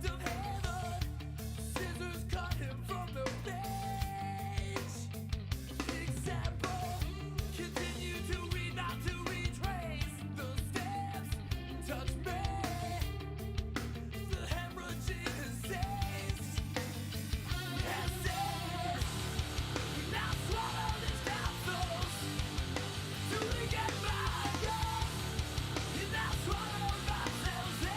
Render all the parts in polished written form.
of heaven. Scissors cut him from the page. Example, continue to read, not to retrace the steps. Touch me, the hemorrhaging says. Essence, now swallow this capsules till we get back up. You now swallow myself in.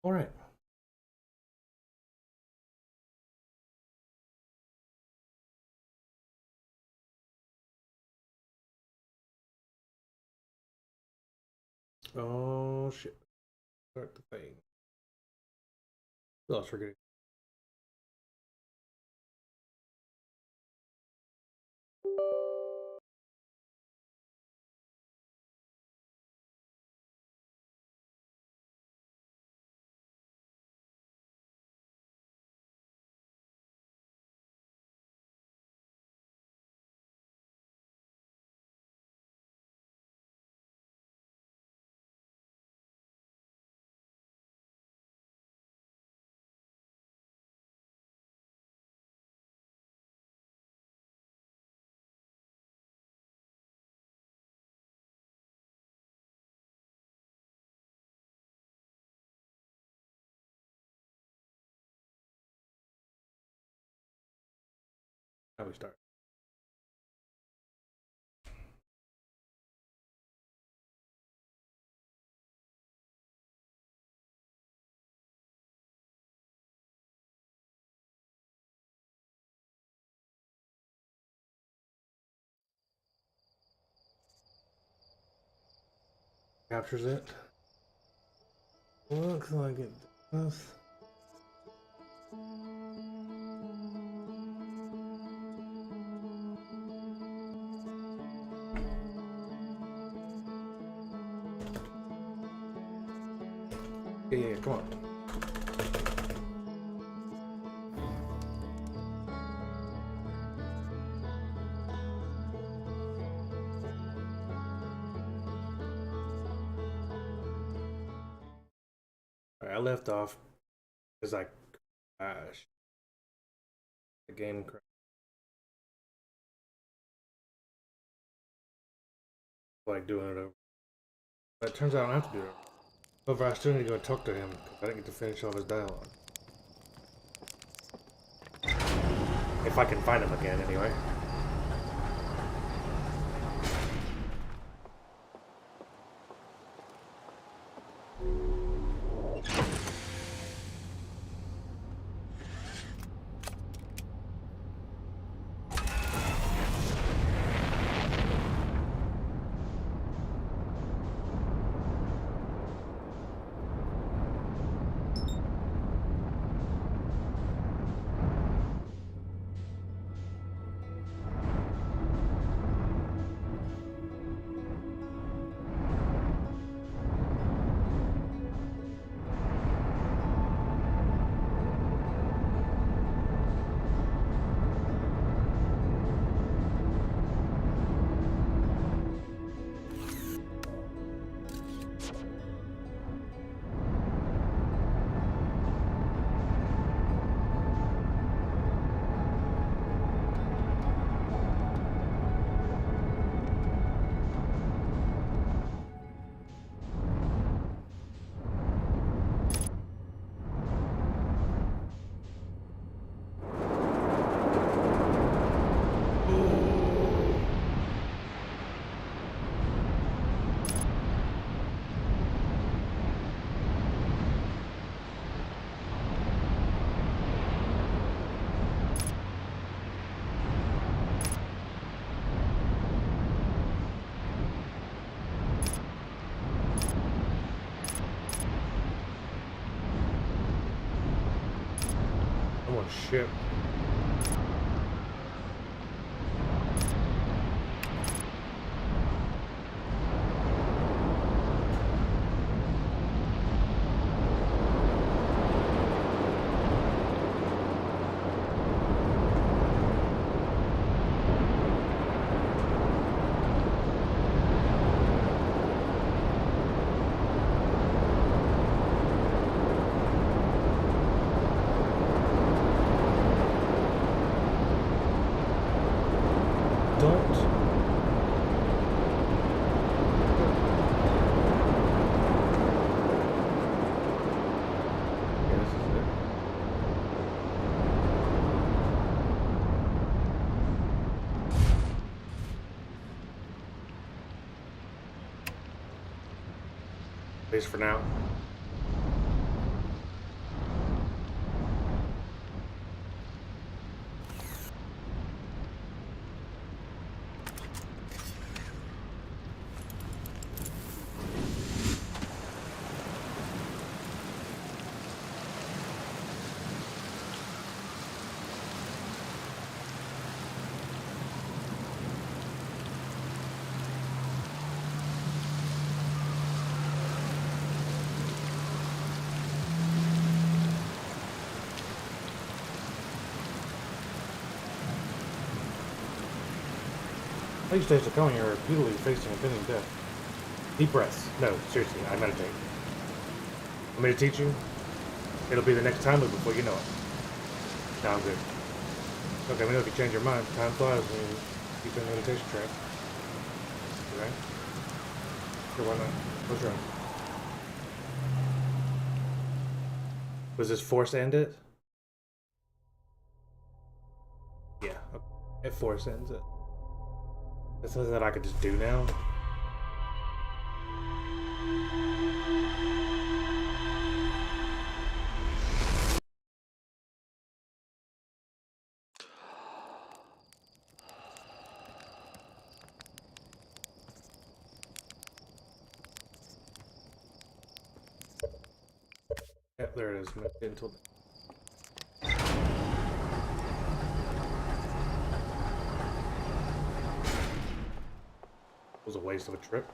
All right. Oh shit. Start the thing. What else forgetting? How we start? Captures it. Looks like it does. Yeah, come on. All right, I left off because I crashed. The game crashed. Like doing it over. But it turns out I don't have to do it. However, I still need to go talk to him because I didn't get to finish all his dialogue. If I can find him again, anyway. I'm on ship. Don't. Yeah, this is it. At least for now. Please stay calm. You're repeatedly facing impending death. Deep breaths. No, seriously, I meditate. Want me to teach you? It'll be the next time loop before you know it. No, I'm good. Okay, let me know if you change your mind. Time flies when you keep in meditation track. You right? Sure, why not? Close your eyes. Was this force end it? Yeah, okay. It force ends it. That's something that I could just do now. Yep, there it is. Meditate until it was a waste of a trip.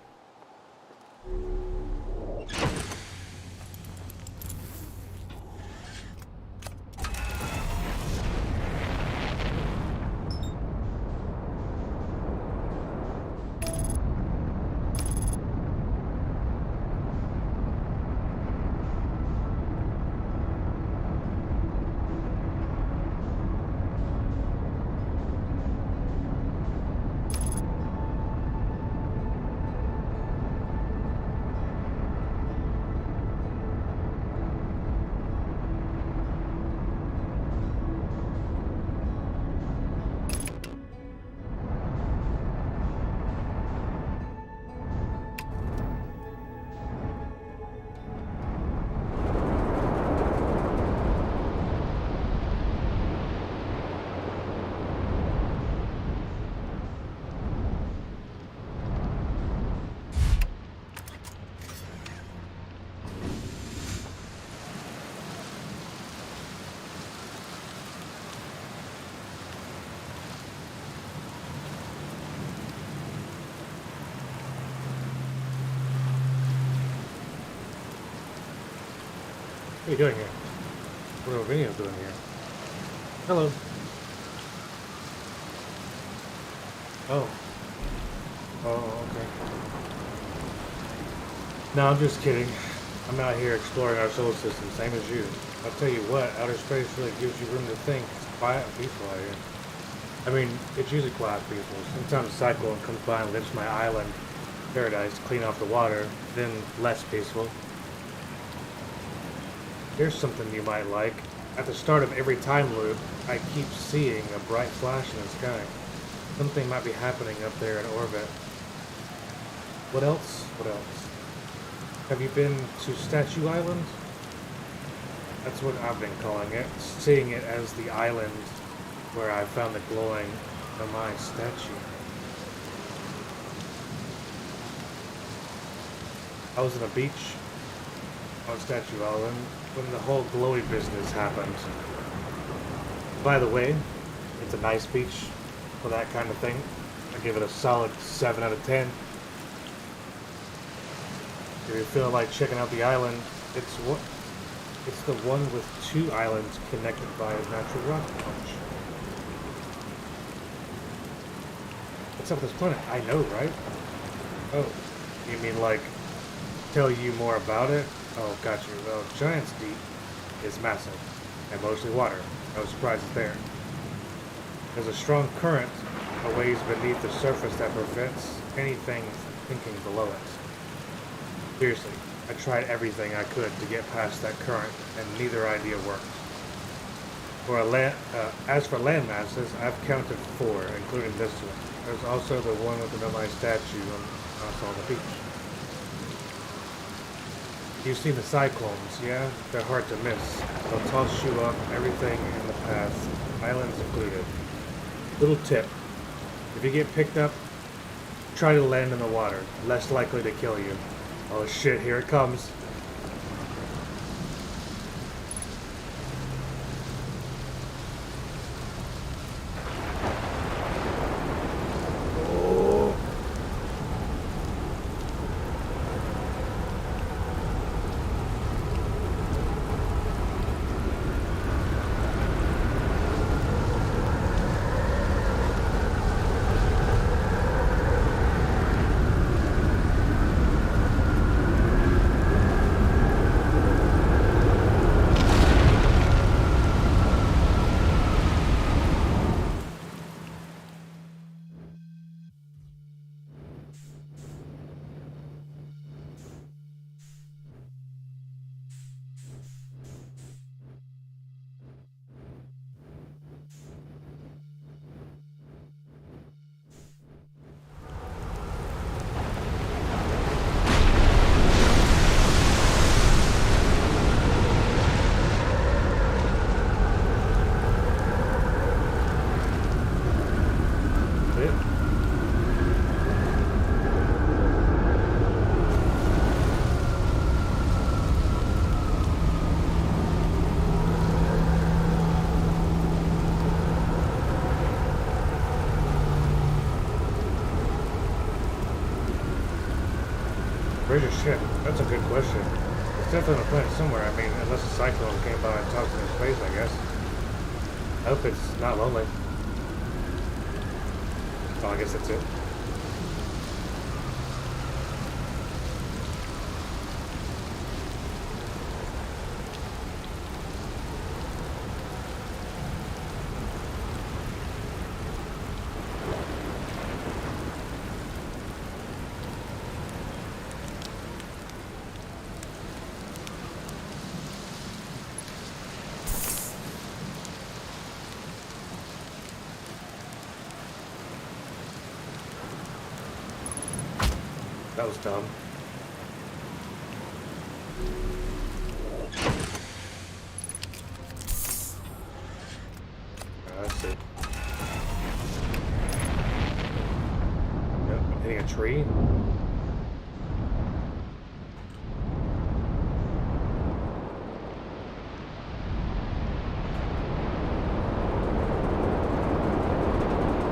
What are you doing here? What are Vinny's doing here? Hello. Oh. Oh, okay. No, I'm just kidding. I'm out here exploring our solar system, same as you. I'll tell you what, outer space really gives you room to think. It's quiet and peaceful out here. I mean, it's usually quiet and peaceful. Sometimes a cyclone comes by and lifts my island paradise to clean off the water, then less peaceful. Here's something you might like. At the start of every time loop, I keep seeing a bright flash in the sky. Something might be happening up there in orbit. What else? What else? Have you been to Statue Island? That's what I've been calling it. Seeing it as the island where I found the glowing Amai statue. I was on a beach on Statue Island when the whole glowy business happened. By the way, it's a nice beach for that kind of thing. I give it a solid 7 out of 10. If you're feeling like checking out the island, it's the one with 2 islands connected by a natural rock punch. What's up with this planet? I know, right? Oh, you mean like tell you more about it? Oh, got you. Well, Giant's Deep is massive and mostly water. No surprises there. There's a strong current a ways beneath the surface that prevents anything from sinking below it. Seriously, I tried everything I could to get past that current, and neither idea worked. As for land masses, I've counted 4, including this one. There's also the one with the Nomai statue on the beach. You've seen the cyclones, yeah? They're hard to miss. They'll toss you up everything in the path, islands included. Little tip. If you get picked up, try to land in the water. Less likely to kill you. Oh shit, here it comes. treasure ship? That's a good question. It's definitely on a planet somewhere. I mean, unless a cyclone came by and tossed it in space, I guess. I hope it's not lonely. Oh, I guess that's it. That was dumb. That's it. Yep, I'm hitting a tree.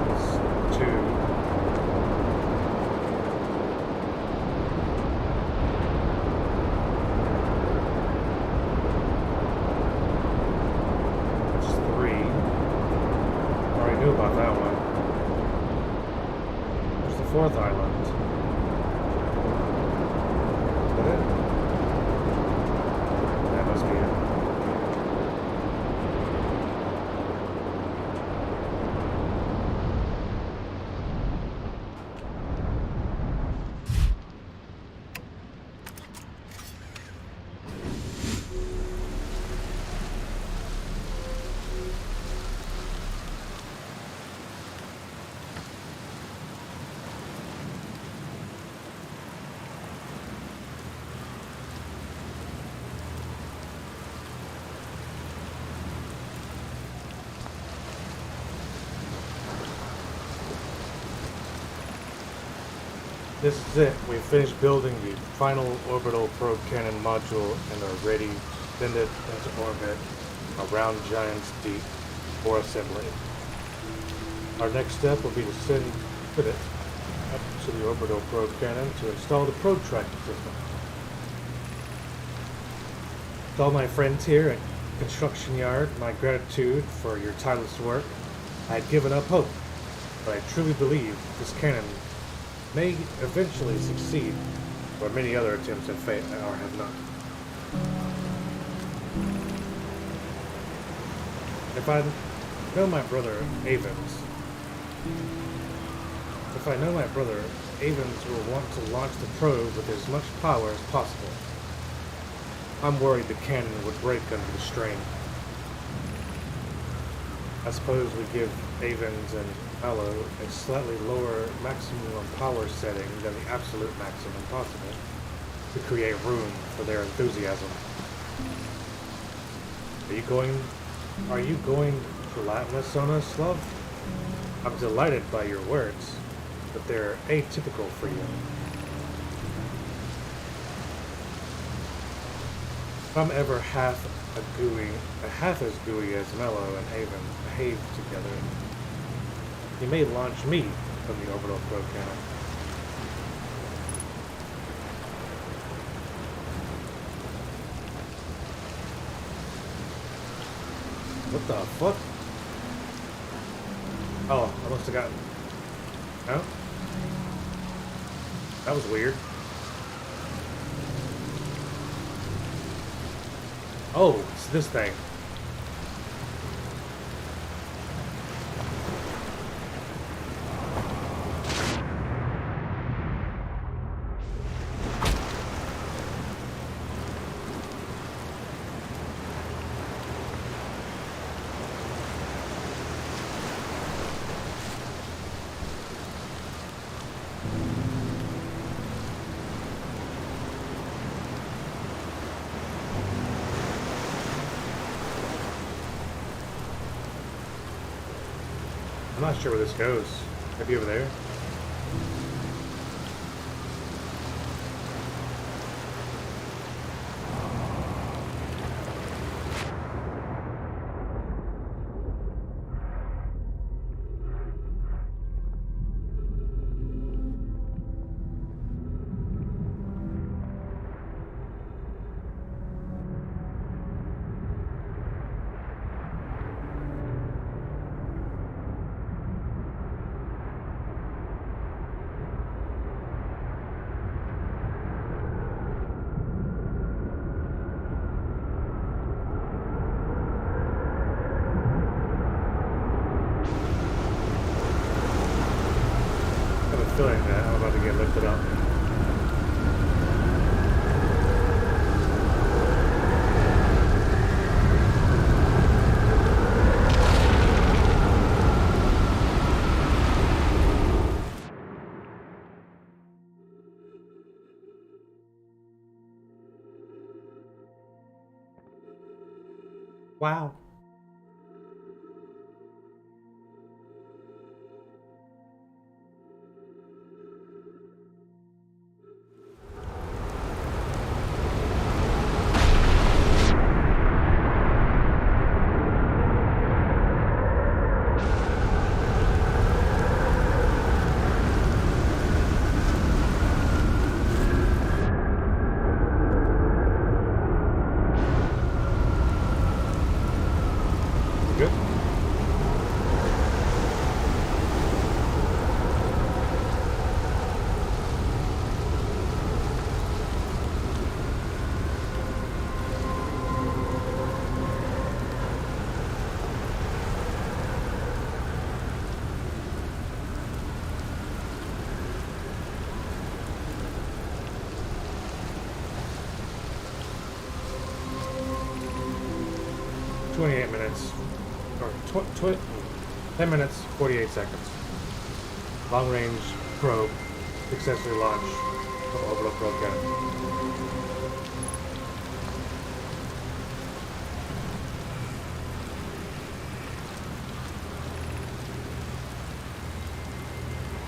That's two. That's three. Already knew about that one. There's the fourth island. Is that it? That must be it. This is it. We've finished building the final orbital probe cannon module and are ready to send it into orbit around Giant's Deep for assembly. Our next step will be to send it up to the orbital probe cannon to install the probe tracking system. To all my friends here at Construction Yard, my gratitude for your tireless work. I had given up hope, but I truly believe this cannon may eventually succeed, where many other attempts have failed or have not. If I know my brother Avens will want to launch the probe with as much power as possible. I'm worried the cannon would break under the strain. I suppose we give Avens and Mello a slightly lower maximum power setting than the absolute maximum possible to create room for their enthusiasm. Are you going gelatinous on us, love? I'm delighted by your words, but they're atypical for you. If I'm ever half as gooey as Mello and Haven behave together, you may launch me from the orbital probe cannon. What the fuck? Oh, I must have gotten... No? That was weird. Oh, it's this thing. I'm not sure where this goes. Maybe over there? feeling that I'm about to get lifted up. Wow. Good. $28 minutes, or 10 minutes, 48 seconds. Long range probe successfully launched from orbital probe cannon.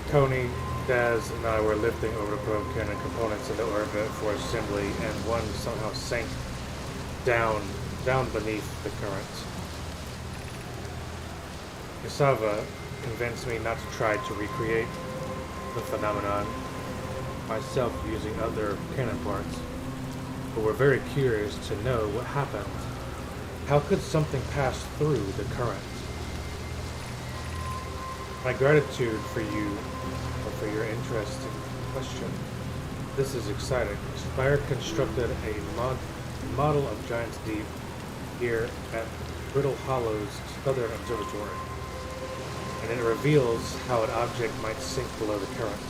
Tony, Daz, and I were lifting orbital probe cannon components into orbit for assembly, and one somehow sank down beneath the current. Cassava convinced me not to try to recreate the phenomenon myself using other cannon parts, but we're very curious to know what happened. How could something pass through the current? My gratitude for you, or for your interest in the question. This is exciting. Spire constructed a model of Giant's Deep here at Brittle Hollow's Southern Observatory, and it reveals how an object might sink below the current.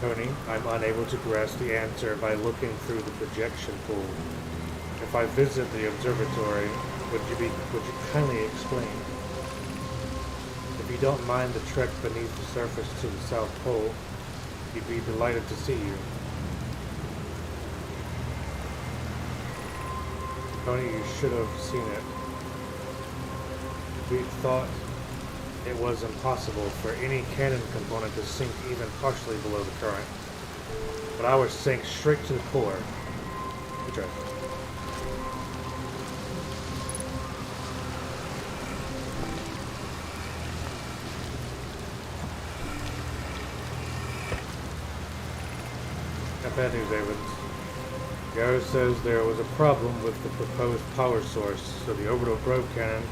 Tony, I'm unable to grasp the answer by looking through the projection pool. If I visit the observatory, would you kindly explain? If you don't mind the trek beneath the surface to the South Pole, we'd be delighted to see you. Tony, you should have seen it. We thought it was impossible for any cannon component to sink even partially below the current, but ours sank straight to the core. Interesting. Not bad news, Evans. Garrow says there was a problem with the proposed power source, so the orbital probe cannon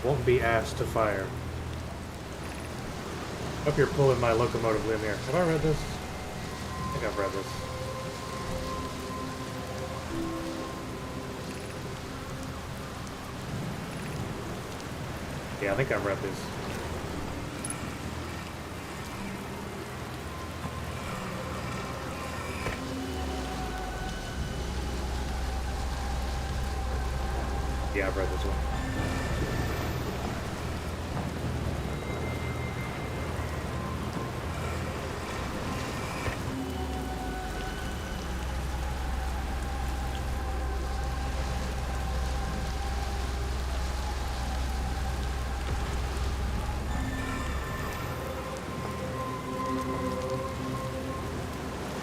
won't be asked to fire. Hope you're pulling my locomotive limb here. Have I read this? I think I've read this. Yeah, I think I've read this. Yeah, I've read this one.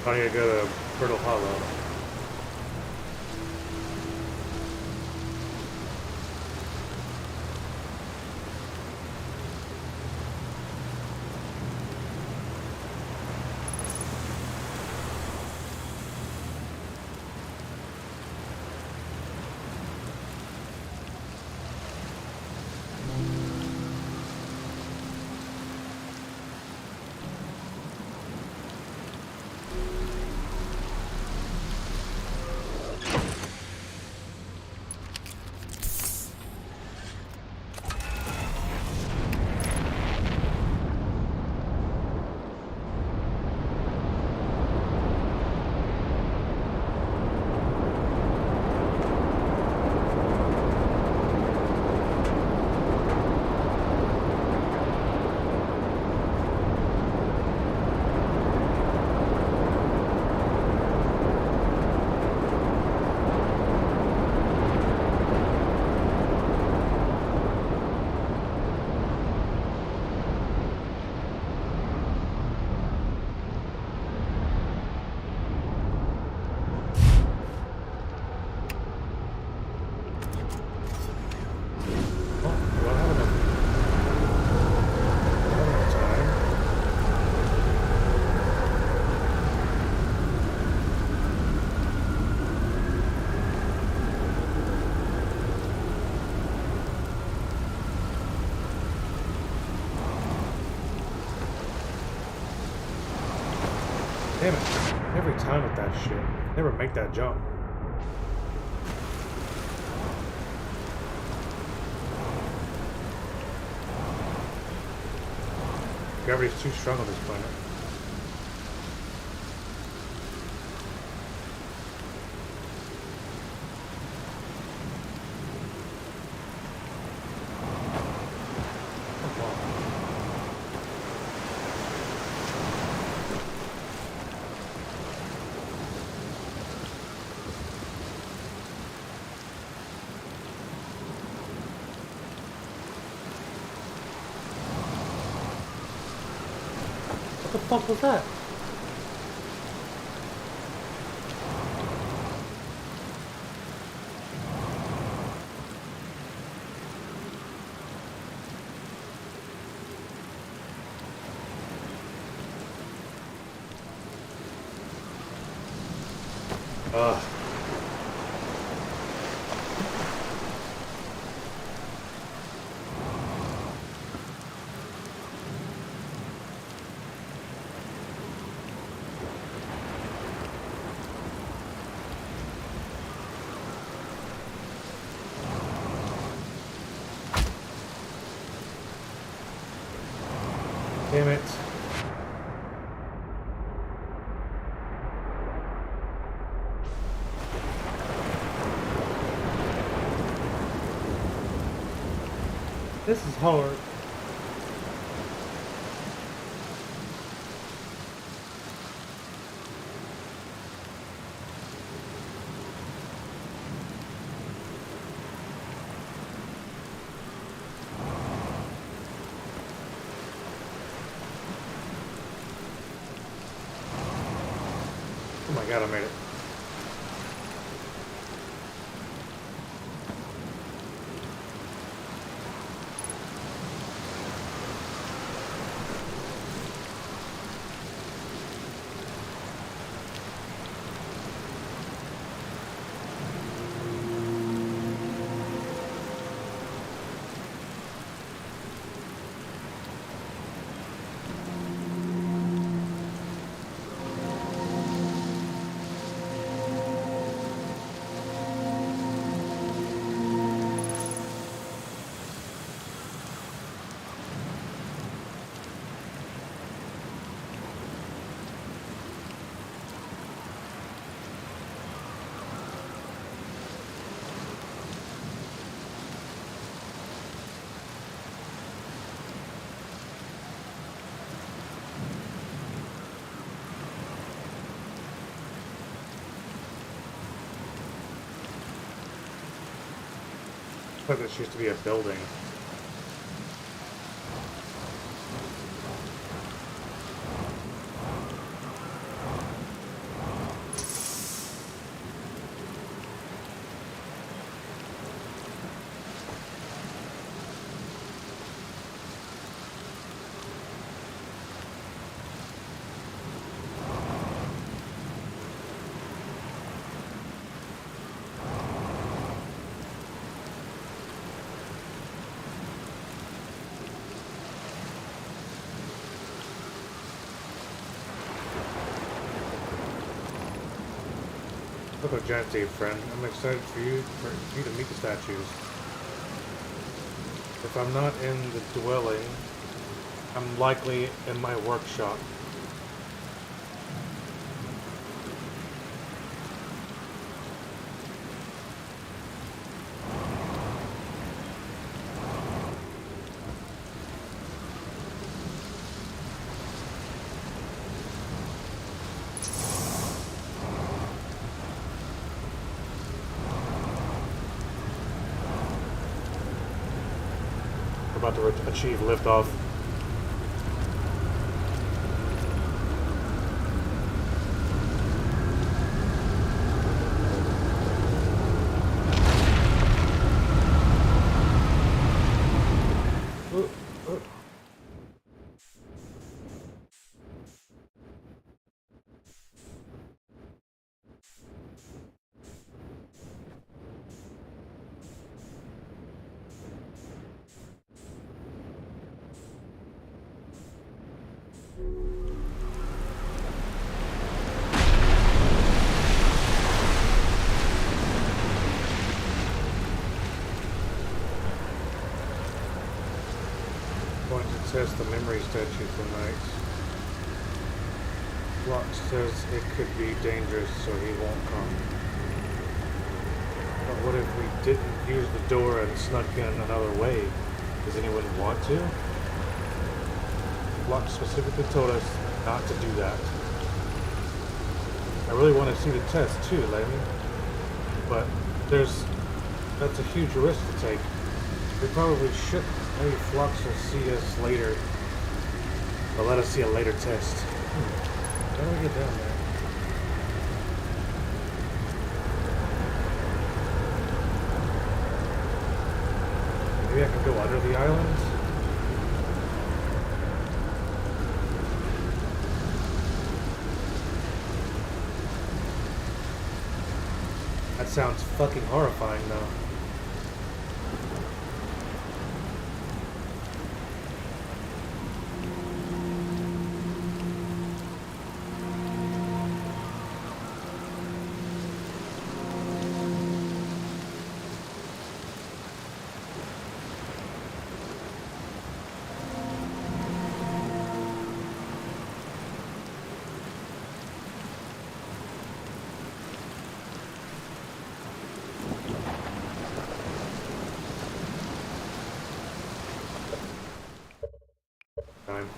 I need to go to Brittle Hollow. Damn it. Every time with that shit. Never make that jump. Gravity's too strong on this planet. What the fuck was that? Ugh. Damn it. This is hard. Oh my god, I made it. I thought this used to be a building. Look, Giant Dave, friend. I'm excited for you to meet the statues. If I'm not in the dwelling, I'm likely in my workshop. We're about to achieve liftoff. test the memory statue tonight. Flock says it could be dangerous, so he won't come. But what if we didn't use the door and snuck in another way? Does anyone want to? Flock specifically told us not to do that. I really want to see the test too, Layman. But that's a huge risk to take. We probably shouldn't. Maybe Flux will see us later. Or let us see a later test. How do we get down there? Maybe I can go under the island? That sounds fucking horrifying though. Time.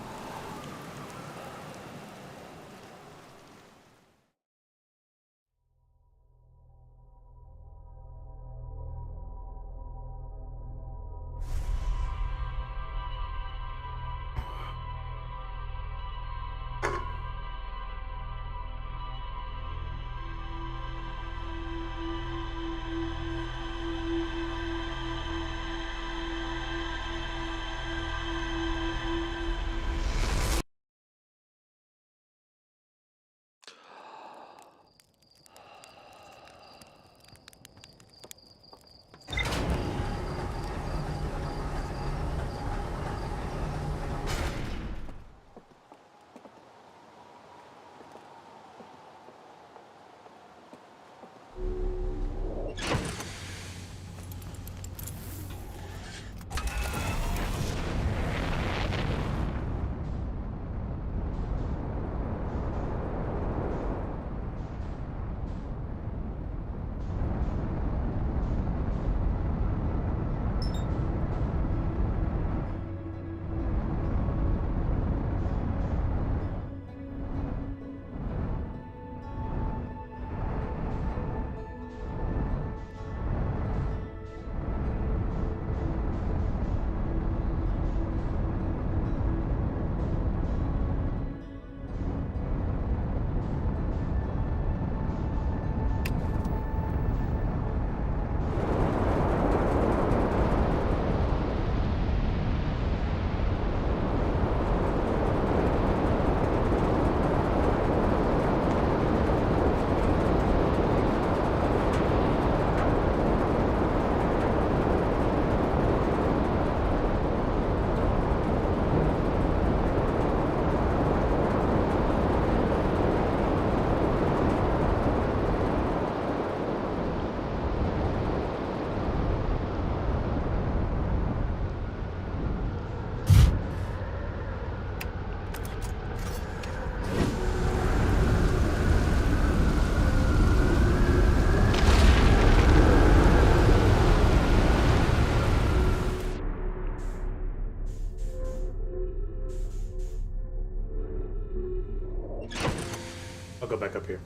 I'll go back up here.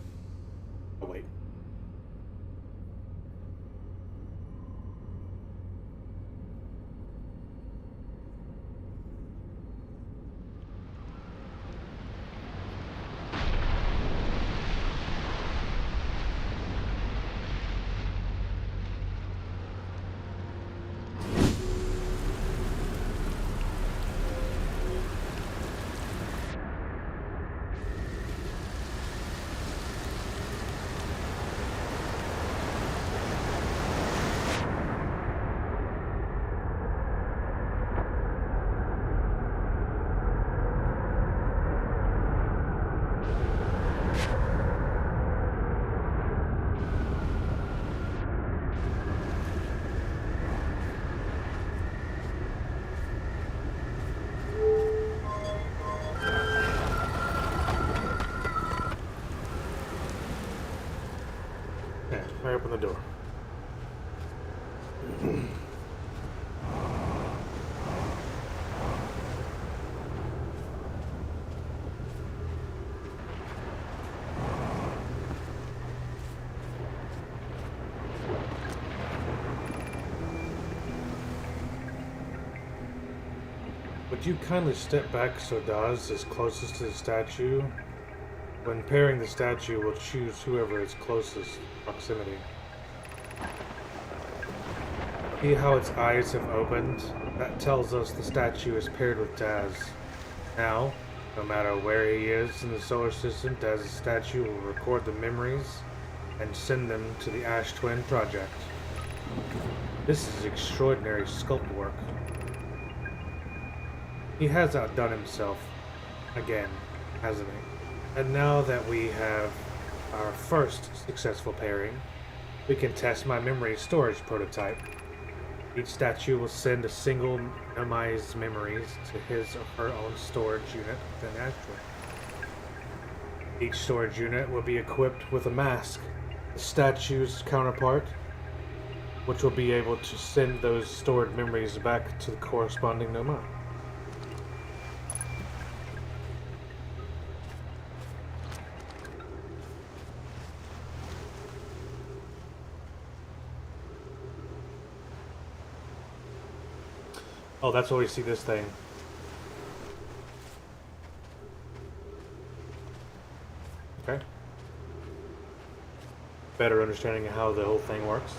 Oh, wait. Would you kindly step back so Daz is closest to the statue? When pairing the statue, we'll choose whoever is closest proximity. See how its eyes have opened? That tells us the statue is paired with Daz. Now, no matter where he is in the solar system, Daz's statue will record the memories and send them to the Ash Twin Project. This is extraordinary sculpt work. He has outdone himself again, hasn't he? And now that we have our first successful pairing, we can test my memory storage prototype. Each statue will send a single minimized memories to his or her own storage unit within Astro. Each storage unit will be equipped with a mask, the statue's counterpart, which will be able to send those stored memories back to the corresponding Noma. Oh, that's why we see this thing. Okay. Better understanding of how the whole thing works.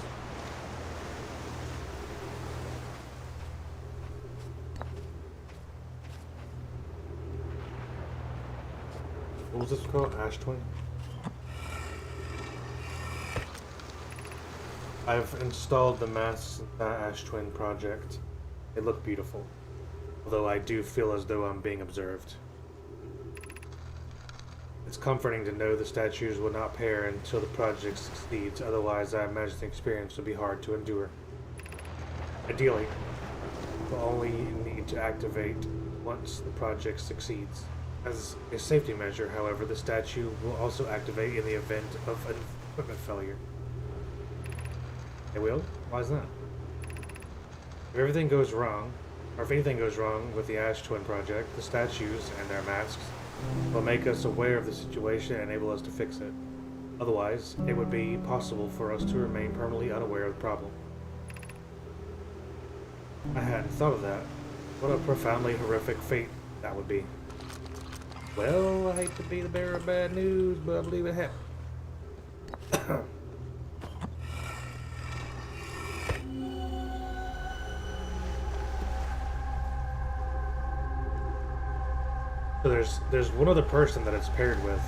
What was this called? Ash Twin? I've installed the masks in the Ash Twin project. They look beautiful, although I do feel as though I'm being observed. It's comforting to know the statues will not pair until the project succeeds, otherwise I imagine the experience will be hard to endure. Ideally, we'll only need to activate once the project succeeds. As a safety measure, however, the statue will also activate in the event of an equipment failure. It will? Why is that? If everything goes wrong, or if anything goes wrong with the Ash Twin project, the statues and their masks will make us aware of the situation and enable us to fix it. Otherwise, it would be possible for us to remain permanently unaware of the problem. I hadn't thought of that. What a profoundly horrific fate that would be. Well, I hate to be the bearer of bad news, but I believe it happened. So there's one other person that it's paired with.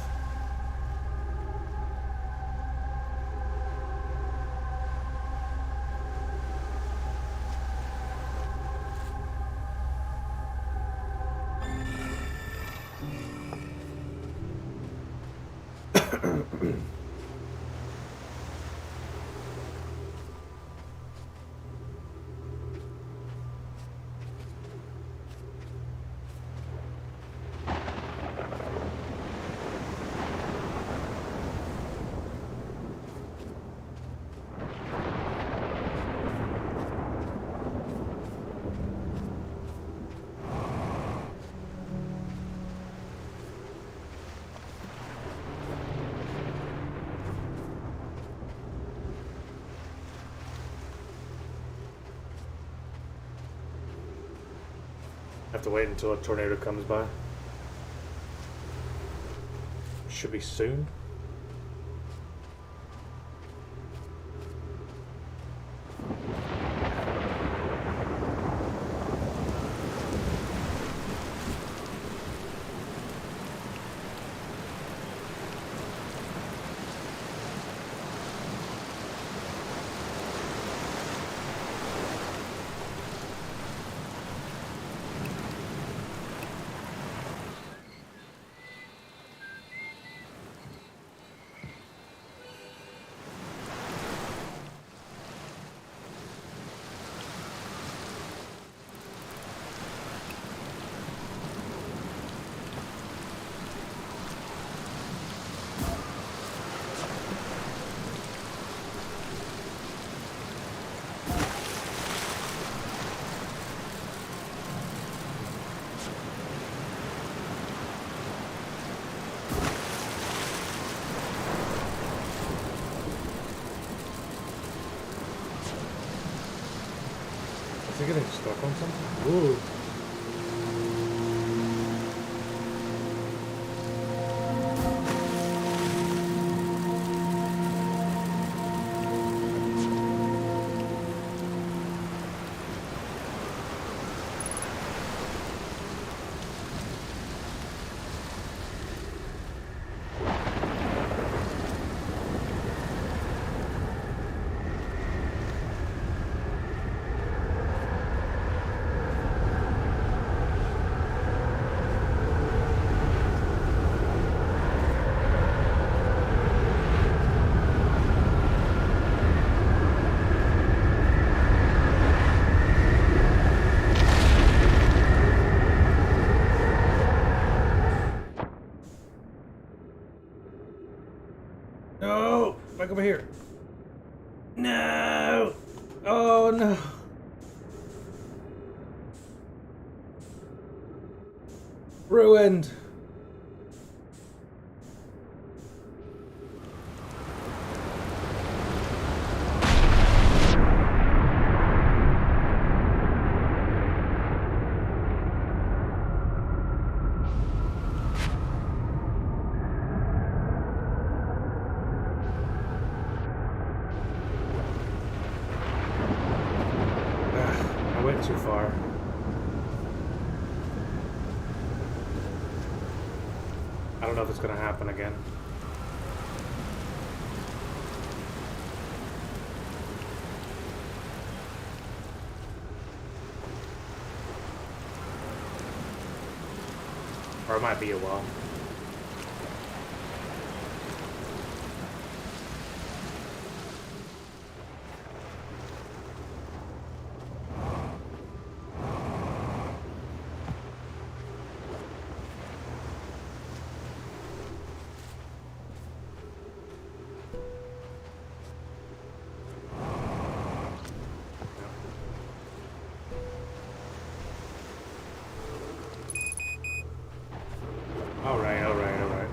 Have to wait until a tornado comes by. Should be soon. Is he getting stuck on something? Ooh. No! Back over here. No! Oh no! Ruined! Ugh, I went too far. I don't know if it's gonna happen again. Or it might be a while. Alright, alright, alright.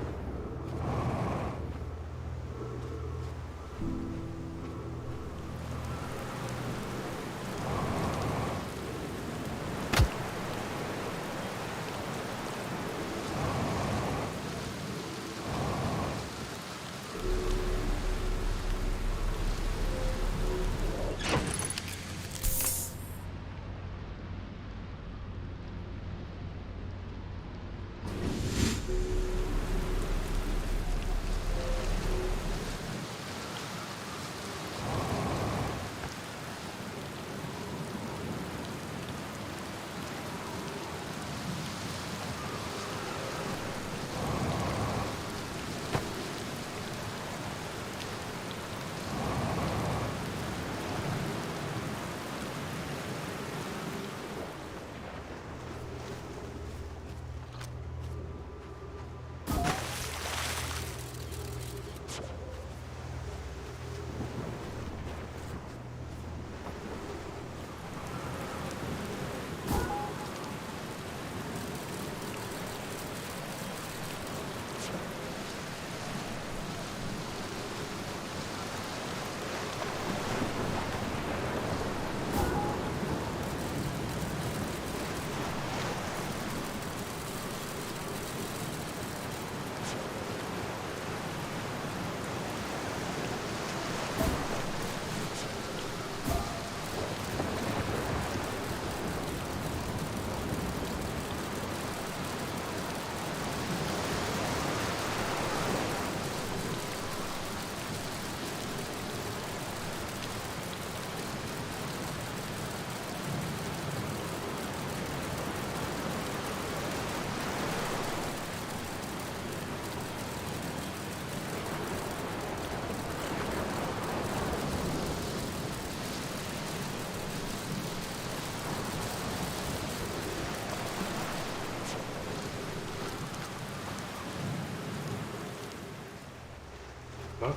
Huh?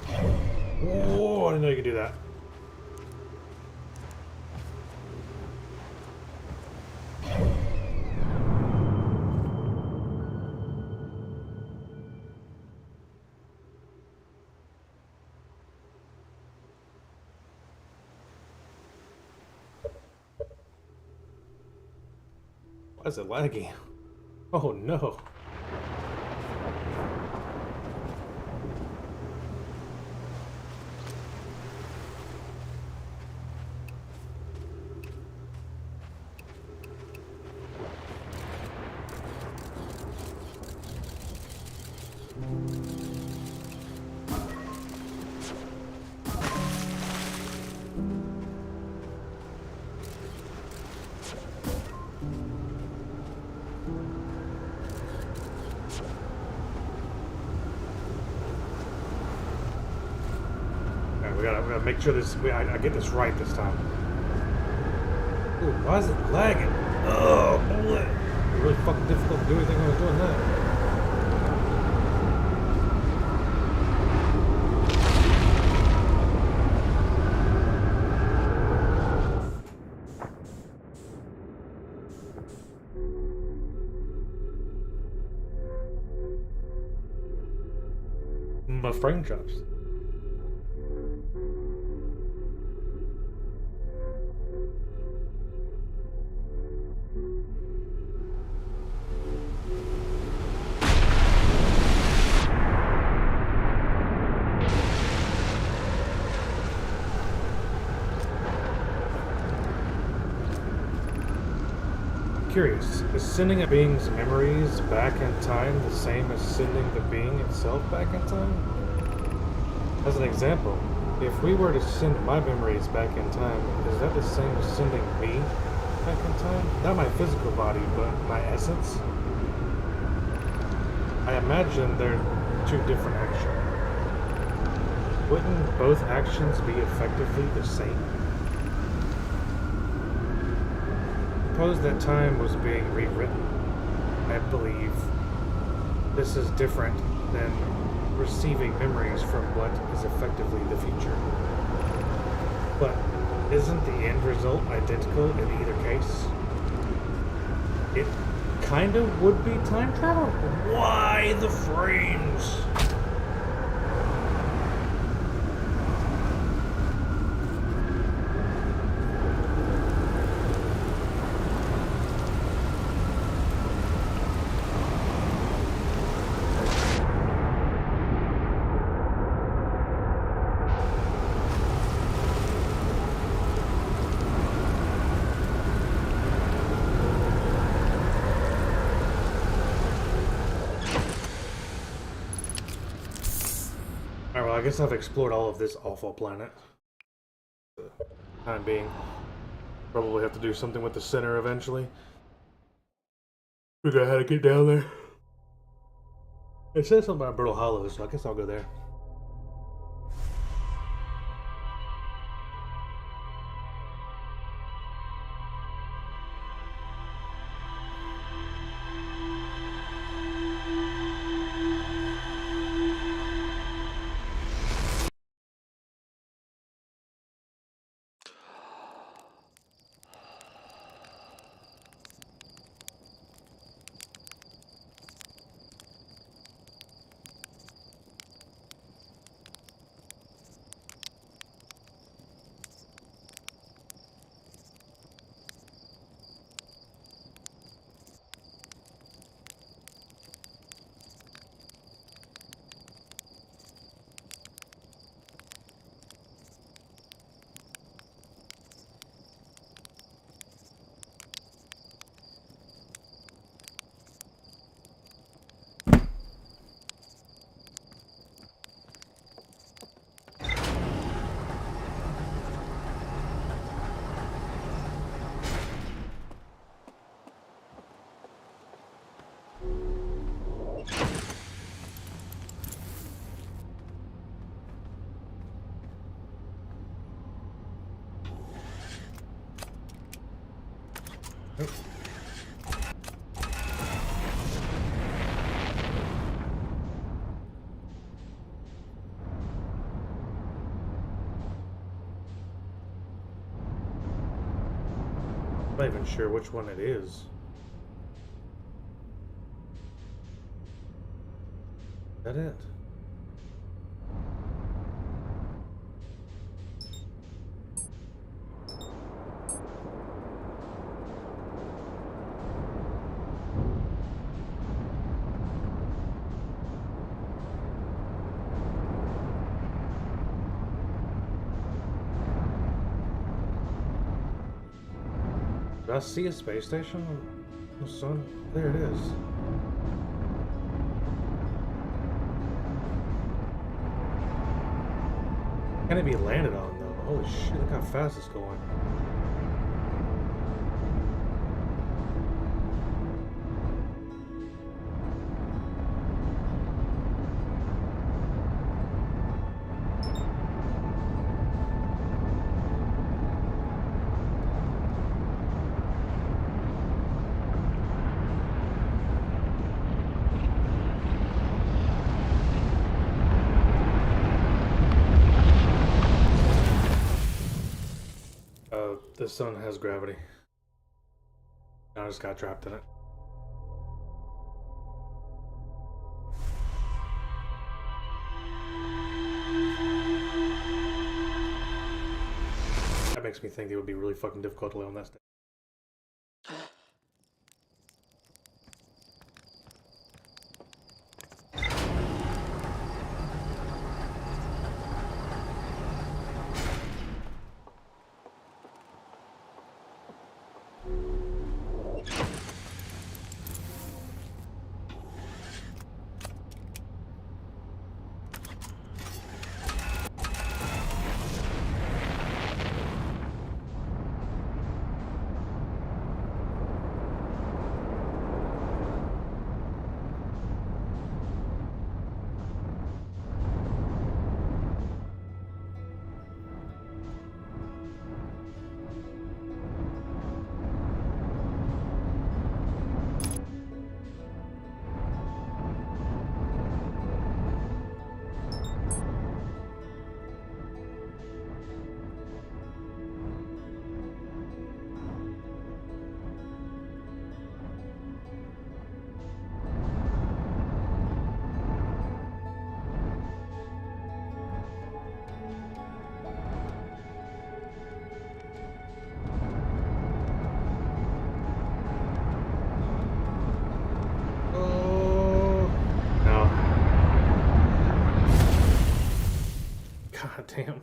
Oh, I didn't know you could do that. Why is it laggy? Oh no. Alright, we gotta make sure this I get this right this time. Ooh, why is it lagging? Oh boy. It's really fucking difficult to do anything when I was doing that. My frame drops. Curious, is sending a being's memories back in time the same as sending the being itself back in time? As an example, if we were to send my memories back in time, is that the same as sending me back in time? Not my physical body, but my essence? I imagine they're two different actions. Wouldn't both actions be effectively the same? Suppose that time was being rewritten. I believe this is different than receiving memories from what is effectively the future. But isn't the end result identical in either case? It kind of would be time travel. Why the frames? Alright, well, I guess I've explored all of this awful planet. For the time being. Probably have to do something with the center eventually. Figure out how to get down there. It says something about Brittle Hollow, so I guess I'll go there. I'm not even sure which one it is. Is that it? Did I see a space station? Oh, son, there it is. Can it be landed on though? Holy shit, look how fast it's going. The sun has gravity. I just got trapped in it. That makes me think it would be really fucking difficult to live on that stage. God damn.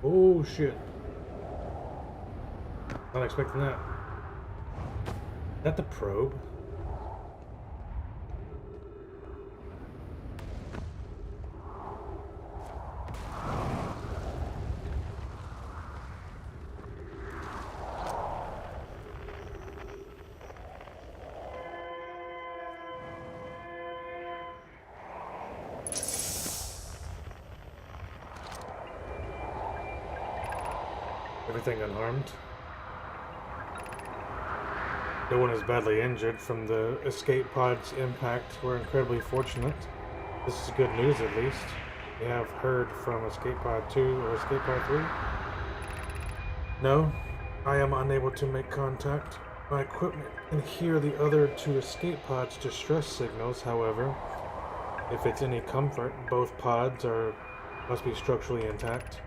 Oh shit. Not expecting that. Is that the probe? Everything unharmed. No one is badly injured from the escape pod's impact. We're incredibly fortunate. This is good news, at least. We have heard from Escape Pod 2 or Escape Pod 3? No, I am unable to make contact. My equipment can hear the other two escape pods' distress signals, however. If it's any comfort, both pods must be structurally intact.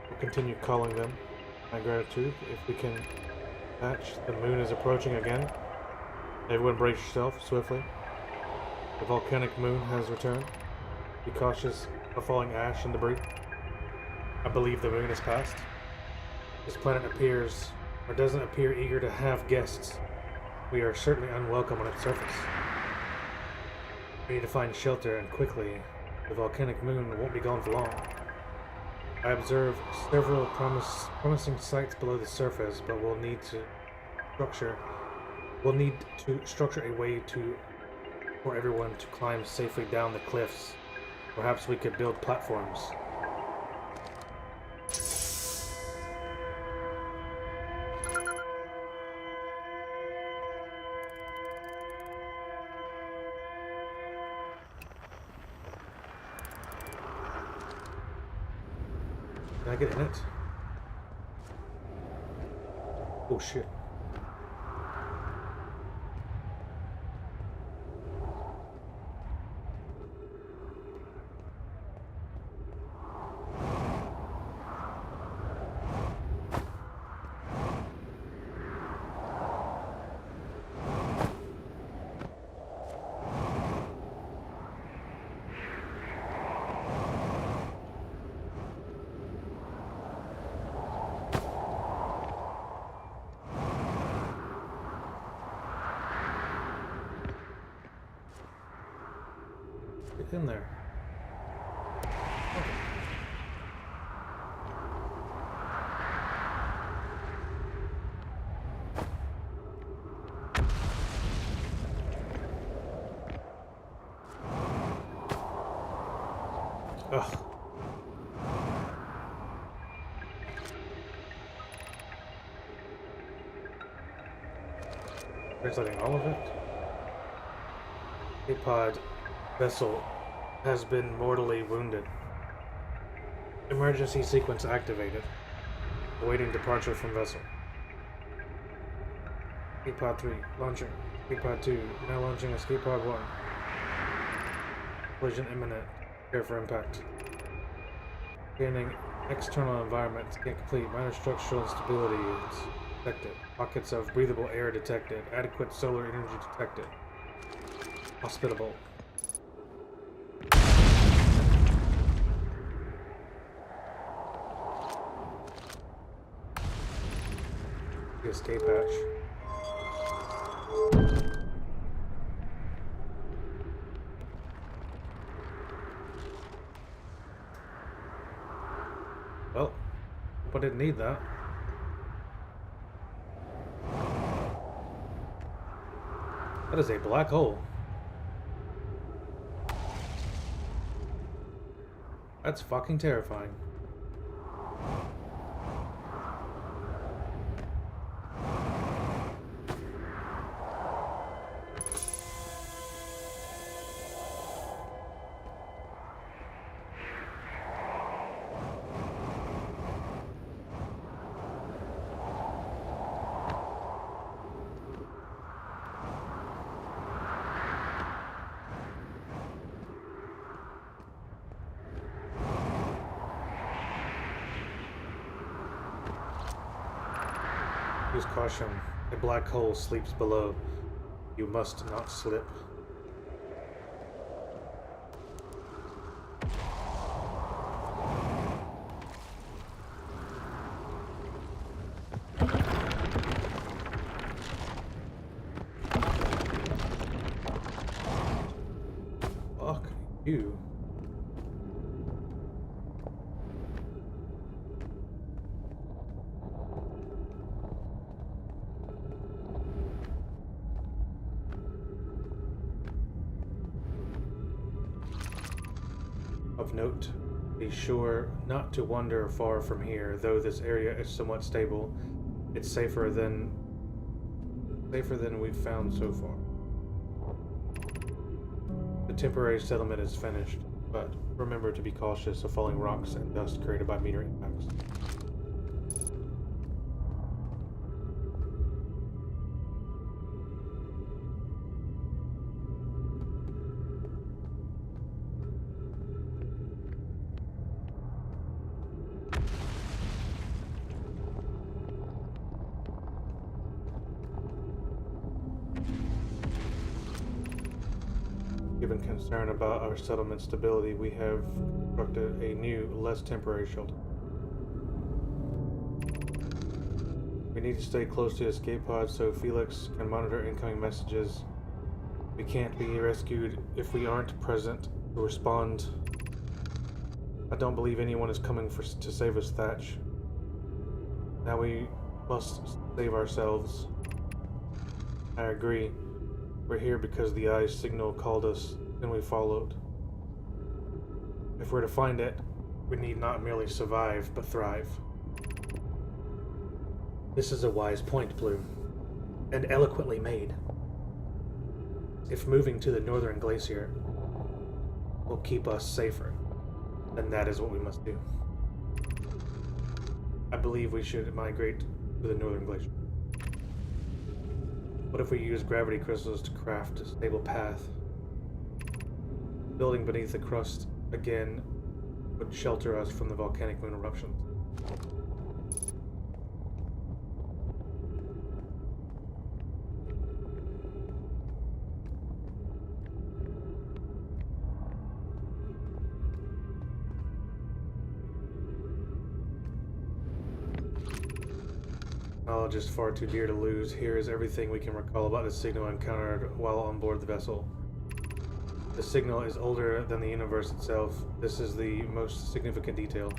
We'll continue calling them. My gratitude, if we can patch. The moon is approaching again. Everyone brace yourself, swiftly. The volcanic moon has returned. Be cautious of falling ash and debris. I believe the moon has passed. This planet appears, or doesn't appear, eager to have guests. We are certainly unwelcome on its surface. We need to find shelter, and quickly. The volcanic moon won't be gone for long. I observe several promising sites below the surface, but we'll need to structure a way for everyone to climb safely down the cliffs. Perhaps we could build platforms. Can I get in it? Oh shit. Get in there. Ugh. Translating all of it. A pod vessel has been mortally wounded. Emergency sequence activated. Awaiting departure from vessel. Escape Pod 3, launching. Escape Pod 2, now launching Escape Pod 1. Collision imminent. Prepare for impact. Scanning external environment. Scan complete. Minor structural instability is detected. Pockets of breathable air detected. Adequate solar energy detected. Hospitable. The escape hatch. Well, hope I didn't need that. That is a black hole. That's fucking terrifying. Use caution. A black hole sleeps below. You must not slip. Fuck you. Of note, Be sure not to wander far from here, though this area is somewhat stable. It's safer than we've found so far. The temporary settlement is finished, but remember to be cautious of falling rocks and dust created by meteor impacts. Given concern about our settlement stability, we have constructed a new, less temporary shelter. We need to stay close to the escape pod so Felix can monitor incoming messages. We can't be rescued if we aren't present to respond. I don't believe anyone is coming to save us, Thatch. Now we must save ourselves. I agree. We're here because the Eye's signal called us, and we followed. If we're to find it, we need not merely survive, but thrive. This is a wise point, Blue, and eloquently made. If moving to the northern glacier will keep us safer, then that is what we must do. I believe we should migrate to the northern glacier. What if we use gravity crystals to craft a stable path? Building beneath the crust again would shelter us from the volcanic moon eruptions. Knowledge is far too dear to lose. Here is everything we can recall about the signal encountered while on board the vessel. The signal is older than the universe itself. This is the most significant detail.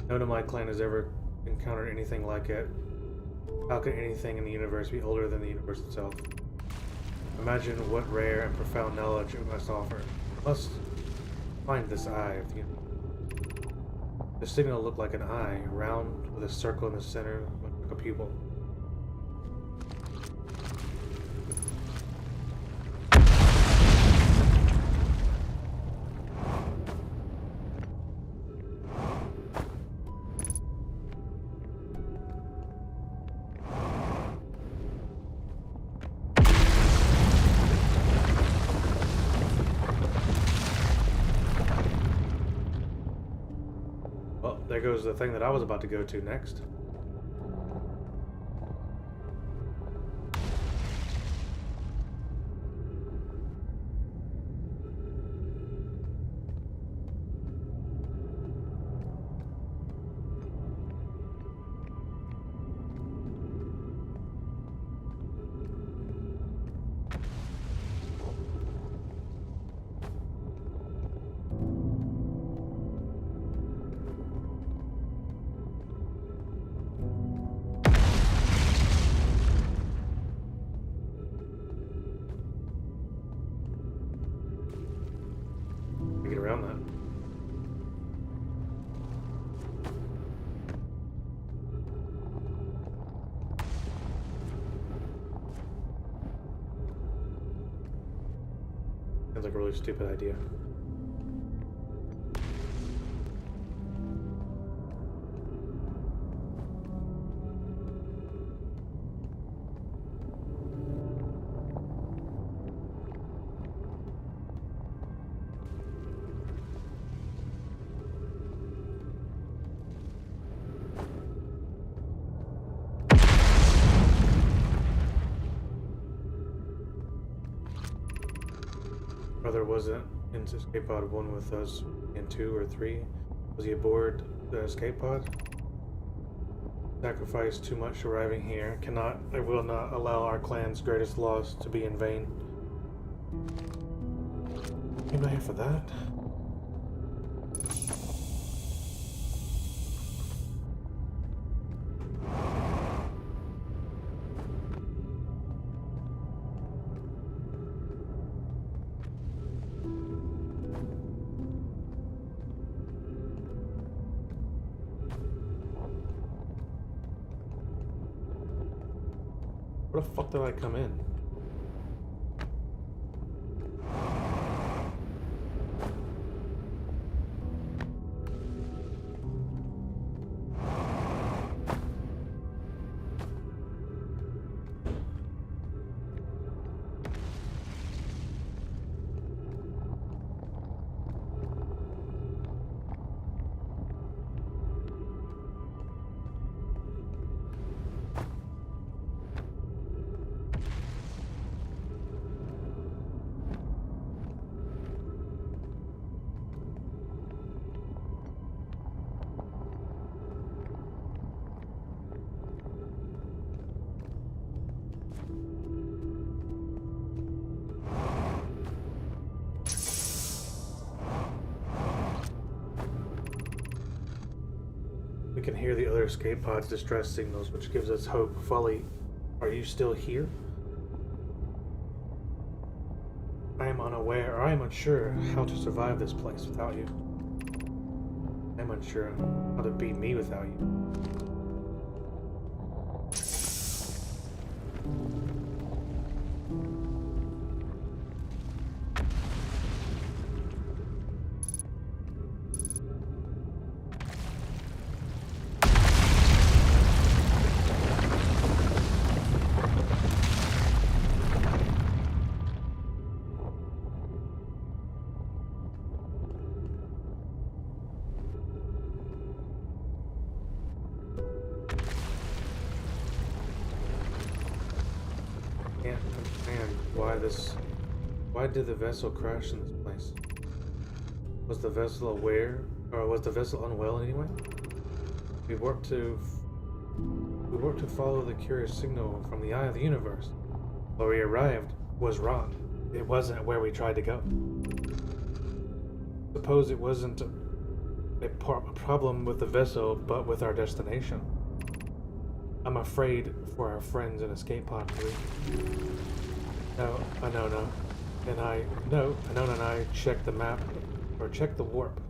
None of my clan has ever encountered anything like it. How can anything in the universe be older than the universe itself? Imagine what rare and profound knowledge it must offer. We must find this eye of the universe. The signal looked like an eye, round with a circle in the center, like a pupil. Well, there goes the thing that I was about to go to next. Get around that. Sounds like a really stupid idea. Brother wasn't in escape pod 1 with us in 2 or 3. Was he aboard the escape pod? Sacrificed too much arriving here. I will not allow our clan's greatest loss to be in vain. Came not here for that. Where the fuck did I come in? We can hear the other escape pod's distress signals, which gives us hope. Folly, are you still here? I am unaware, or I am unsure how to survive this place without you. I am unsure how to be me without you. Can't understand why did the vessel crash in this place? Was the vessel aware, or was the vessel unwell in any way? We worked to follow the curious signal from the eye of the universe. Where we arrived was wrong. It wasn't where we tried to go. Suppose it wasn't a problem with the vessel, but with our destination. I'm afraid for our friends in Escape Pod 3. No. And I checked the map, or checked the warp.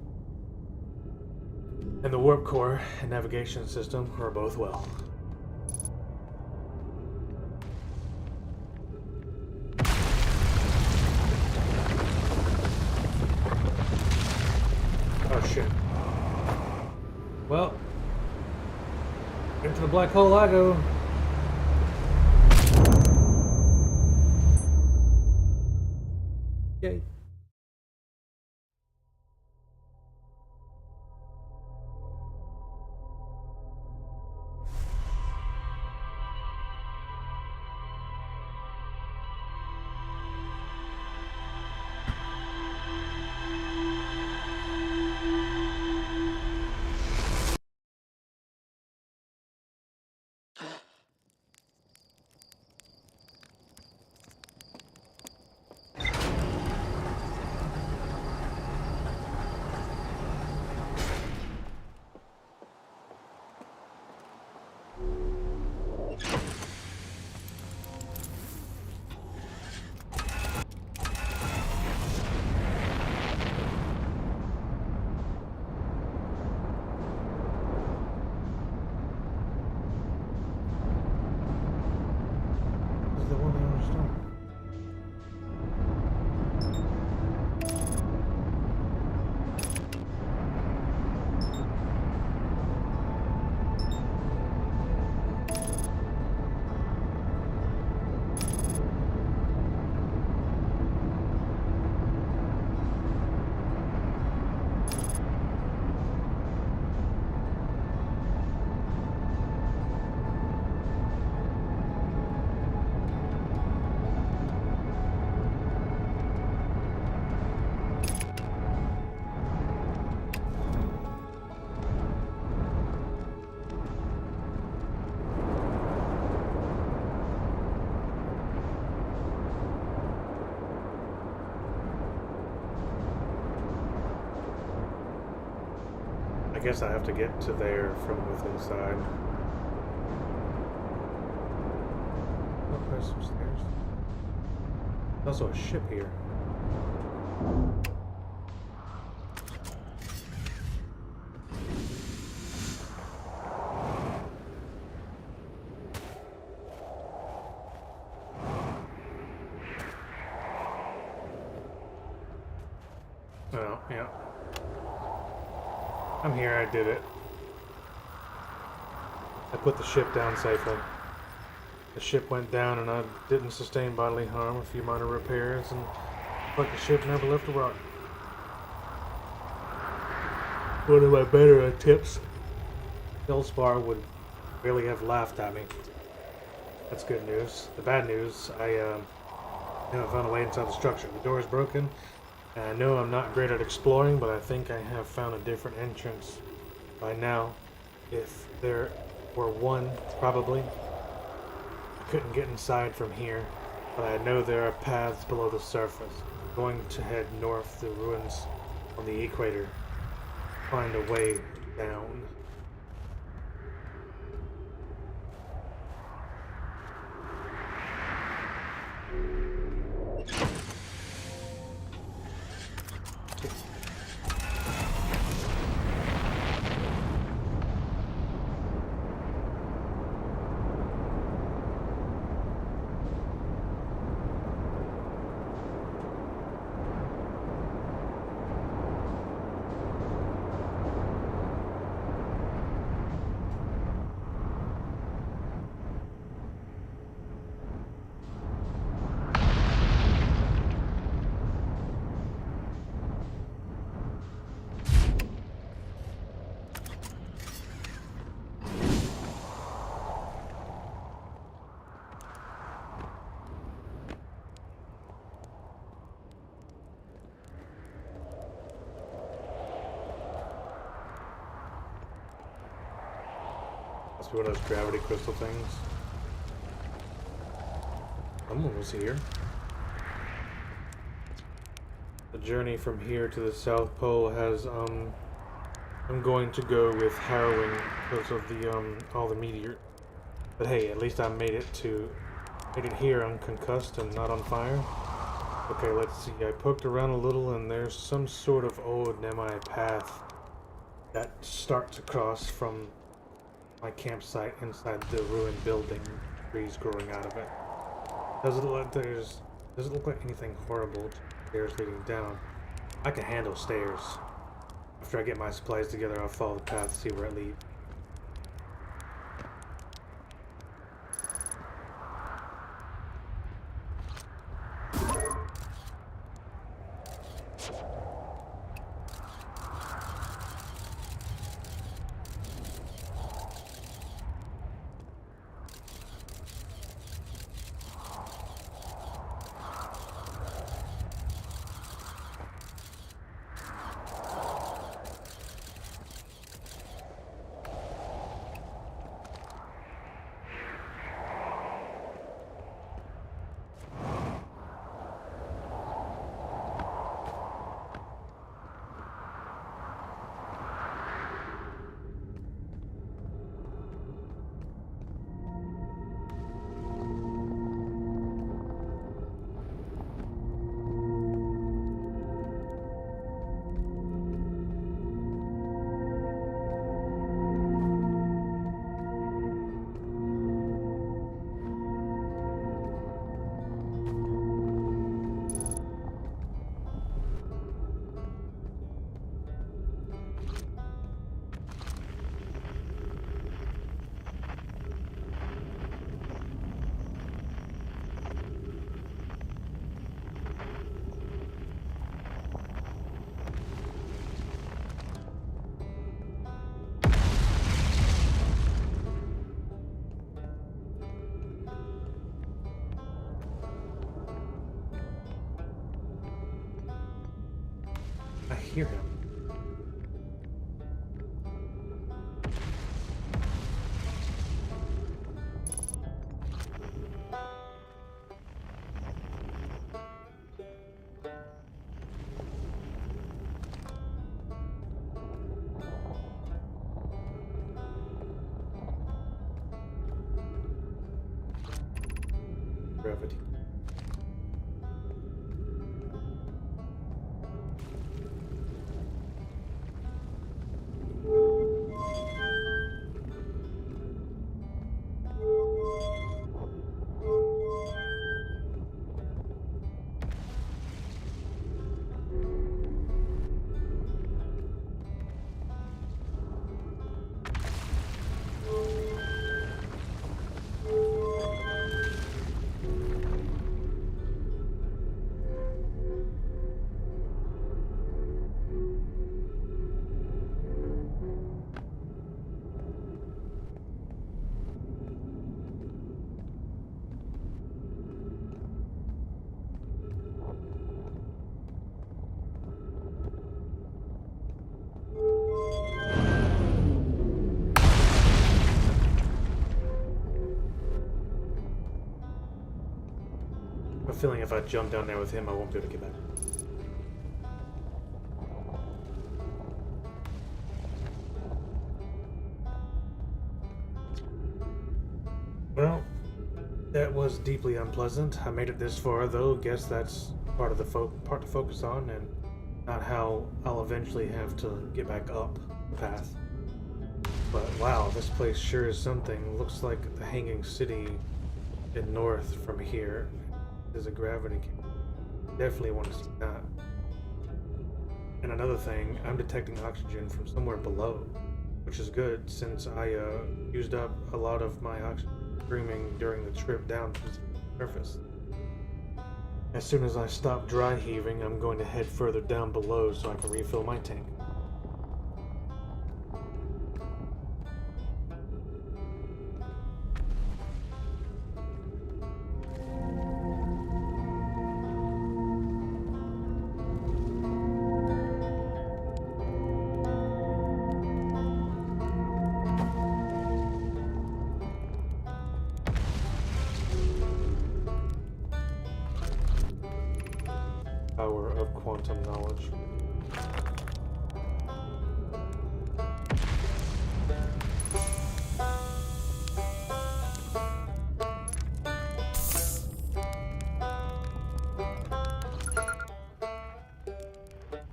And the warp core and navigation system are both well. Oh shit. Well, into the black hole I go. Yay. I guess I have to get to there from within inside. Oh, there's some stairs. There's also a ship here. Well, yeah. I'm here, I did it. I put the ship down safely. The ship went down and I didn't sustain bodily harm, a few minor repairs, and but the ship never left a rock. One of my better attempts. Feldspar would really have laughed at me. That's good news. The bad news, I haven't found a way inside the structure. The door is broken, and I know I'm not great at exploring, but I think I have found a different entrance by now. If there were one, probably. I couldn't get inside from here, but I know there are paths below the surface. I'm going to head north through ruins on the equator. Find a way down. Must be one of those gravity crystal things. Someone was here. The journey from here to the South Pole has, I'm going to go with harrowing because of the, all the meteor. But hey, at least I made it here unconcussed and not on fire. Okay, let's see. I poked around a little and there's some sort of old Nemai path that starts across from my campsite inside the ruined building, trees growing out of it. Doesn't look like anything horrible. Stairs leading down. I can handle stairs. After I get my supplies together, I'll follow the path, see where it leads. I hear him. Gravity. feeling if I jump down there with him, I won't be able to get back. Well, that was deeply unpleasant. I made it this far, though. Guess that's part of the part to focus on, and not how I'll eventually have to get back up the path. But wow, this place sure is something. Looks like the Hanging City in north from here. There's a gravity cave. Definitely want to see that. And another thing, I'm detecting oxygen from somewhere below, which is good since I used up a lot of my oxygen screaming during the trip down to the surface. As soon as I stop dry heaving, I'm going to head further down below so I can refill my tank. Power of quantum knowledge.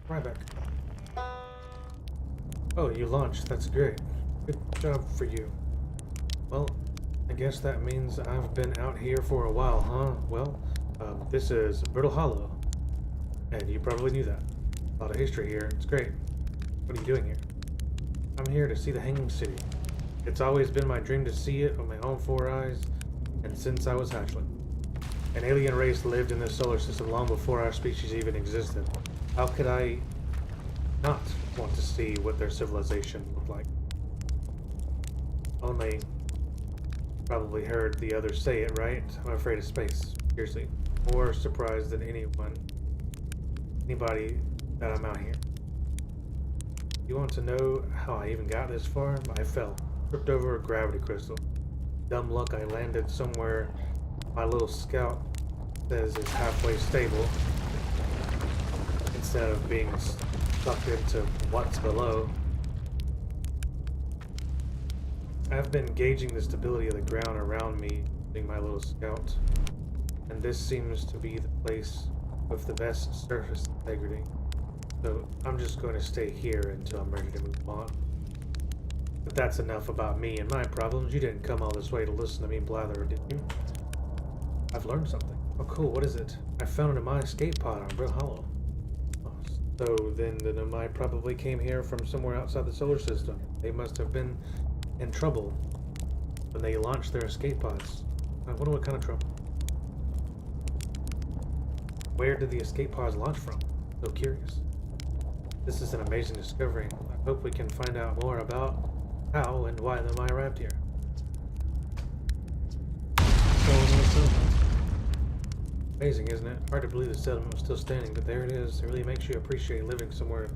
Right back. Oh, you launched. That's great. Good job for you. Well, I guess that means I've been out here for a while, huh? Well, this is Brittle Hollow. And you probably knew that. A lot of history here. It's great. What are you doing here? I'm here to see the Hanging City. It's always been my dream to see it with my own 4 eyes, and since I was hatchling. An alien race lived in this solar system long before our species even existed. How could I not want to see what their civilization looked like? Only probably heard the others say it, right? I'm afraid of space. Seriously. More surprised than anybody that I'm out here. You want to know how I even got this far? I fell. Tripped over a gravity crystal. Dumb luck, I landed somewhere my little scout says is halfway stable, instead of being sucked into what's below. I've been gauging the stability of the ground around me using my little scout, and this seems to be the place with the best surface integrity. So I'm just going to stay here until I'm ready to move on. But that's enough about me and my problems. You didn't come all this way to listen to me blather, did you? I've learned something. Oh cool, what is it? I found it in my escape pod on Brittle Hollow. Oh, so then the Nomai probably came here from somewhere outside the solar system. They must have been in trouble when they launched their escape pods. I wonder what kind of trouble. Where did the escape pods launch from? So curious. This is an amazing discovery. I hope we can find out more about how and why the Nomai arrived here. Amazing, isn't it? Hard to believe the settlement was still standing, but there it is. It really makes you appreciate living somewhere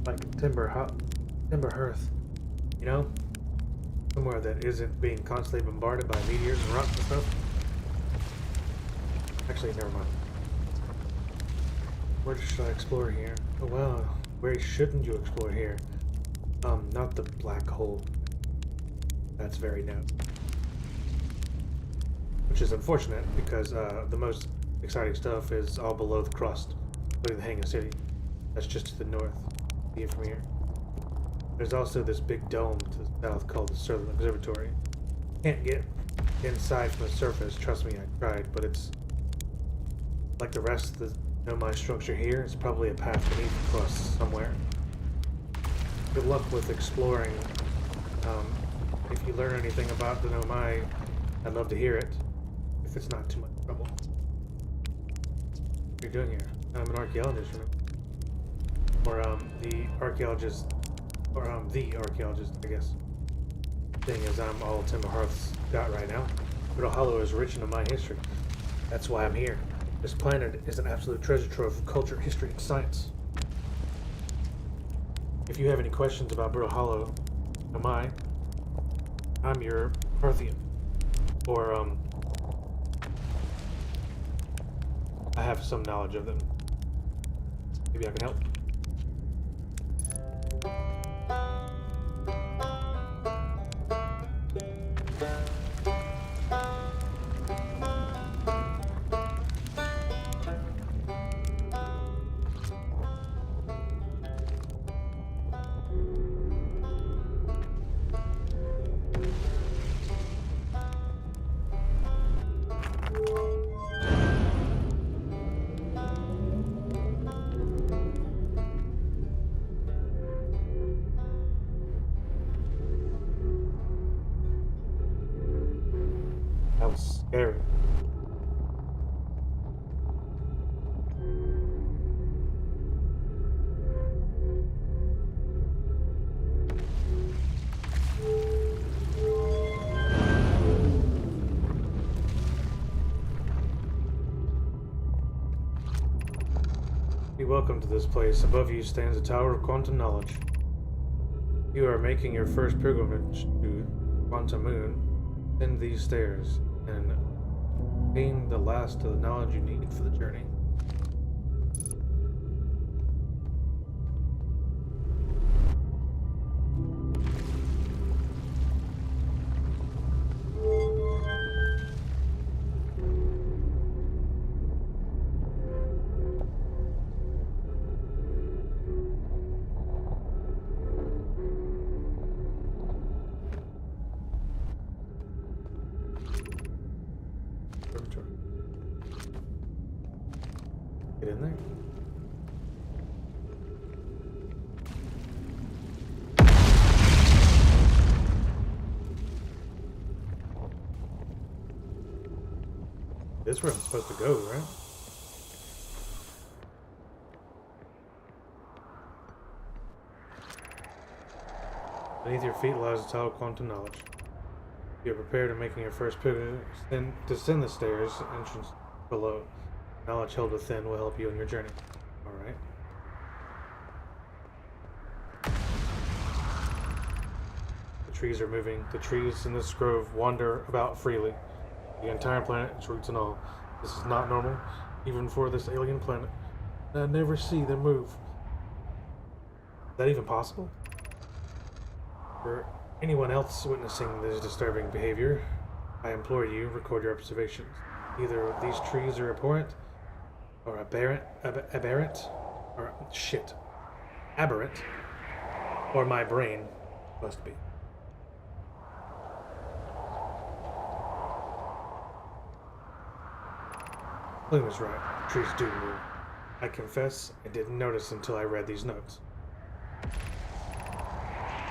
like Timber Hearth. You know? Somewhere that isn't being constantly bombarded by meteors and rocks and stuff. Actually, never mind. Where should I explore here? Oh wow, where shouldn't you explore here? Not the black hole. That's very narrow. Which is unfortunate because the most exciting stuff is all below the crust, including the Hanging City. That's just to the north. See it from here. There's also this big dome to the south called the Southern Observatory. Can't get inside from the surface, trust me, I tried, but it's like the rest of the Nomai structure here. It's probably a path beneath across somewhere. Good luck with exploring. If you learn anything about the Nomai, I'd love to hear it, if it's not too much trouble. What are you doing here? I'm an archaeologist, remember? Or the archaeologist, I guess. Thing is, I'm all Timber Hearth's got right now. Brittle Hollow is rich in my history. That's why I'm here. This planet is an absolute treasure trove of culture, history, and science. If you have any questions about Brittle Hollow, I'm your Parthian. Or, I have some knowledge of them. Maybe I can help. That was scary. Be welcome to this place. Above you stands a tower of quantum knowledge. You are making your first pilgrimage to Quantum Moon. Ascend these stairs and gain the last of the knowledge you need for the journey. Get in there. This is where I'm supposed to go, right? Beneath your feet lies a tower of quantum knowledge. You are prepared and making your first pilgrimage. Then descend the stairs, entrance below. Knowledge held within will help you on your journey. Alright. The trees are moving. The trees in this grove wander about freely. The entire planet, its roots and all. This is not normal, even for this alien planet. I never see them move. Is that even possible? For anyone else witnessing this disturbing behavior, I implore you, record your observations. Either these trees are abhorrent, or aberrant, or my brain must be. Bloom is right. Trees do move. I confess I didn't notice until I read these notes.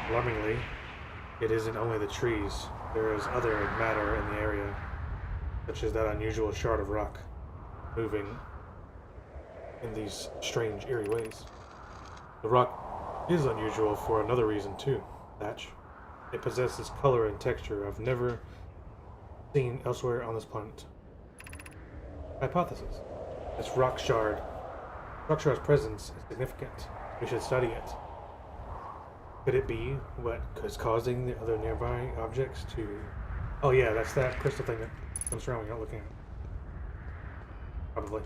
Alarmingly, it isn't only the trees. There is other matter in the area, such as that unusual shard of rock, moving in these strange, eerie ways. The rock is unusual for another reason too, Thatch. It possesses color and texture I've never seen elsewhere on this planet. Hypothesis. This rock's presence is significant. We should study it. Could it be what is causing the other nearby objects to... Oh yeah, that's that crystal thing that comes around when you're not looking at it. Probably.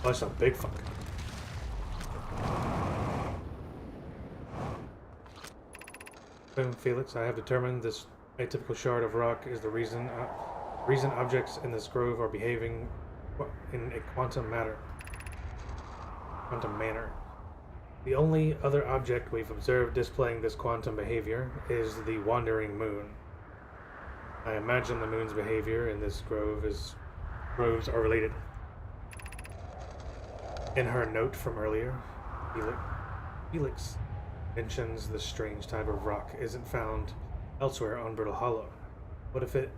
Oh, that's a big fuck. Felix, I have determined this atypical shard of rock is the reason objects in this grove are behaving in a quantum manner. The only other object we've observed displaying this quantum behavior is the wandering moon. I imagine the moon's behavior in this groves are related. In her note from earlier, Felix mentions the strange type of rock isn't found elsewhere on Brittle Hollow. What if it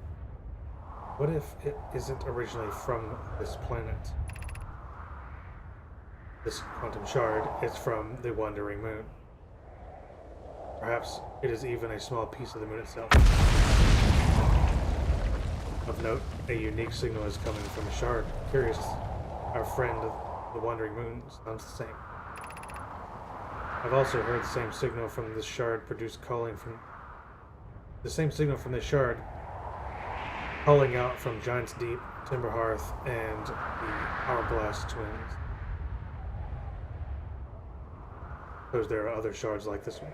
isn't originally from this planet? This quantum shard is from the wandering moon. Perhaps it is even a small piece of the moon itself. Of note, a unique signal is coming from a shard. Curious, our friend, the wandering moon, sounds the same. I've also heard the same signal from this shard produced calling from the same signal from this shard calling out from Giant's Deep, Timberhearth, and the Hourblast twins. Suppose there are other shards like this one.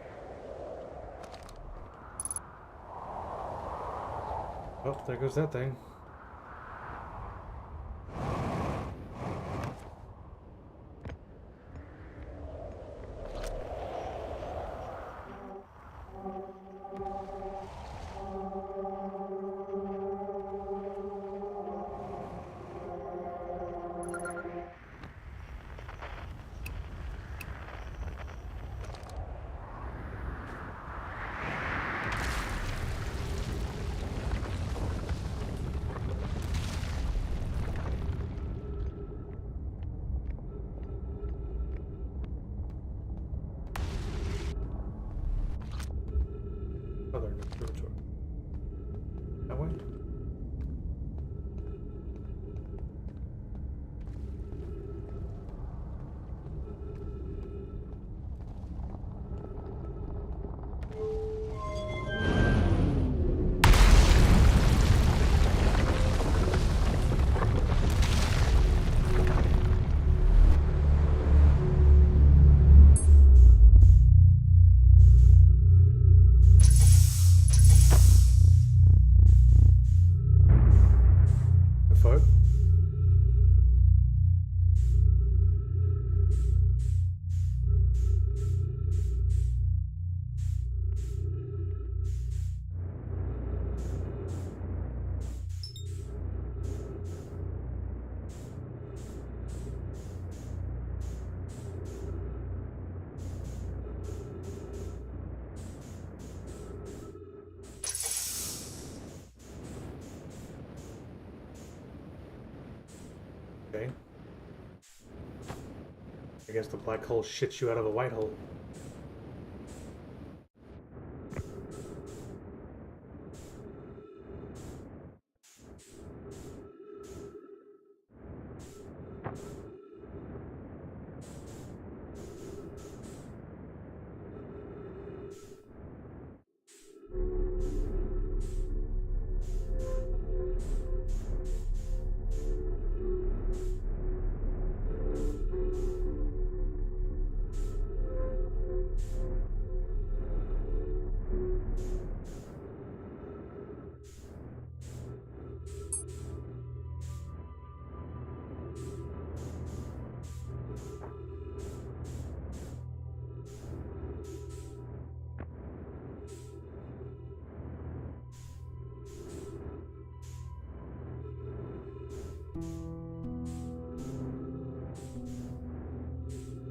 Oh, there goes that thing. Other observatory. That way? The fuck? Okay. I guess the black hole shits you out of the white hole.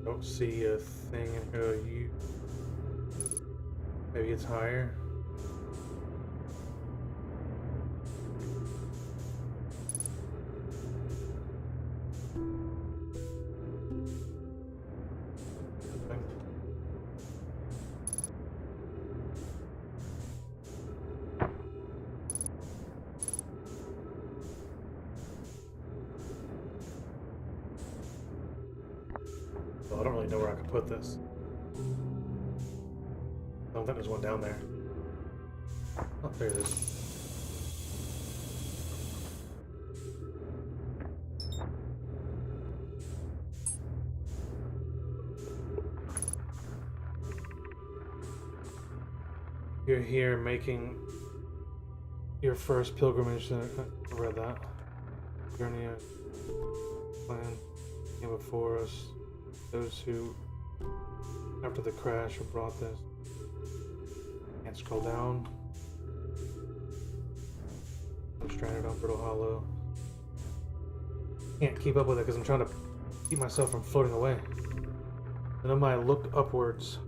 Don't see a thing in here. You maybe it's higher. Well, I don't really know where I could put this. I don't think there's one down there. Oh, there it is. You're here making your first pilgrimage. I read that. Journey plan came before us. Those who, after the crash, have brought this. Can't scroll down. I'm stranded on Brittle Hollow. Can't keep up with it because I'm trying to keep myself from floating away. And then I looked upwards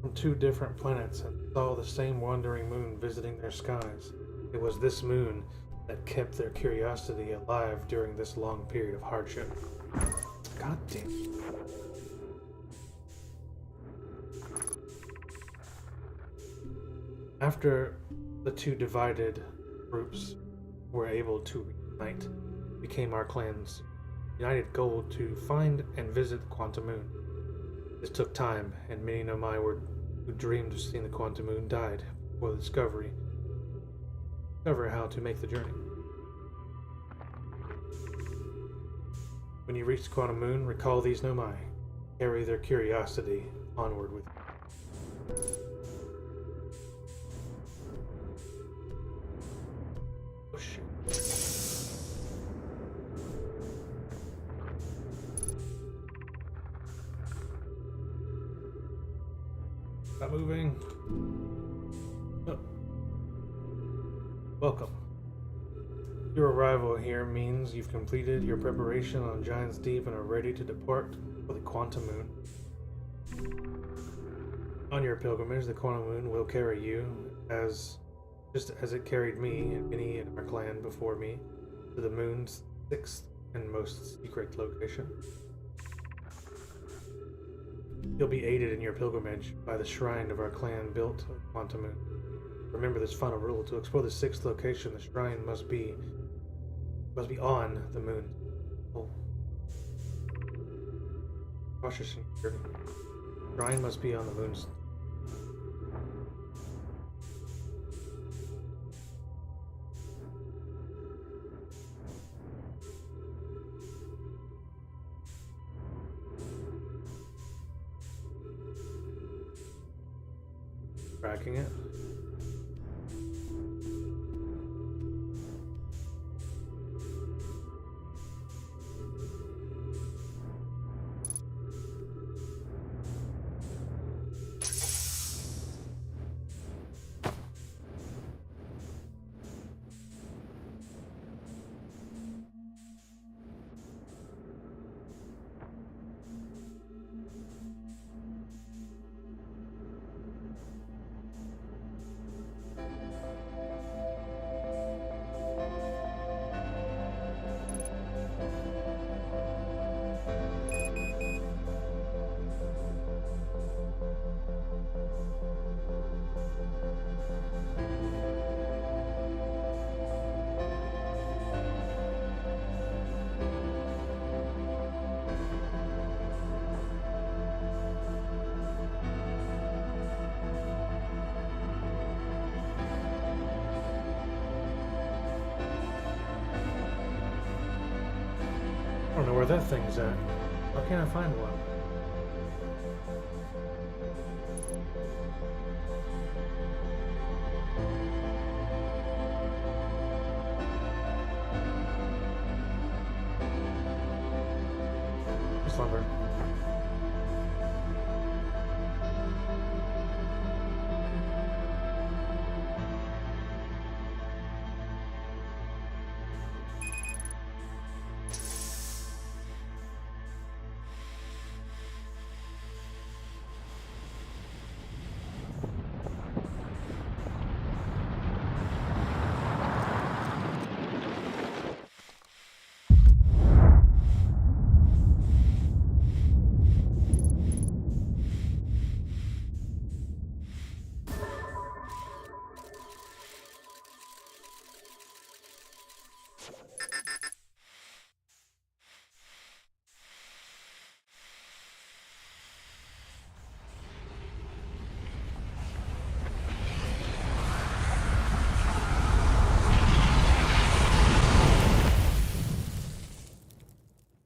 from two different planets and saw the same wandering moon visiting their skies. It was this moon that kept their curiosity alive during this long period of hardship. God damn. After the two divided groups were able to reunite, became our clan's united goal to find and visit the Quantum Moon. This took time, and many Nomai were who dreamed of seeing the Quantum Moon died before the discover how to make the journey. When you reach the Quantum Moon, recall these Nomai. Carry their curiosity onward with you. Oh shit. Not moving. Oh. Welcome. Your arrival here means you've completed your preparation on Giant's Deep and are ready to depart for the Quantum Moon. On your pilgrimage, the Quantum Moon will carry you, just as it carried me and many in our clan before me, to the moon's sixth and most secret location. You'll be aided in your pilgrimage by the shrine of our clan built on Quantum Moon. Remember this final rule: to explore the sixth location, the shrine must be on the moon. Oh. Cautious in your journey. Shrine must be on the moon's. Tracking it. I don't know where that thing's at. How can I find one? Slumber.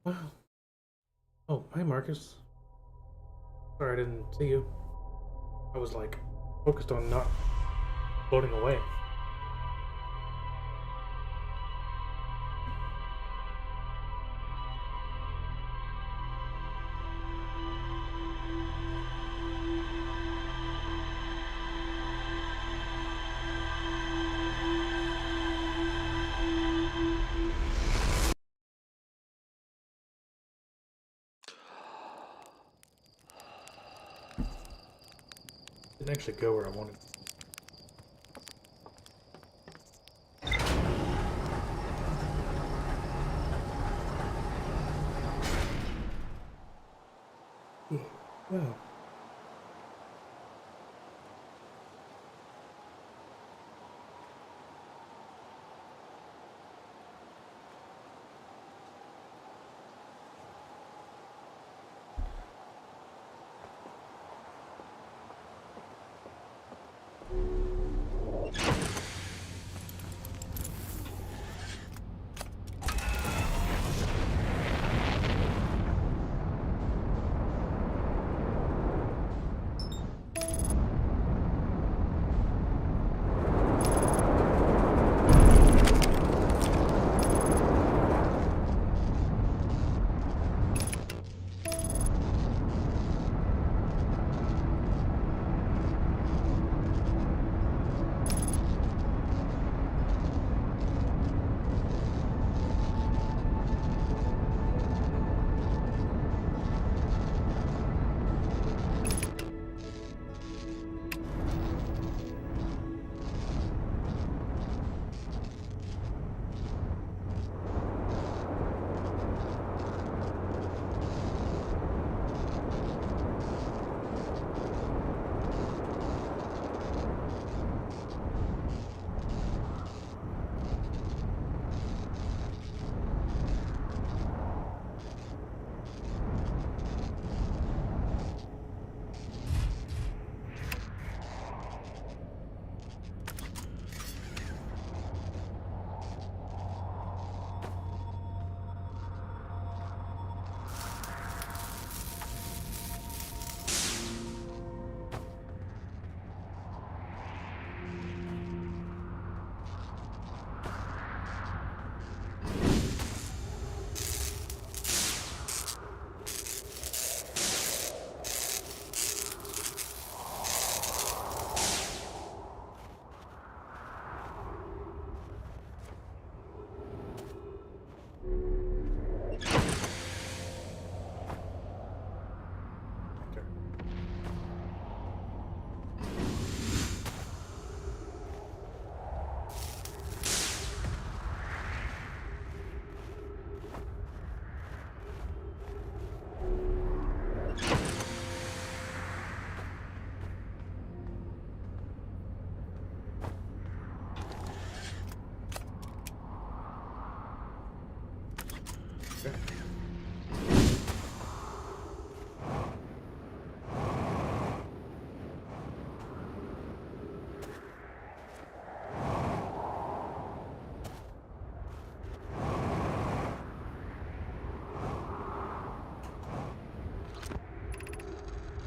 Wow. Oh, hi Marcus. Sorry I didn't see you. I was like focused on not floating away. Didn't actually go where I wanted. Wow.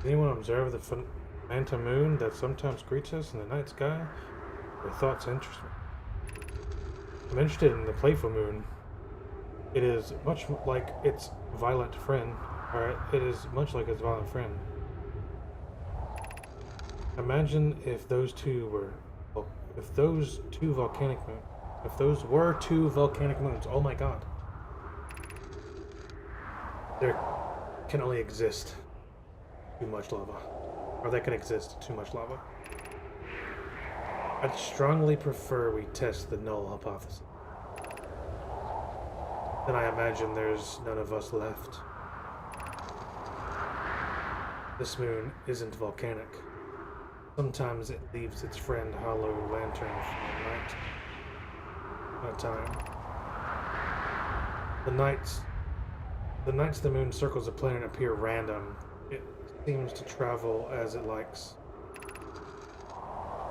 Anyone observe the phantom moon that sometimes greets us in the night sky? Your thoughts interest me. I'm interested in the playful moon. It is much like its violent friend, or it is much like its violent friend. Imagine if those two were, well, if those two volcanic moons, if those were two volcanic moons. Oh my God! There can only exist too much lava, or that can exist too much lava. I'd strongly prefer we test the null hypothesis. Then I imagine there's none of us left. This moon isn't volcanic. Sometimes it leaves its friend hollow lantern for a night at a time. The nights the moon circles the planet appear random. It seems to travel as it likes.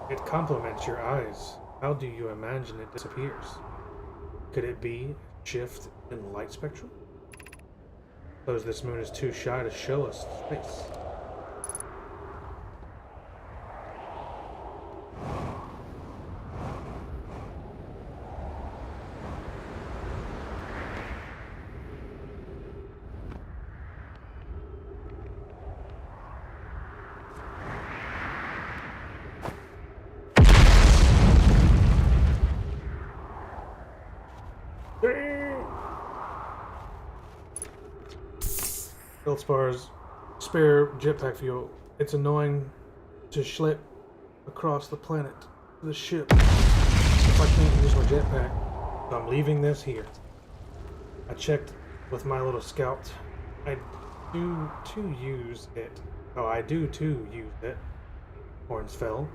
It complements your eyes. How do you imagine it disappears? Could it be a shift in the light spectrum? Suppose this moon is too shy to show us space. Feldspars, spare jetpack fuel. It's annoying to schlep across the planet to the ship if I can't use my jetpack. So I'm leaving this here. I checked with my little scout. I do to use it. Oh, I do to use it. Horns fell.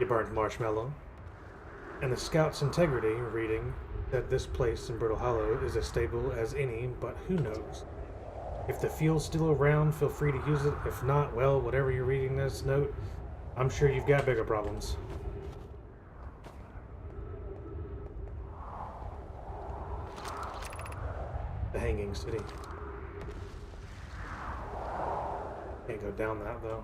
You burned marshmallow. And the scout's integrity reading that this place in Brittle Hollow is as stable as any, but who knows? If the fuel's still around, feel free to use it. If not, well, whatever you're reading this note, I'm sure you've got bigger problems. The Hanging City. Can't go down that, though.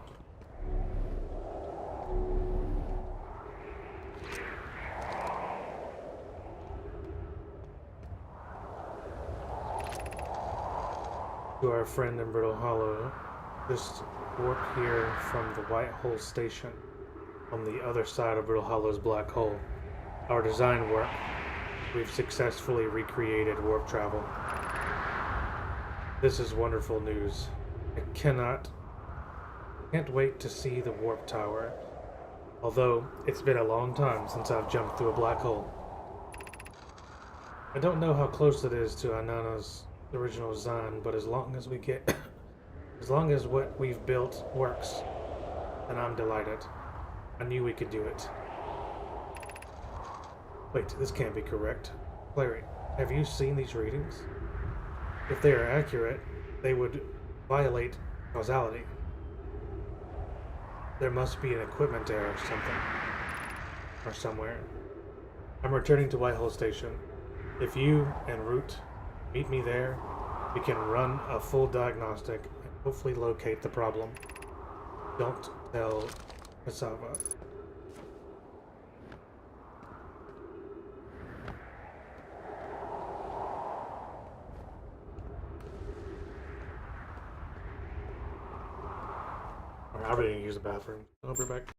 To our friend in Brittle Hollow, just warp here from the White Hole Station on the other side of Brittle Hollow's black hole. Our design work, we've successfully recreated warp travel. This is wonderful news. I can't wait to see the warp tower, although it's been a long time since I've jumped through a black hole. I don't know how close it is to Anana's original design, but as long as what we've built works, then I'm delighted. I knew we could do it. Wait, this can't be correct. Clary, have you seen these readings? If they are accurate, they would violate causality. There must be an equipment error or somewhere. I'm returning to Whitehall Station. If you and Root meet me there, we can run a full diagnostic and hopefully locate the problem. Don't tell Cassava. Alright, I'm ready to use the bathroom. I'll be back.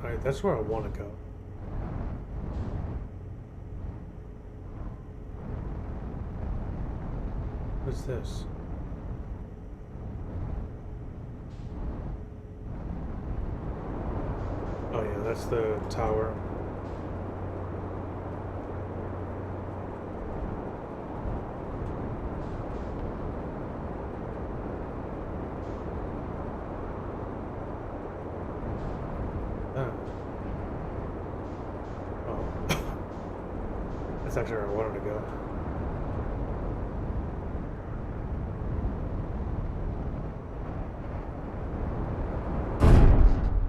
Alright, that's where I want to go. What's this? Oh yeah, that's the tower. Ah. Oh. That's actually where I wanted to go.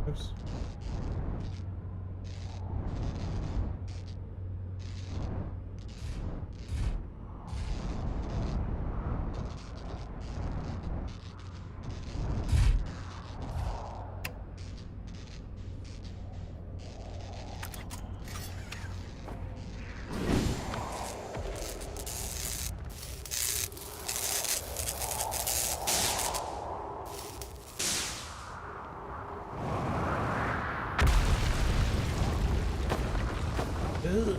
Oops. Ugh.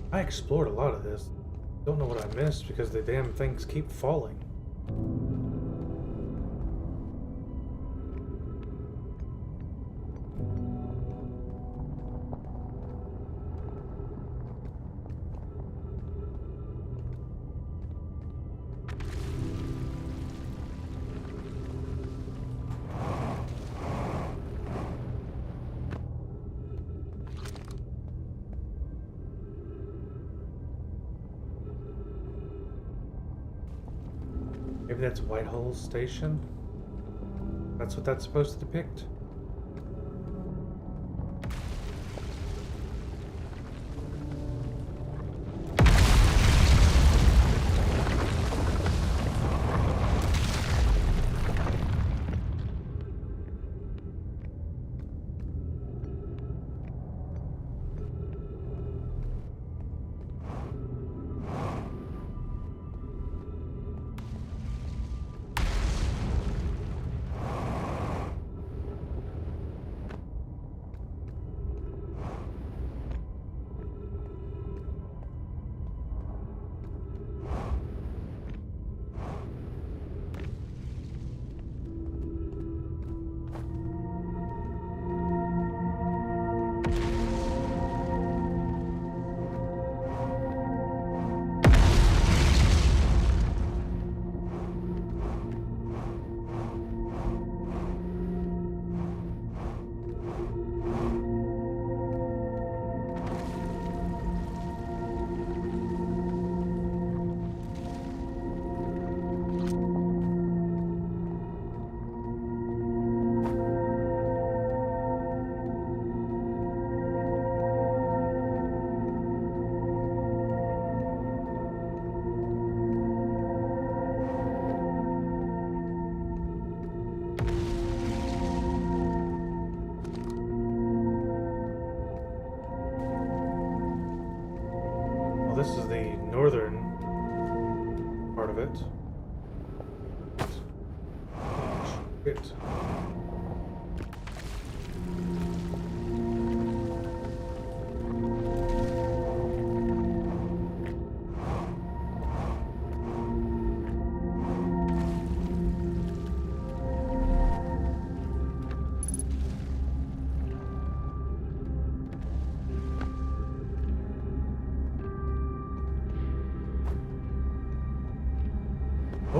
I explored a lot of this. Don't know what I missed because the damn things keep falling. Maybe that's Whitehall Station? That's what that's supposed to depict? This is the northern part of it. Shit.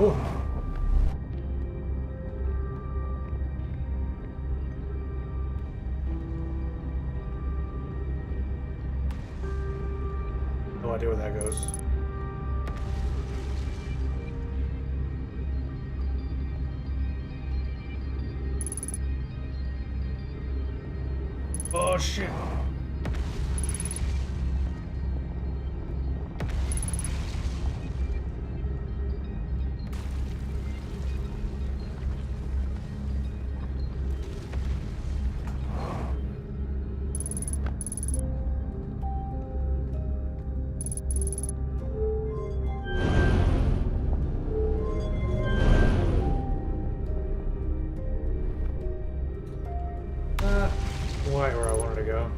Oh. No idea where that goes. Oh shit. Right where I wanted to go.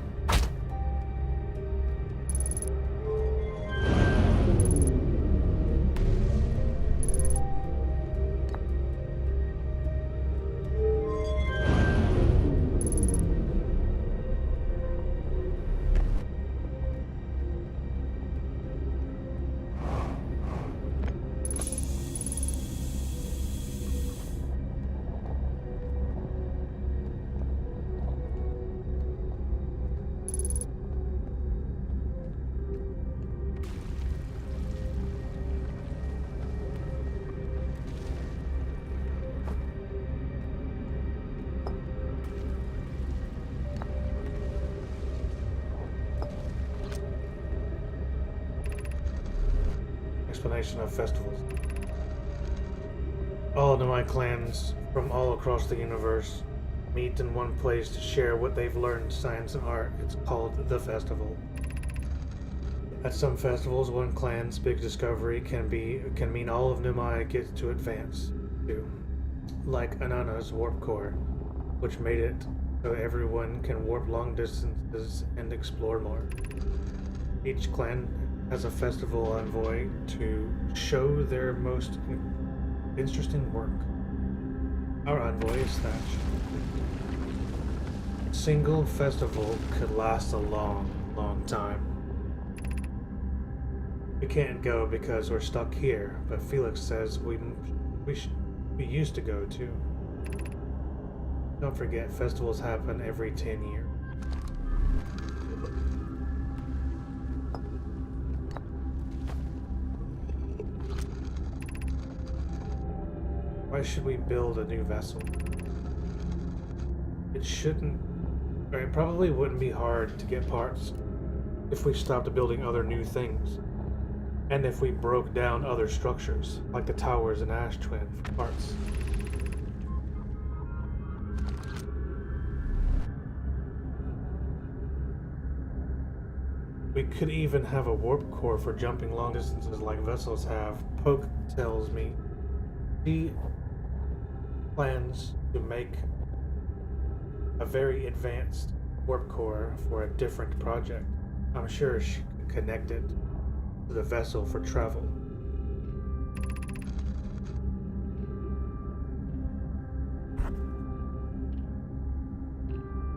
Explanation of festivals. All Nomai clans from all across the universe meet in one place to share what they've learned, science and art. It's called the festival. At some festivals, one clan's big discovery can mean all of Nomai gets to advance to, like Anana's warp core, which made it so everyone can warp long distances and explore more. Each clan has a festival envoy to show their most interesting work. Our envoy is Thatch. A single festival could last a long, long time. We can't go because we're stuck here, but Felix says we used to go too. Don't forget, festivals happen every 10 years. Why should we build a new vessel? It probably wouldn't be hard to get parts if we stopped building other new things. And if we broke down other structures, like the towers in Ash Twin, for parts. We could even have a warp core for jumping long distances like vessels have. Poke tells me she plans to make a very advanced warp core for a different project. I'm sure she could connect it to the vessel for travel.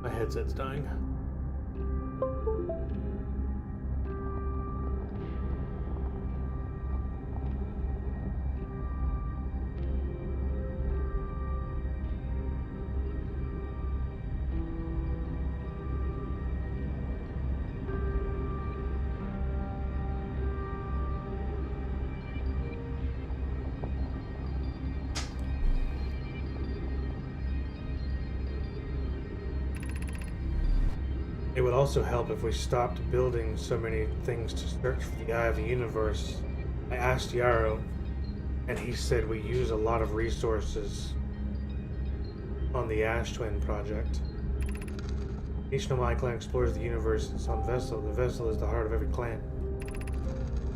My headset's dying. It would also help if we stopped building so many things to search for the Eye of the Universe. I asked Yarrow, and he said we use a lot of resources on the Ash Twin project. Each Nomai clan explores the universe in its own vessel. The vessel is the heart of every clan.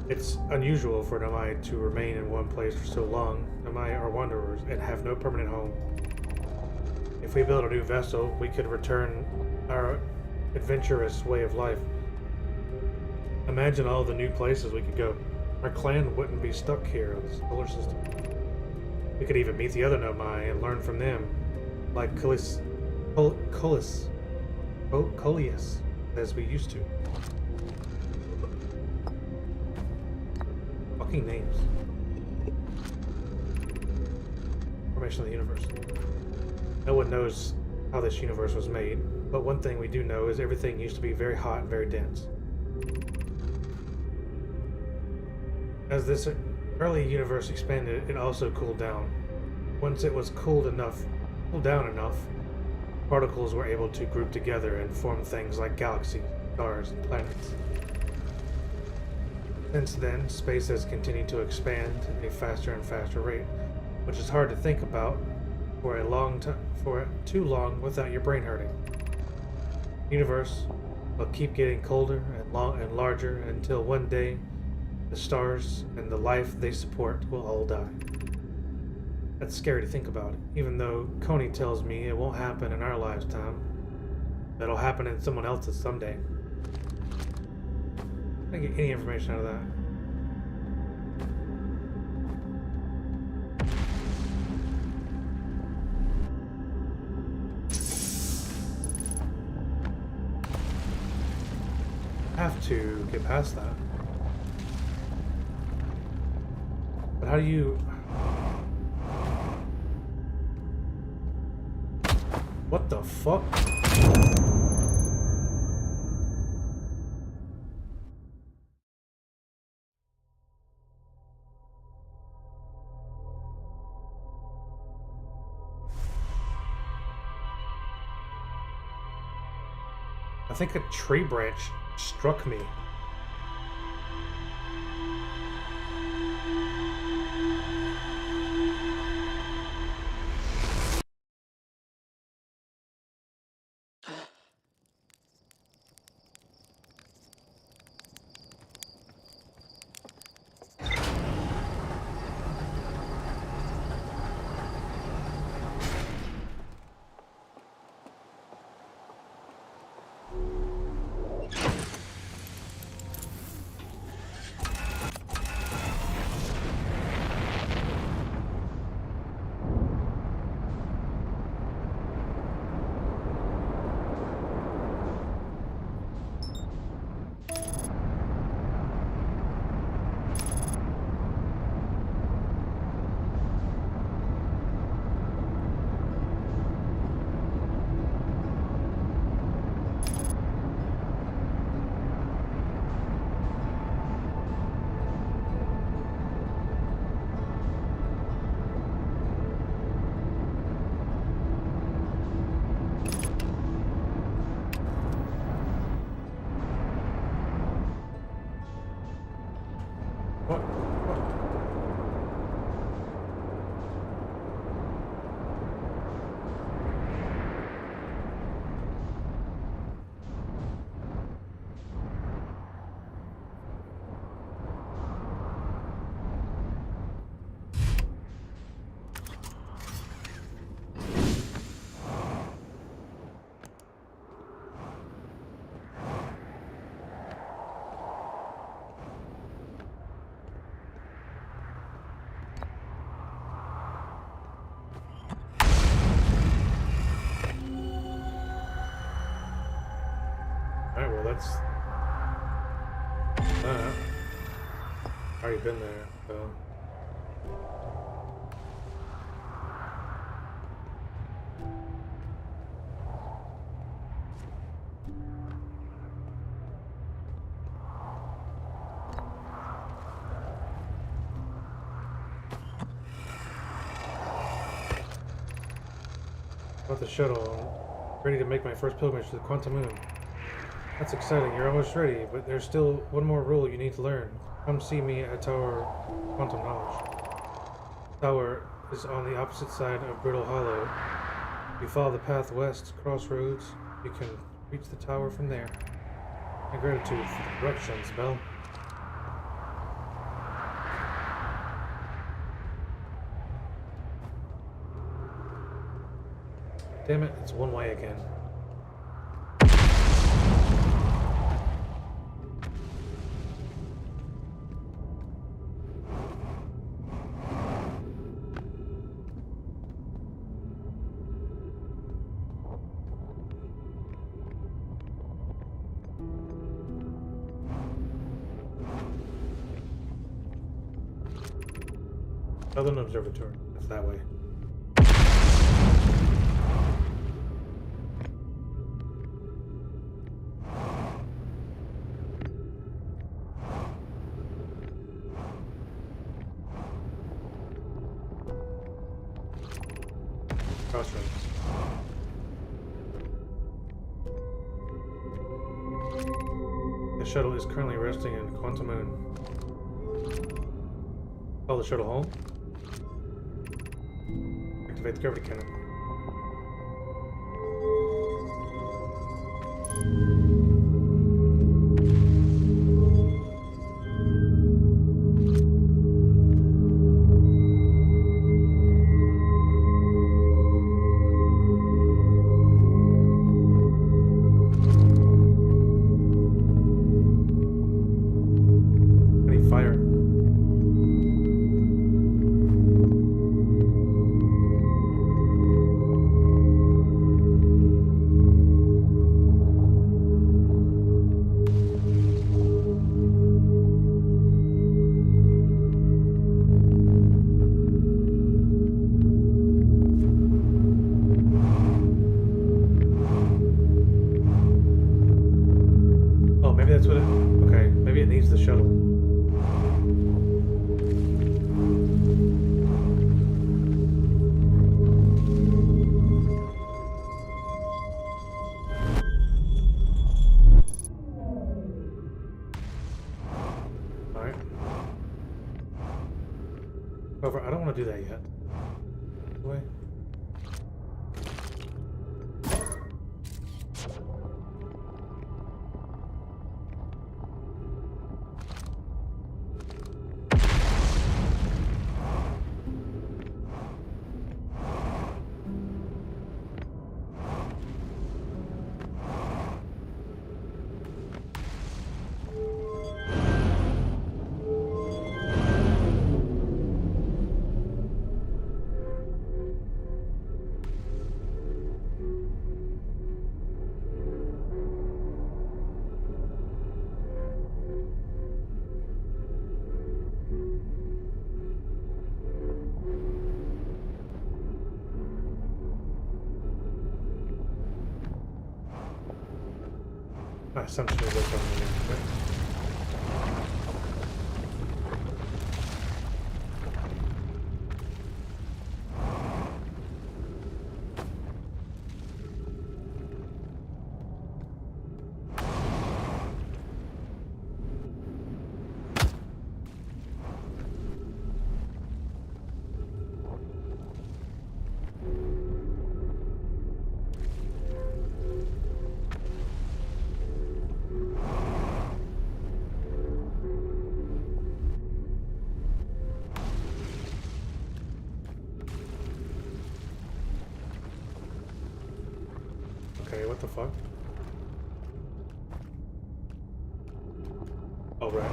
It's unusual for Nomai to remain in one place for so long. Nomai are wanderers and have no permanent home. If we build a new vessel, we could return our adventurous way of life. Imagine all the new places we could go. Our clan wouldn't be stuck here in the solar system. We could even meet the other Nomai and learn from them, like Coleus, as we used to. Fucking names. Formation of the universe. No one knows how this universe was made, but one thing we do know is everything used to be very hot and very dense. As this early universe expanded, it also cooled down. Once it was cooled down enough, Particles were able to group together and form things like galaxies, stars, and planets. Since then, space has continued to expand at a faster and faster rate, which is hard to think about for a long time, for too long without your brain hurting. The universe will keep getting colder and larger until one day the stars and the life they support will all die. That's scary to think about, even though Coney tells me it won't happen in our lifetime. It'll happen in someone else's someday. I didn't get any information out of that. I have to get past that. But how do you... What the fuck? I think a tree branch struck me. What? Alright, well that's... already been there, so... About the shuttle, ready to make my first pilgrimage to the Quantum Moon. That's exciting, you're almost ready, but there's still one more rule you need to learn. Come see me at Tower Quantum Knowledge. Tower is on the opposite side of Brittle Hollow. If you follow the path west, crossroads, you can reach the tower from there. My gratitude for the directions, Belle. Damn it, it's one way again. Southern Observatory. That's that way. Crossroads. shuttle is currently resting in Quantum Moon. Call the shuttle home. Activate the gravity cannon. However, I don't want to do that yet. Wait. My assumption is that's on the right? Okay, what the fuck? Oh, right.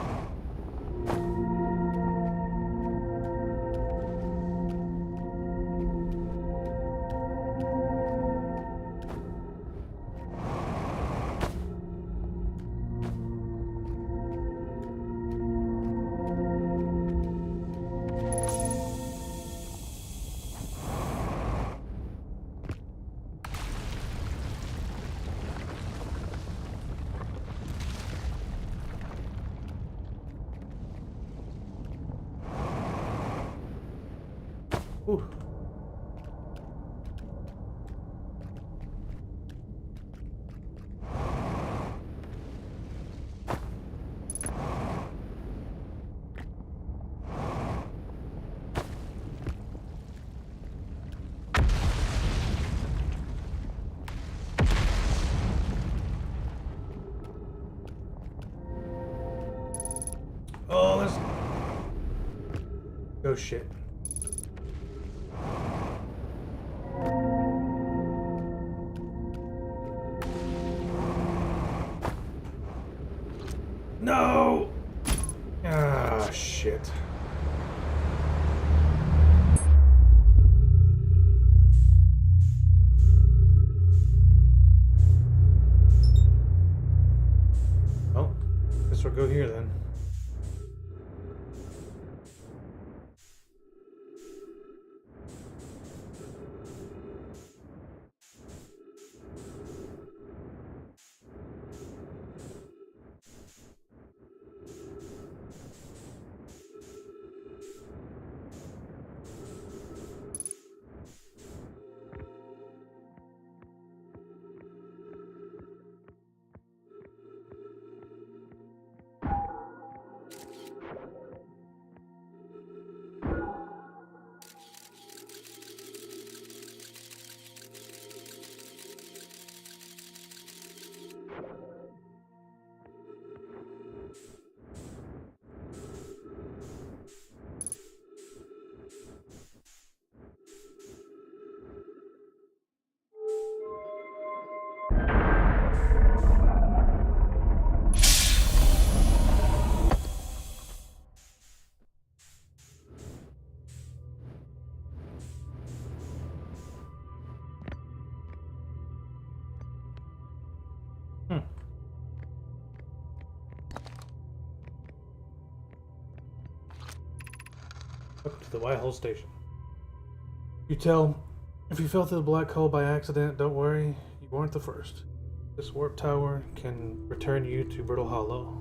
Ooh. Oh, let's... Oh, shit. No! Ah, shit. Well, guess we'll go here then. the Whitehall Station. If you fell through the black hole by accident, don't worry, you weren't the first. This warp tower can return you to Brittle Hollow.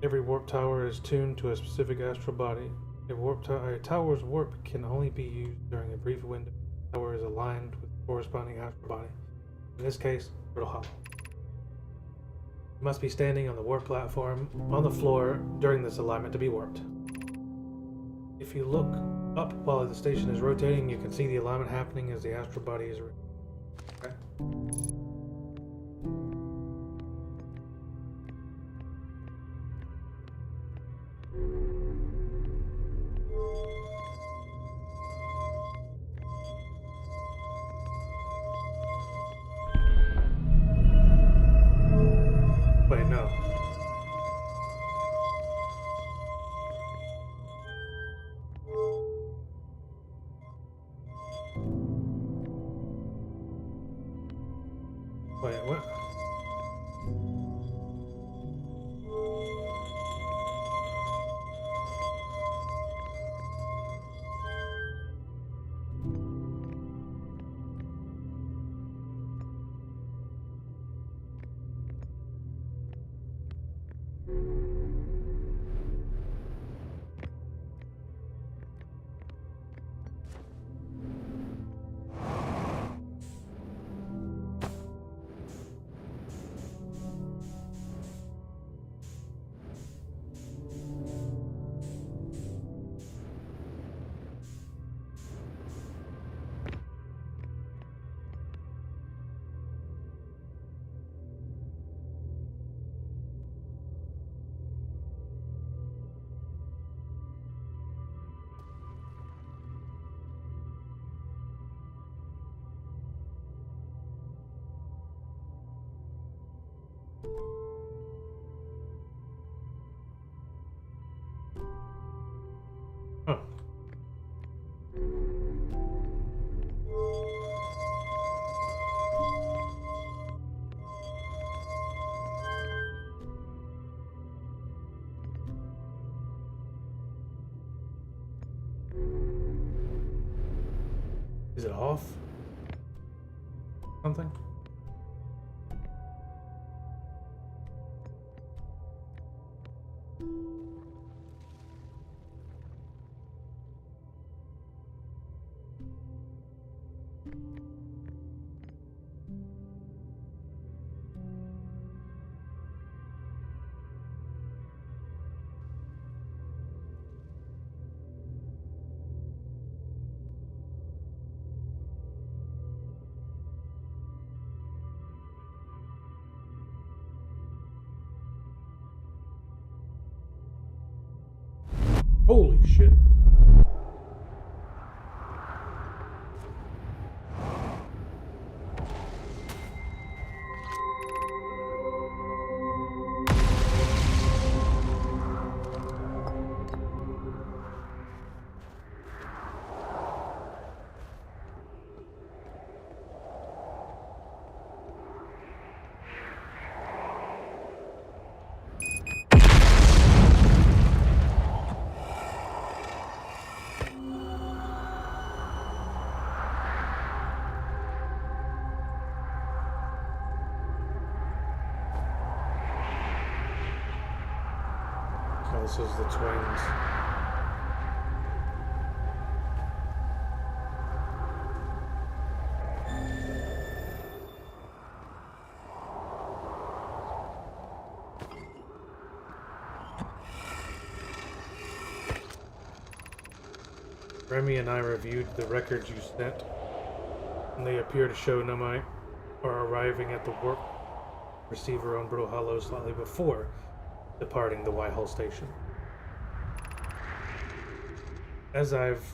Every warp tower is tuned to a specific astral body. A tower's warp can only be used during a brief window. The tower is aligned with the corresponding astral body. In this case, Brittle Hollow. You must be standing on the warp platform on the floor during this alignment to be warped. If you look up while the station is rotating, you can see the alignment happening as the astral body is rotating. Okay. Wait, no. Wait, what? Huh. Is it off? Something? Holy shit. Oh, this is the twins. Remy and I reviewed the records you sent, and they appear to show Nomai are arriving at the warp receiver on Brittle Hollow slightly before departing the Whitehall Station. As I've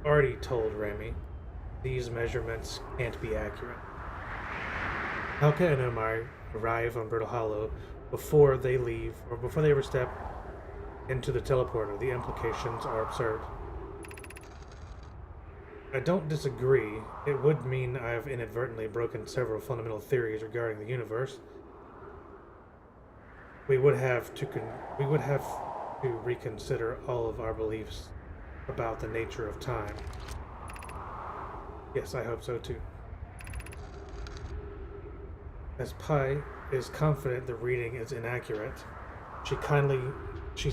already told Remy, these measurements can't be accurate. How can Nomai arrive on Brittle Hollow before they leave, or before they ever step into the teleporter? The implications are absurd. I don't disagree. It would mean I've inadvertently broken several fundamental theories regarding the universe. We would have to reconsider all of our beliefs about the nature of time. Yes, I hope so too. As Pi is confident the reading is inaccurate, she's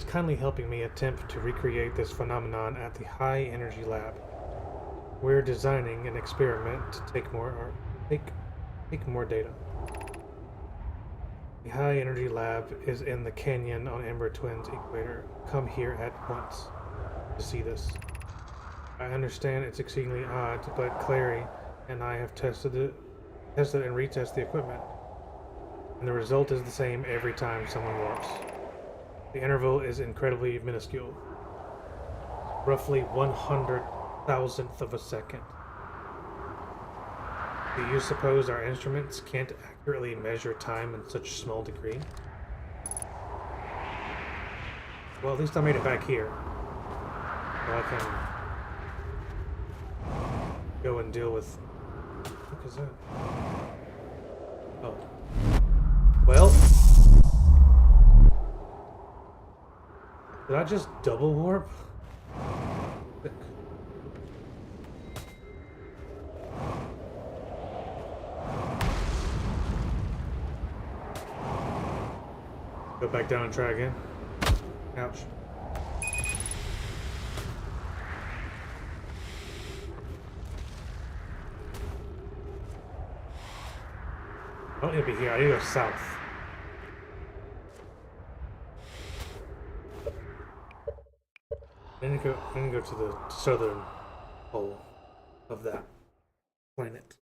kindly helping me attempt to recreate this phenomenon at the High Energy Lab. We're designing an experiment to take more data. The High Energy Lab is in the canyon on Ember Twins Equator. Come here at once to see this. I understand it's exceedingly odd, but Clary and I have tested and retested the equipment, and the result is the same every time someone warps. The interval is incredibly minuscule, roughly 100,000th of a second. Do you suppose our instruments can't accurately measure time in such small degree? Well, at least I made it back here. So I can go and deal with... What is that? Oh. Well... Did I just double warp? Go back down and try again. Ouch. I don't need to be here. I need to go south. I need to go to the southern pole of that planet.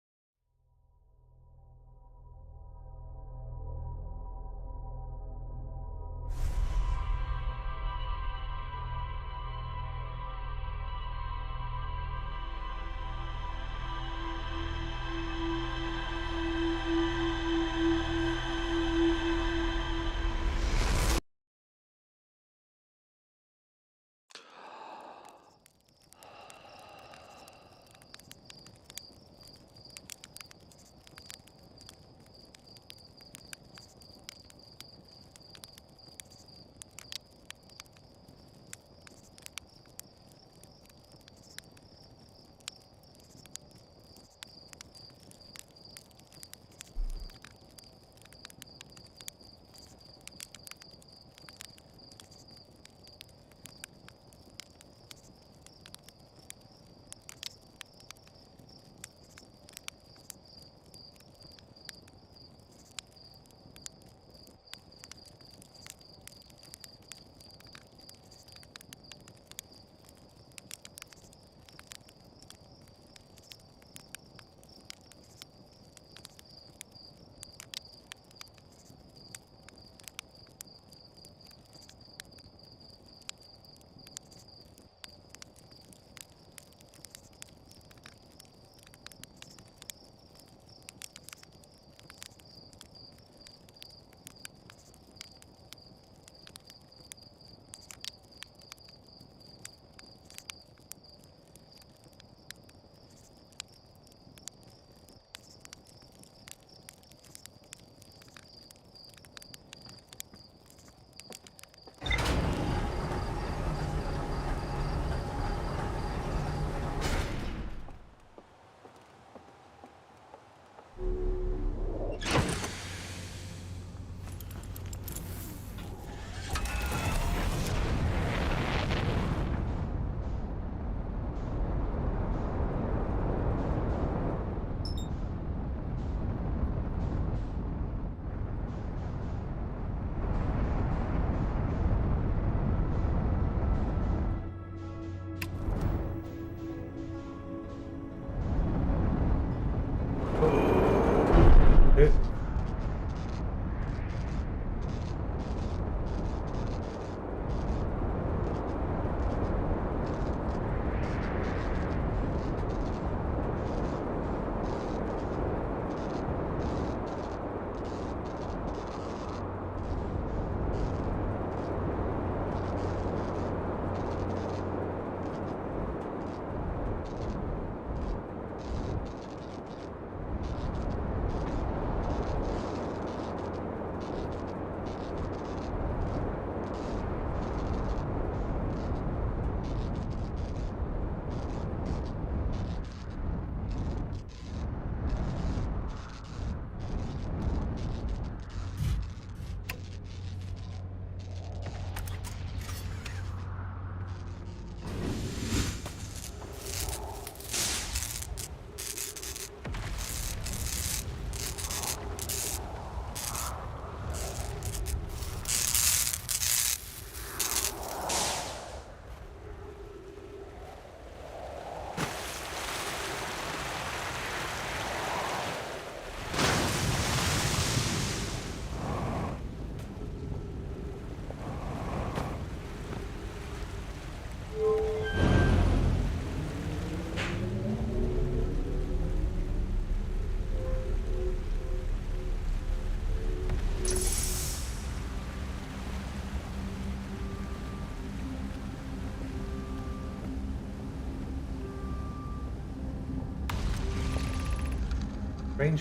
I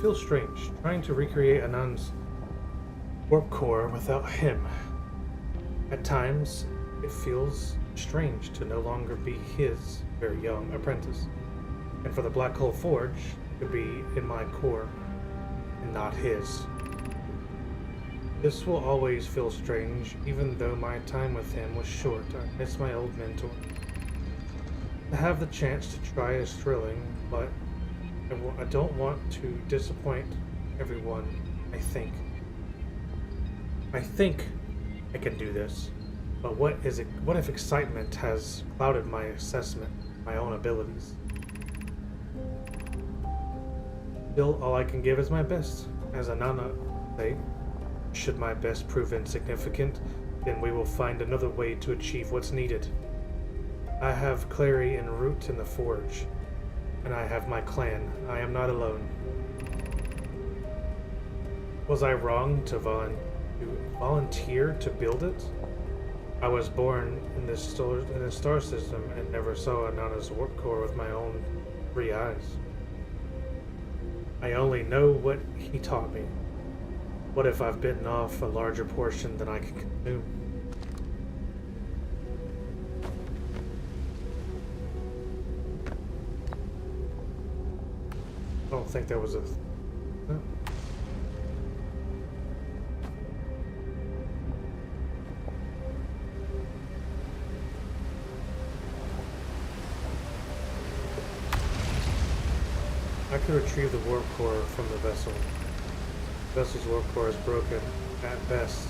feel strange trying to recreate Anand's warp core without him. At times, it feels strange to no longer be his very young apprentice, and for the Black Hole Forge to be in my core and not his. This will always feel strange, even though my time with him was short. I miss my old mentor. To have the chance to try is thrilling, but I don't want to disappoint everyone. I think I can do this, but what if excitement has clouded my assessment, my own abilities? Still, all I can give is my best. As Anana say, should my best prove insignificant, then we will find another way to achieve what's needed. I have Clary and Root in the Forge, and I have my clan. I am not alone. Was I wrong to volunteer to build it? I was born in this star system and never saw Anana's warp core with my own 3 eyes. I only know what he taught me. What if I've bitten off a larger portion than I can consume? I don't think there was a... No. I could retrieve the warp core from the vessel. The vessel's warp core is broken, at best.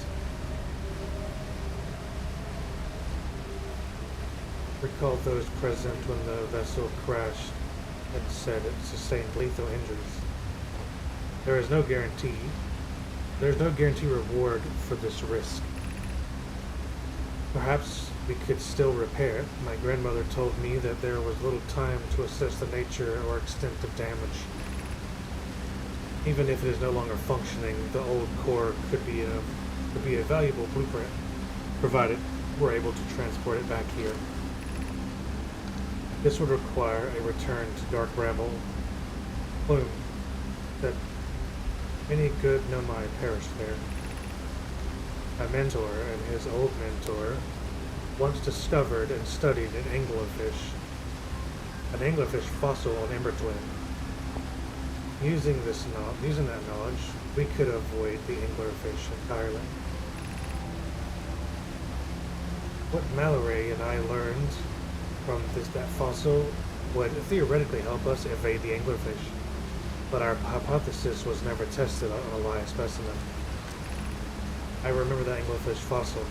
Recall those present when the vessel crashed and said it sustained lethal injuries. There's no guarantee reward for this risk. Perhaps we could still repair it. My grandmother told me that there was little time to assess the nature or extent of damage. Even if it is no longer functioning, the old core could be a valuable blueprint, provided we're able to transport it back here. This would require a return to Dark Bramble Plume, that many good Nomai perished there. My mentor and his old mentor once discovered and studied an anglerfish fossil on Embertwin. Using that knowledge, we could avoid the anglerfish entirely. What Mallory and I learned from that fossil would theoretically help us evade the anglerfish, but our hypothesis was never tested on a live specimen. I remember the anglerfish fossil.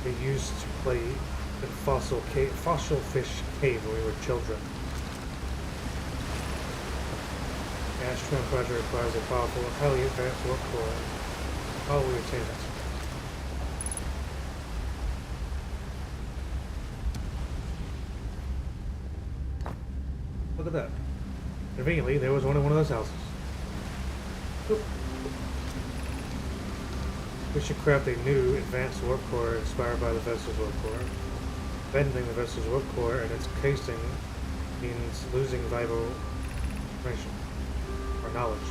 We used to play in fossil fish cave when we were children. The Astron project requires a powerful, highly advanced warp core. How will we obtain it? Look at that. Conveniently, there was one in one of those houses. Oop. We should craft a new advanced warp core inspired by the vessel's warp core. Bending the vessel's warp core and its casing means losing valuable information or knowledge.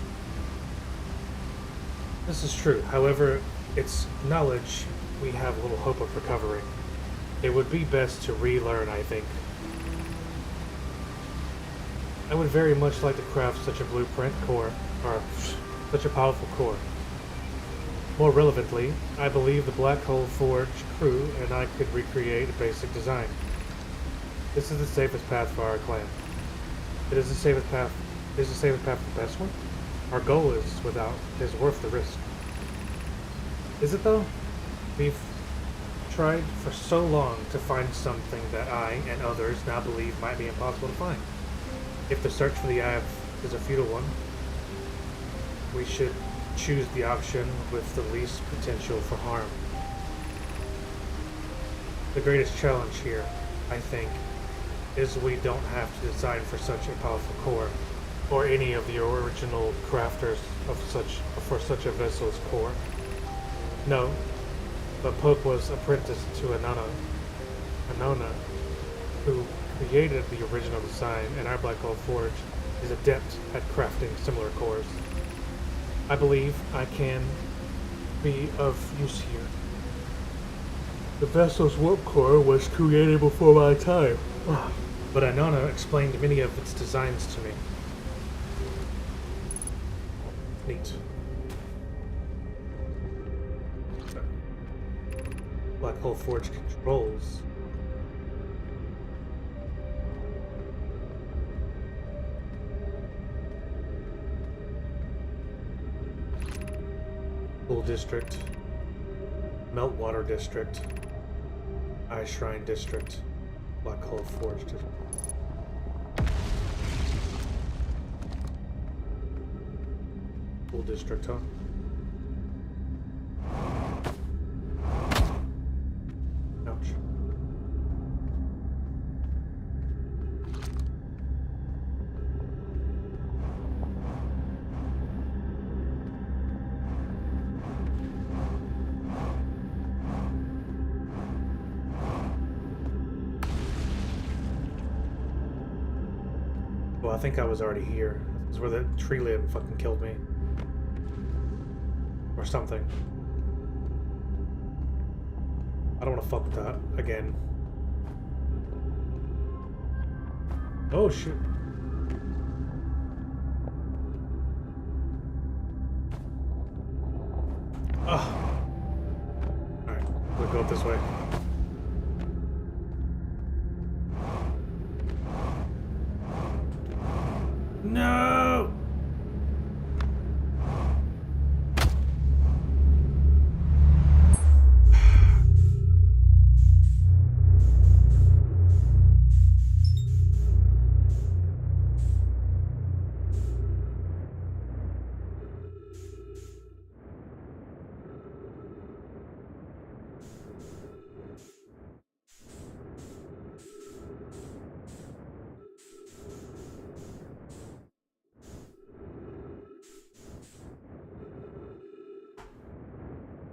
This is true. However, it's knowledge we have little hope of recovering. It would be best to relearn, I think. I would very much like to craft such a blueprint core, or such a powerful core. More relevantly, I believe the Black Hole Forge crew and I could recreate a basic design. This is the safest path for our clan. It is the safest path. Is the safest path the best one? Our goal is worth the risk. Is it though? We've tried for so long to find something that I and others now believe might be impossible to find. If the search for the Eye is a futile one, we should choose the option with the least potential for harm. The greatest challenge here, I think, is we don't have to design for such a powerful core, or any of the original crafters for such a vessel's core. No, but Poke was apprenticed to Anona, who created the original design, and our Black Hole Forge is adept at crafting similar cores. I believe I can be of use here. The vessel's warp core was created before my time, but Anana explained many of its designs to me. Neat. Black Hole Forge controls. Pool District, Meltwater District, Eye Shrine District, Black Hole Forge District. Pool District, huh? Ouch. Well, I think I was already here. This is where the tree limb fucking killed me. Or something. I don't want to fuck with that again. Oh shit. Ah. Alright, we'll go up this way. No!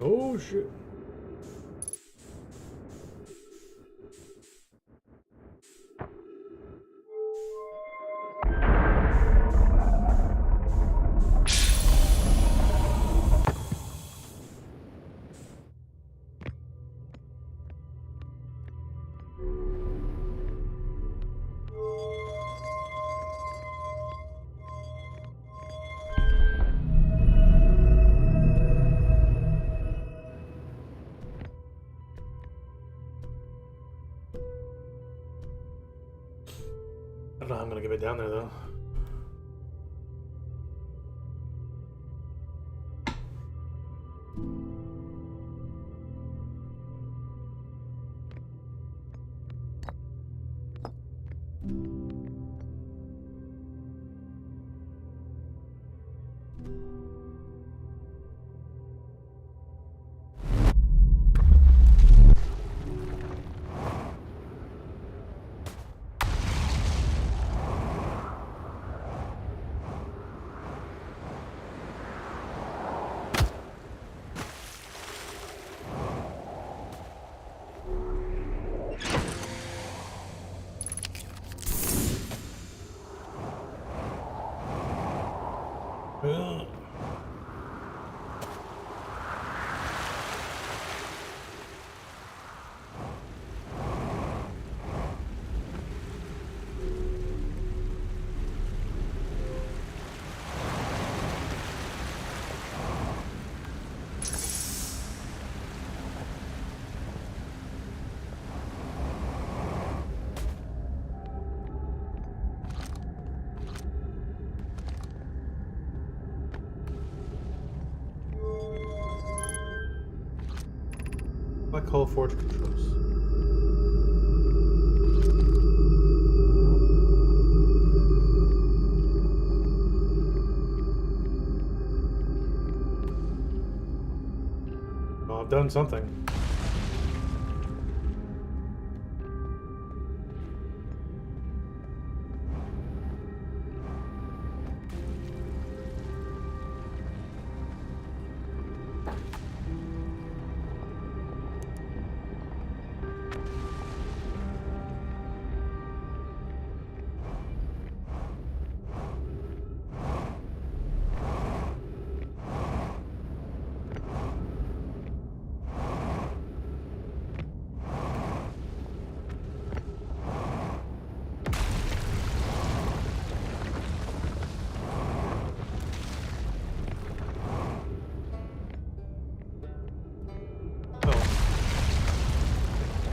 Oh shit. I don't know how I'm gonna get it down there though. Ugh. Black Hole Forge controls. Well, I've done something.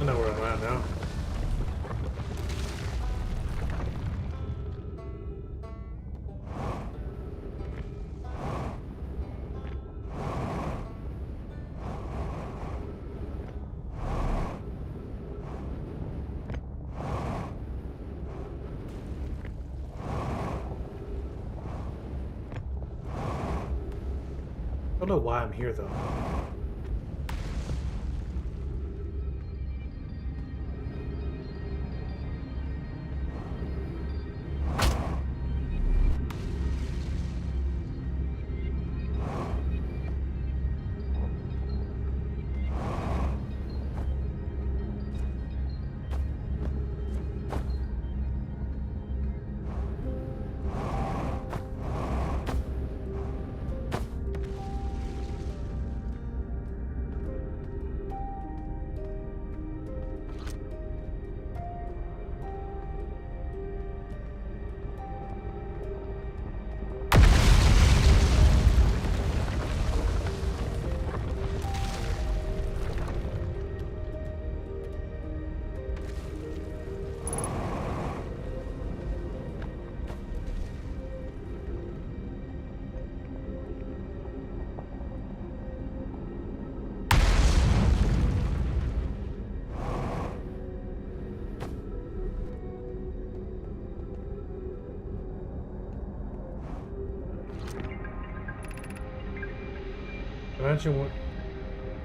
I know where I'm at now. I don't know why I'm here though.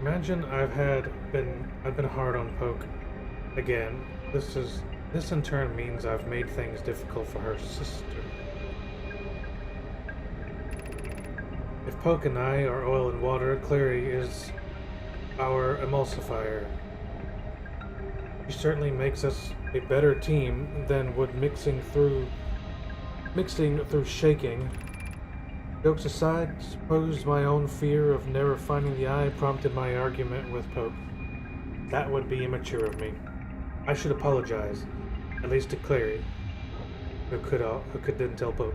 Imagine I've been hard on Poke. Again, this in turn means I've made things difficult for her sister. If Poke and I are oil and water, Clary is our emulsifier. She certainly makes us a better team than would mixing through shaking. Jokes aside, suppose my own fear of never finding the eye prompted my argument with Poke. That would be immature of me. I should apologize, at least to Clary, who didn't tell Poke.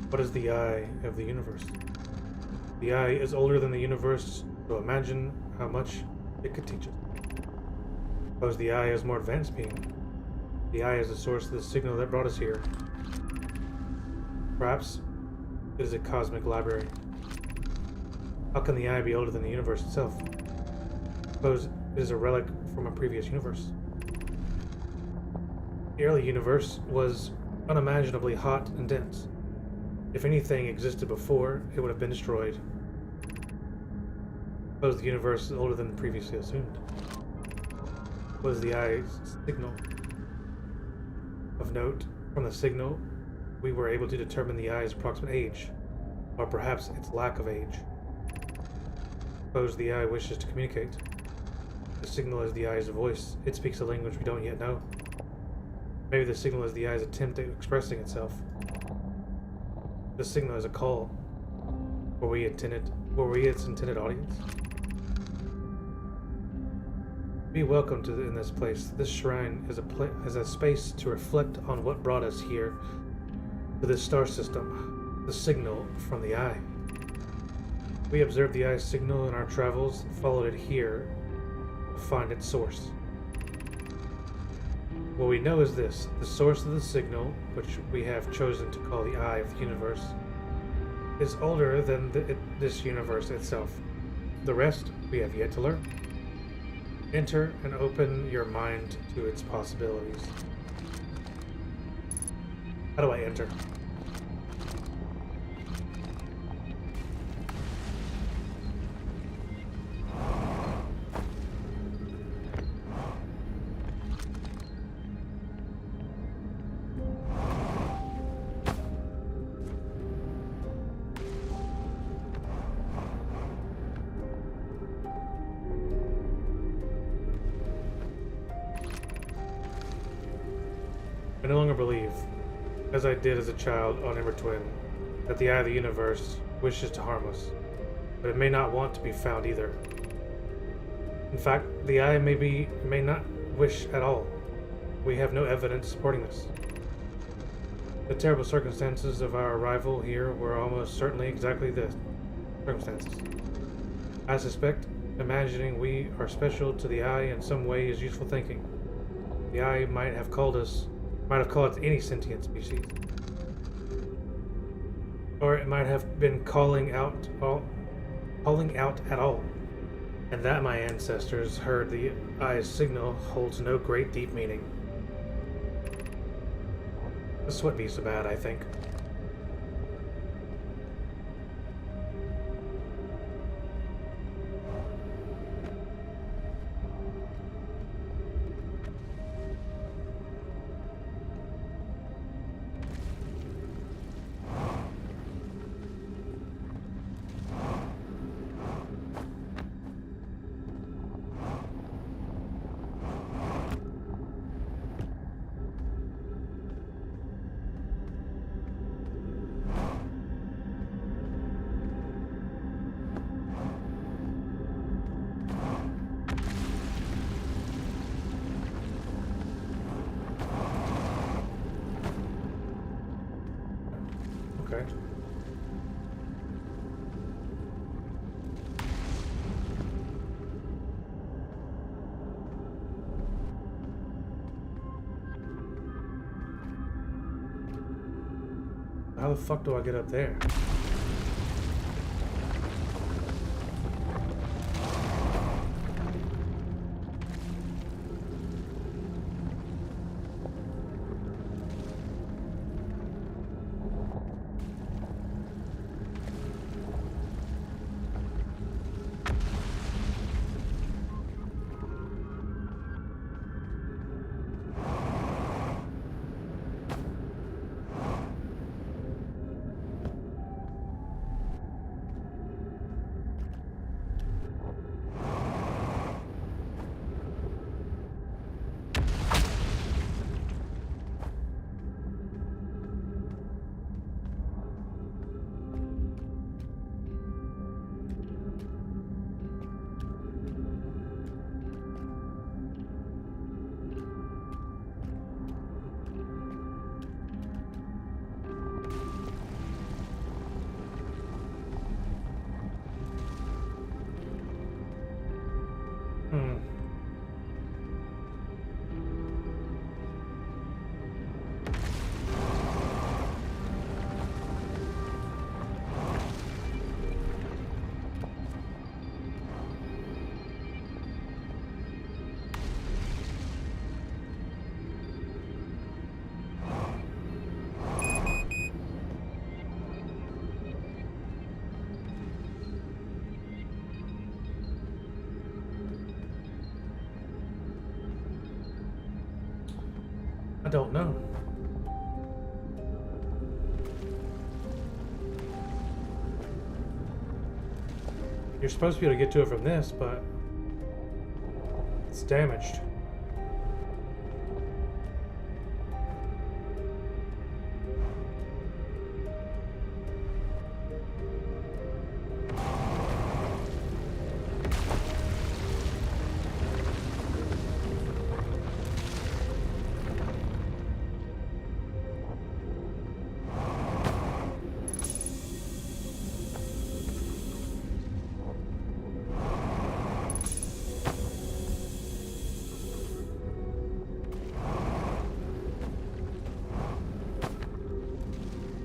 What is the eye of the universe? The eye is older than the universe, so imagine how much it could teach us. Suppose the eye is more advanced being. The eye is the source of the signal that brought us here. Perhaps it is a cosmic library. How can the eye be older than the universe itself? Suppose it is a relic from a previous universe. The early universe was unimaginably hot and dense. If anything existed before, it would have been destroyed. Suppose the universe is older than previously assumed. What is the eye's signal? Of note, from the signal, we were able to determine the eye's approximate age, or perhaps its lack of age. Suppose the eye wishes to communicate. The signal is the eye's voice. It speaks a language we don't yet know. Maybe the signal is the eye's attempt at expressing itself. The signal is a call. Were we its intended audience? Be welcome in this place. This shrine is a space to reflect on what brought us here to this star system, the signal from the eye. We observed the eye's signal in our travels and followed it here to find its source. What we know is this: the source of the signal, which we have chosen to call the eye of the universe, is older than this universe itself. The rest we have yet to learn. Enter and open your mind to its possibilities. How do I enter? I no longer believe, as I did as a child on Ember Twin, that the eye of the universe wishes to harm us, but it may not want to be found either. In fact, the Eye may not wish at all. We have no evidence supporting this. The terrible circumstances of our arrival here were almost certainly exactly this circumstances. I suspect imagining we are special to the Eye in some way is useful thinking. The Eye might have called any sentient species. Or it might have been calling out at all. And that my ancestors heard the Eye's signal holds no great deep meaning. This wouldn't be so bad, I think. Okay. How the fuck do I get up there? I don't know. You're supposed to be able to get to it from this, but it's damaged.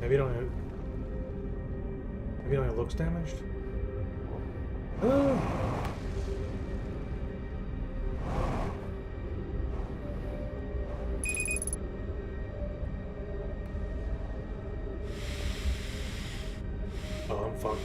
Maybe it only looks damaged. Oh. Oh, I'm fucked.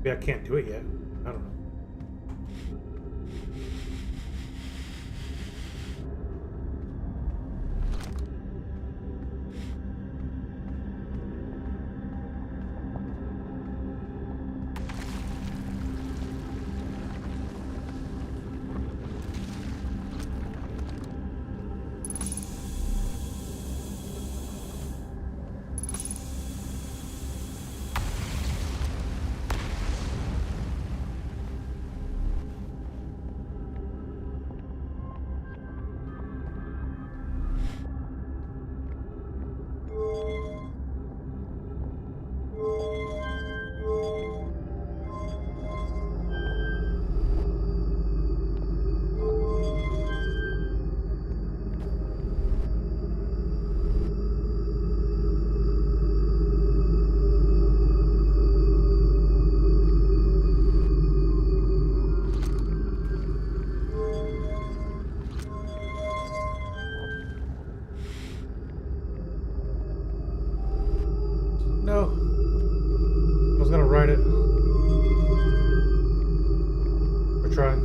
Maybe I can't do it yet. I don't know. was gonna write it. Or try.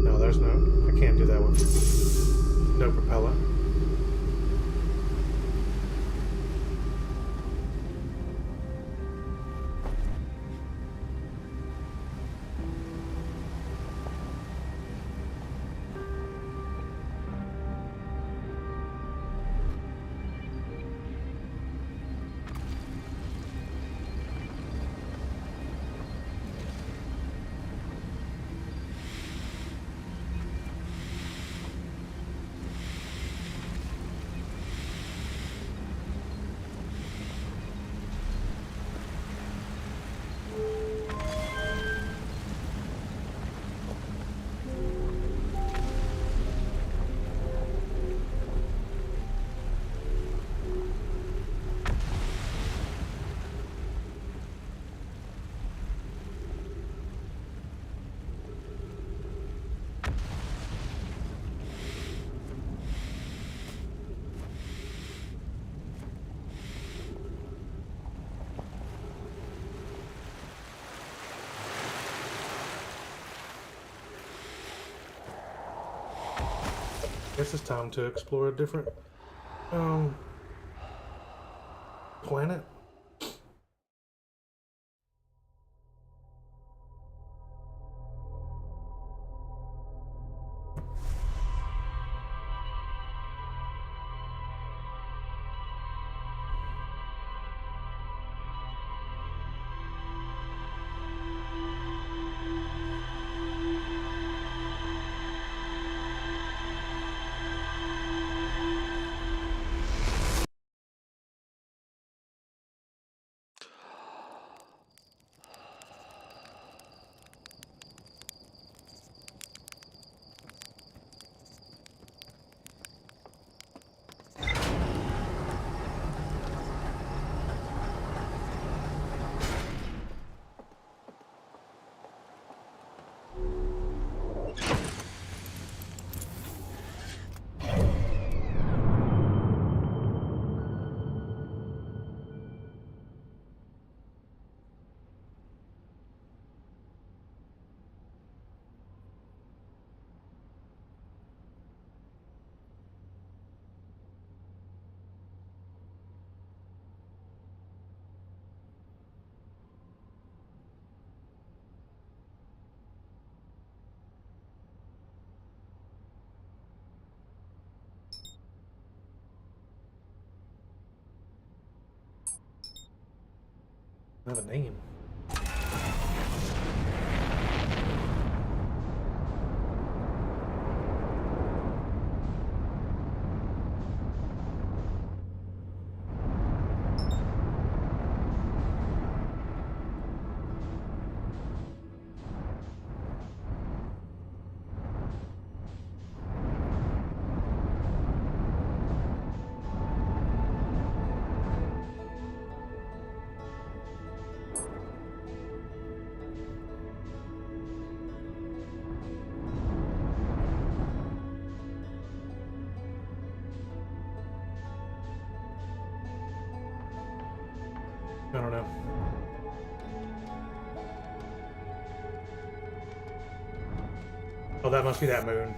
No, there's no. I can't do that with no propellant. Guess it's time to explore a different planet. I have a name. I don't know. Oh, that must be that moon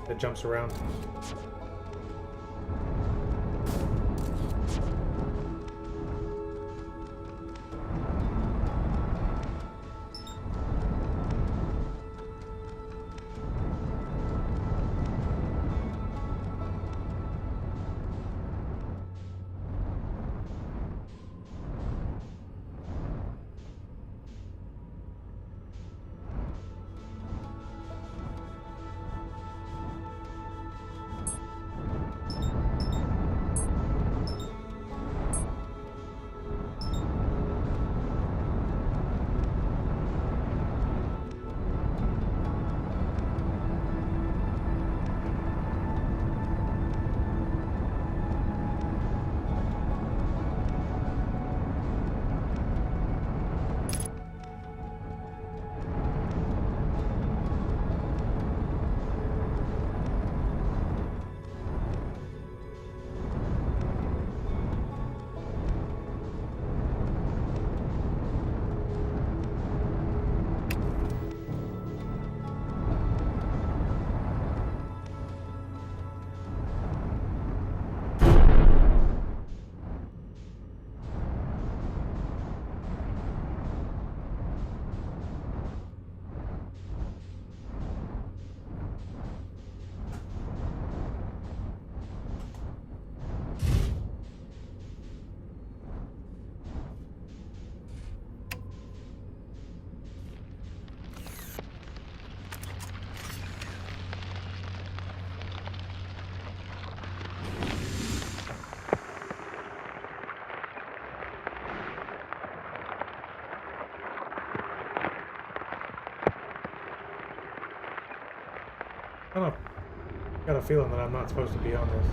that jumps around. I don't got a feeling that I'm not supposed to be on this.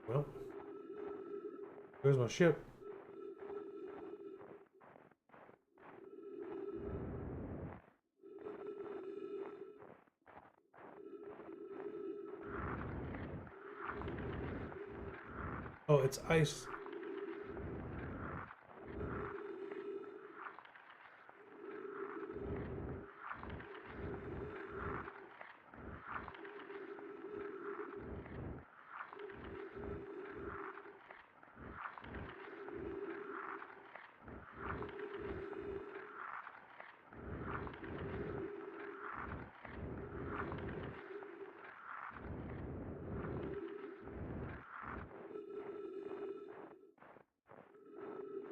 Well, where's my ship? Oh, it's ice.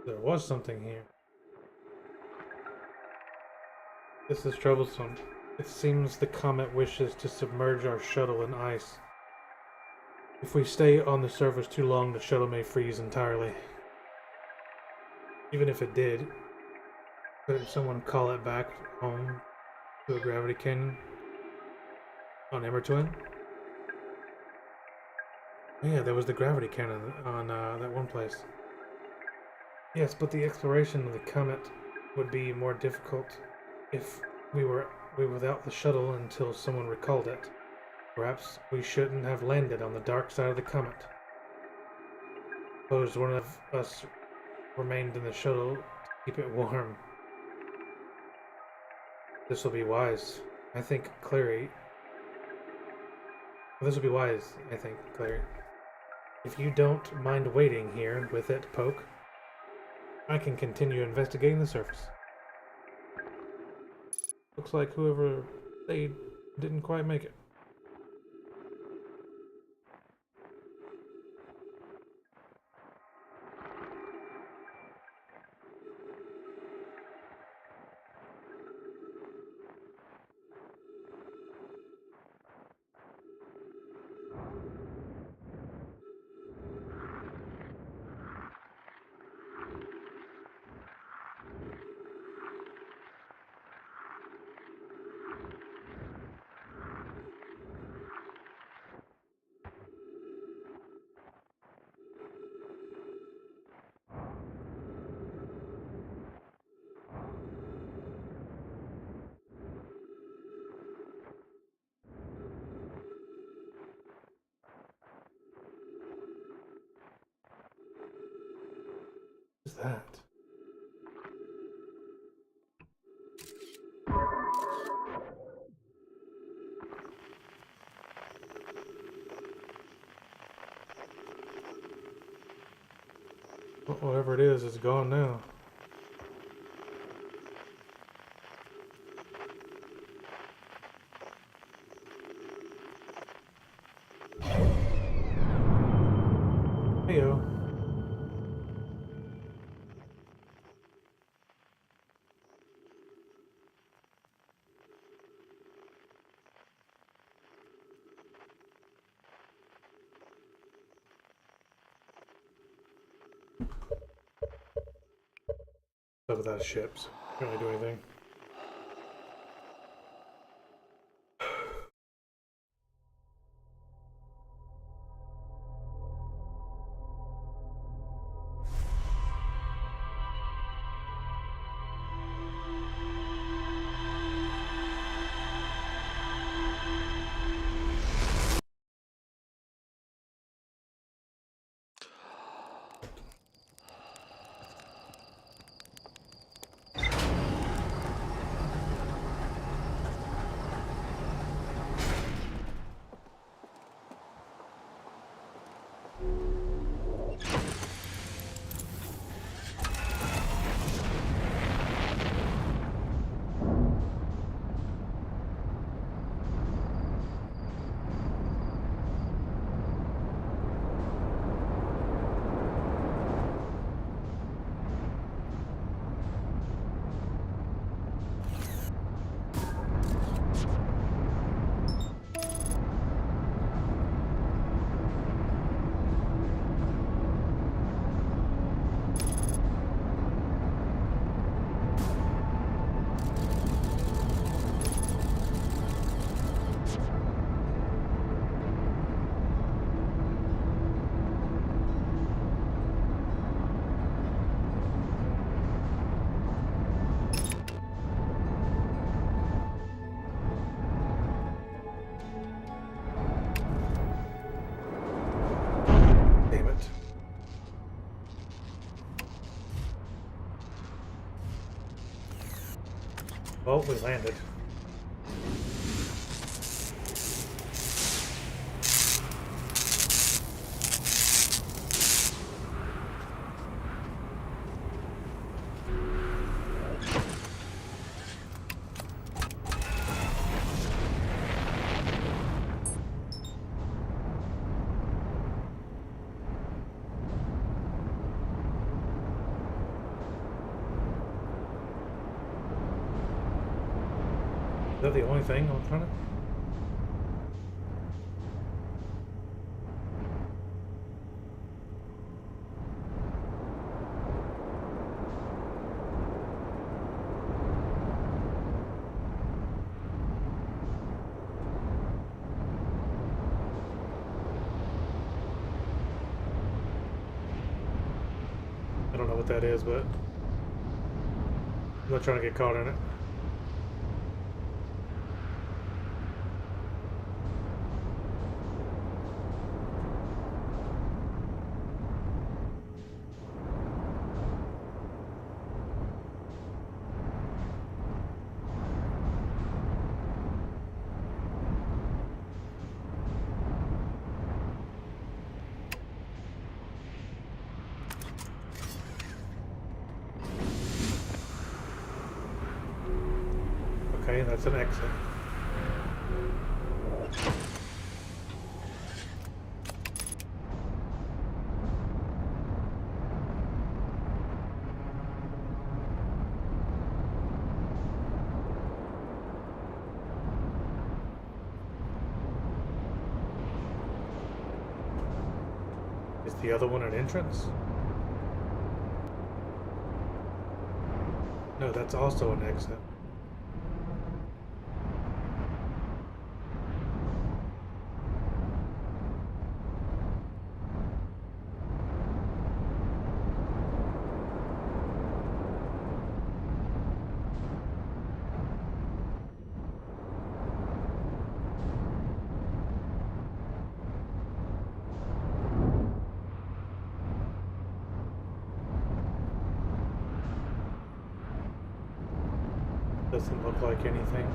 There was something here. This is troublesome. It seems the comet wishes to submerge our shuttle in ice. If we stay on the surface too long, the shuttle may freeze entirely. Even if it did, could someone call it back home to a gravity canyon on Emmertwin? Yeah, there was the gravity cannon on that one place. Yes, but the exploration of the comet would be more difficult if we were without the shuttle until someone recalled it. Perhaps we shouldn't have landed on the dark side of the comet. Suppose one of us remained in the shuttle to keep it warm. This will be wise. I think Clary. This will be wise, I think, Clary. If you don't mind waiting here with it, Poke, I can continue investigating the surface. Looks like whoever stayed didn't quite make it. What is that? Whatever it is, it's gone now. Heyo. Stuff without ships. Can't really do anything. Well, we landed. Is that the only thing on front of it? I don't know what that is, but I'm not trying to get caught in it. Okay, that's an exit. Is the other one an entrance? No, that's also an exit. Doesn't look like anything.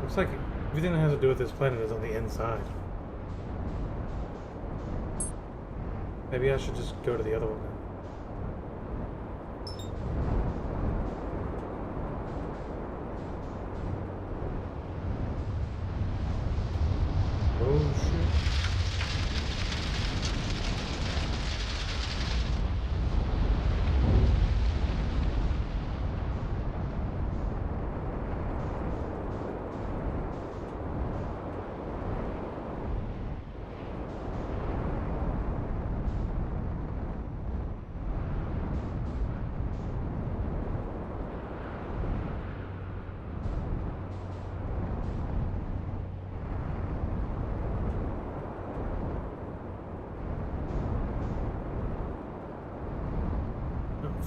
Looks like everything that has to do with this planet is on the inside. Maybe I should just go to the other one then. Oh shit.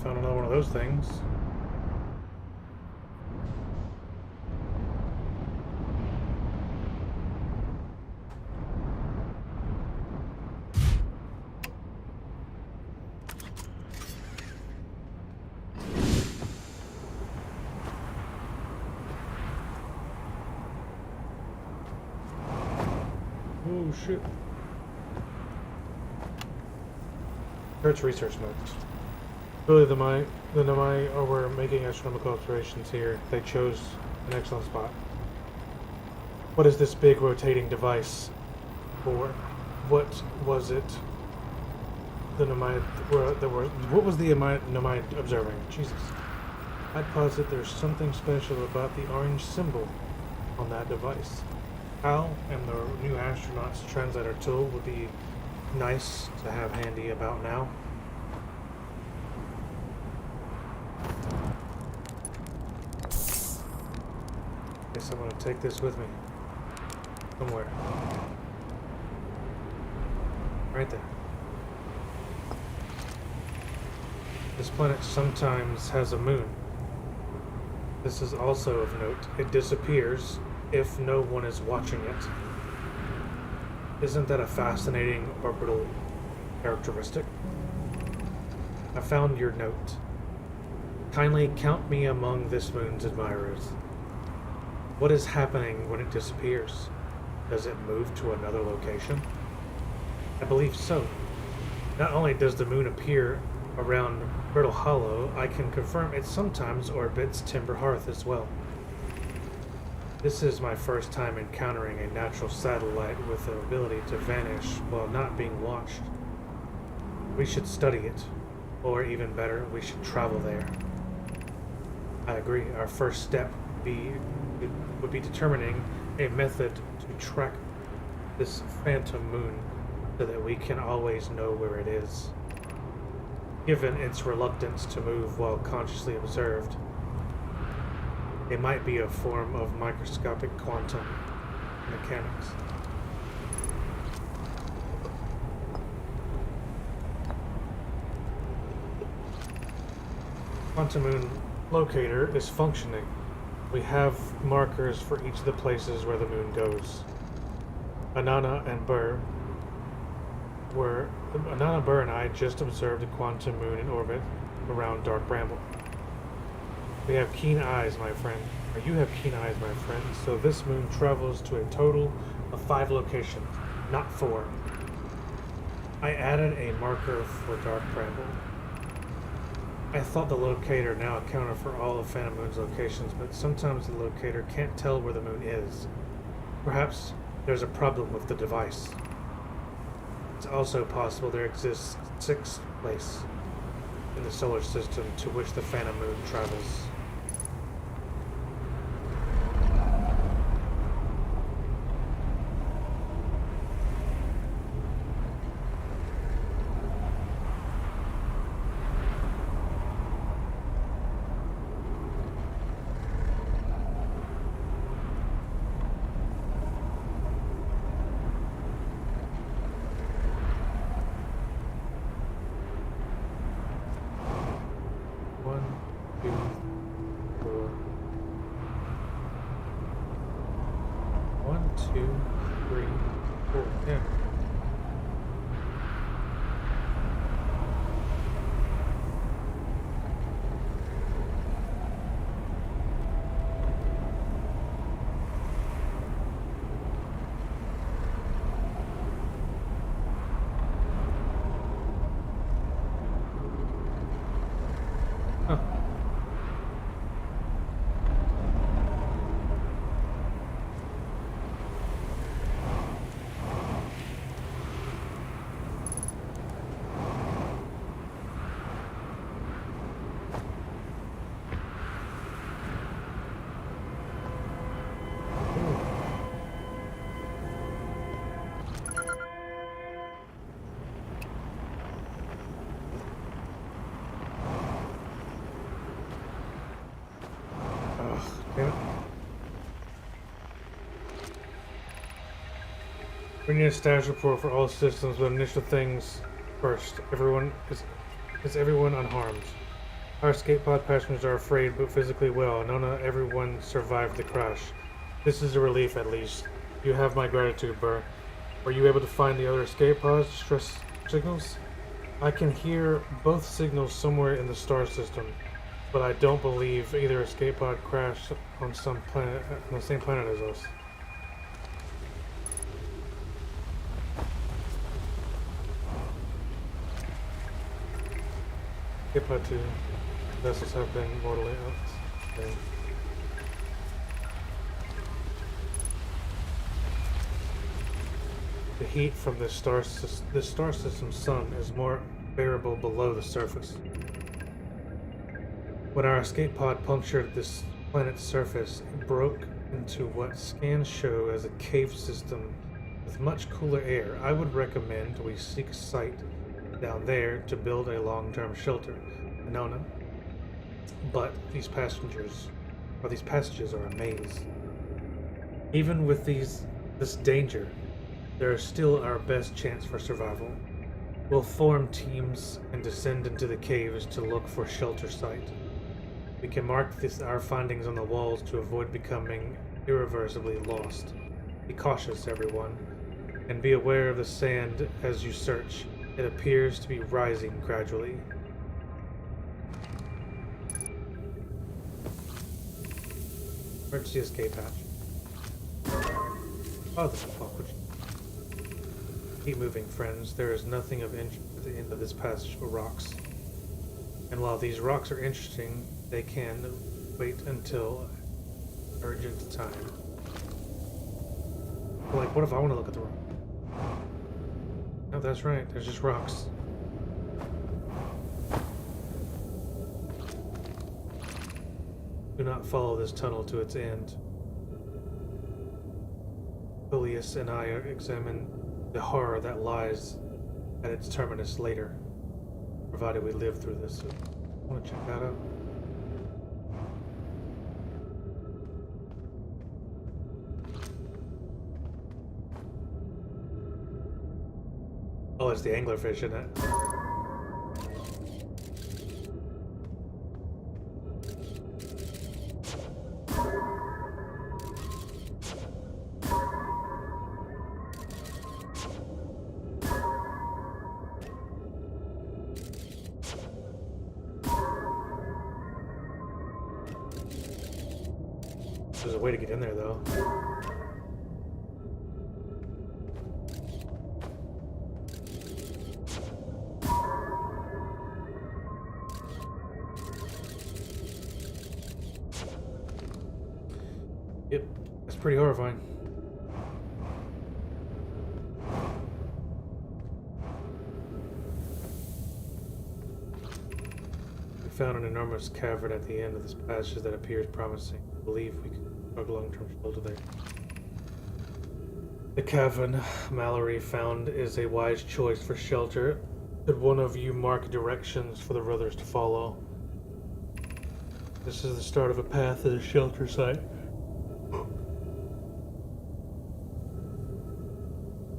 Found another one of those things. Oh shit. Kurt's research notes. Really, the Nomai were making astronomical observations here. They chose an excellent spot. What is this big rotating device for? What was it? The Nomai what was the Nomai observing? Jesus. I'd posit there's something special about the orange symbol on that device. Hal and the new astronaut's translator tool would be nice to have handy about now. guess I'm gonna take this with me. Somewhere. Right there. This planet sometimes has a moon. This is also of note. It disappears if no one is watching it. Isn't that a fascinating orbital characteristic? I found your note. Kindly count me among this moon's admirers. What is happening when it disappears? Does it move to another location? I believe so. Not only does the moon appear around Brittle Hollow, I can confirm it sometimes orbits Timber Hearth as well. This is my first time encountering a natural satellite with the ability to vanish while not being watched. We should study it, or even better, we should travel there. I agree, our first step would be determining a method to track this phantom moon so that we can always know where it is. Given its reluctance to move while consciously observed, it might be a form of microscopic quantum mechanics. Quantum Moon Locator is functioning. We have markers for each of the places where the moon goes. Anana and Burr and I just observed a quantum moon in orbit around Dark Bramble. We have keen eyes, my friend. Or you have keen eyes, my friend. So this moon travels to a total of 5 locations, not 4. I added a marker for Dark Bramble. I thought the locator now accounted for all of Phantom Moon's locations, but sometimes the locator can't tell where the moon is. Perhaps there's a problem with the device. It's also possible there exists 6th place in the solar system to which the Phantom Moon travels. We need a status report for all systems, but initial things first. Is everyone unharmed? Our escape pod passengers are afraid, but physically well. Not everyone survived the crash. This is a relief, at least. You have my gratitude, Burr. Were you able to find the other escape pods' distress signals? I can hear both signals somewhere in the star system, but I don't believe either escape pod crashed on some planet, on the same planet as us. Escape pod 2 vessels have been mortally out. Okay. The heat from this star system's sun is more bearable below the surface. When our escape pod punctured this planet's surface, it broke into what scans show as a cave system with much cooler air. I would recommend we seek a site down there to build a long-term shelter. But these passages are a maze. Even with this danger, there is still our best chance for survival. We'll form teams and descend into the caves to look for shelter site. We can mark our findings on the walls to avoid becoming irreversibly lost. Be cautious, everyone, and be aware of the sand as you search. It appears to be rising gradually. Emergency escape hatch. Oh, the fuck would you... Keep moving, friends. There is nothing of interest at the end of this passage but rocks. And while these rocks are interesting, they can wait until urgent time. But like, what if I want to look at the rock? No, that's right. There's just rocks. Do not follow this tunnel to its end. Julius and I examine the horror that lies at its terminus later, provided we live through this. So, I want to check that out. Oh, it's the anglerfish, isn't it? There's a way to get in there, though. Yep, that's pretty horrifying. We found an enormous cavern at the end of this passage that appears promising. I believe we can drug long-term shelter there. The cavern Mallory found is a wise choice for shelter. Could one of you mark directions for the others to follow? This is the start of a path to the shelter site.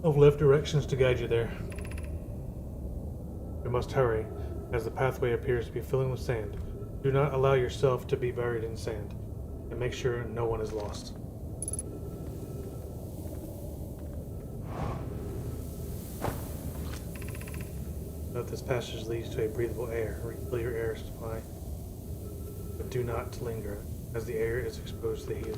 I've left directions to guide you there. We must hurry, as the pathway appears to be filling with sand. Do not allow yourself to be buried in sand, and make sure no one is lost. Note this passage leads to a breathable air. Refill your air supply, but do not linger, as the air is exposed to the heat.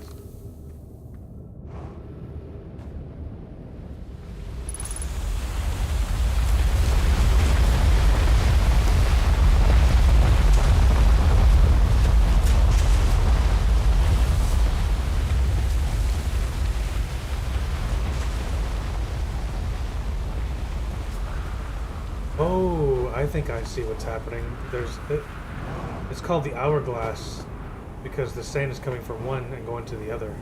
Oh, I think I see what's happening. It's called the hourglass because the sand is coming from one and going to the other.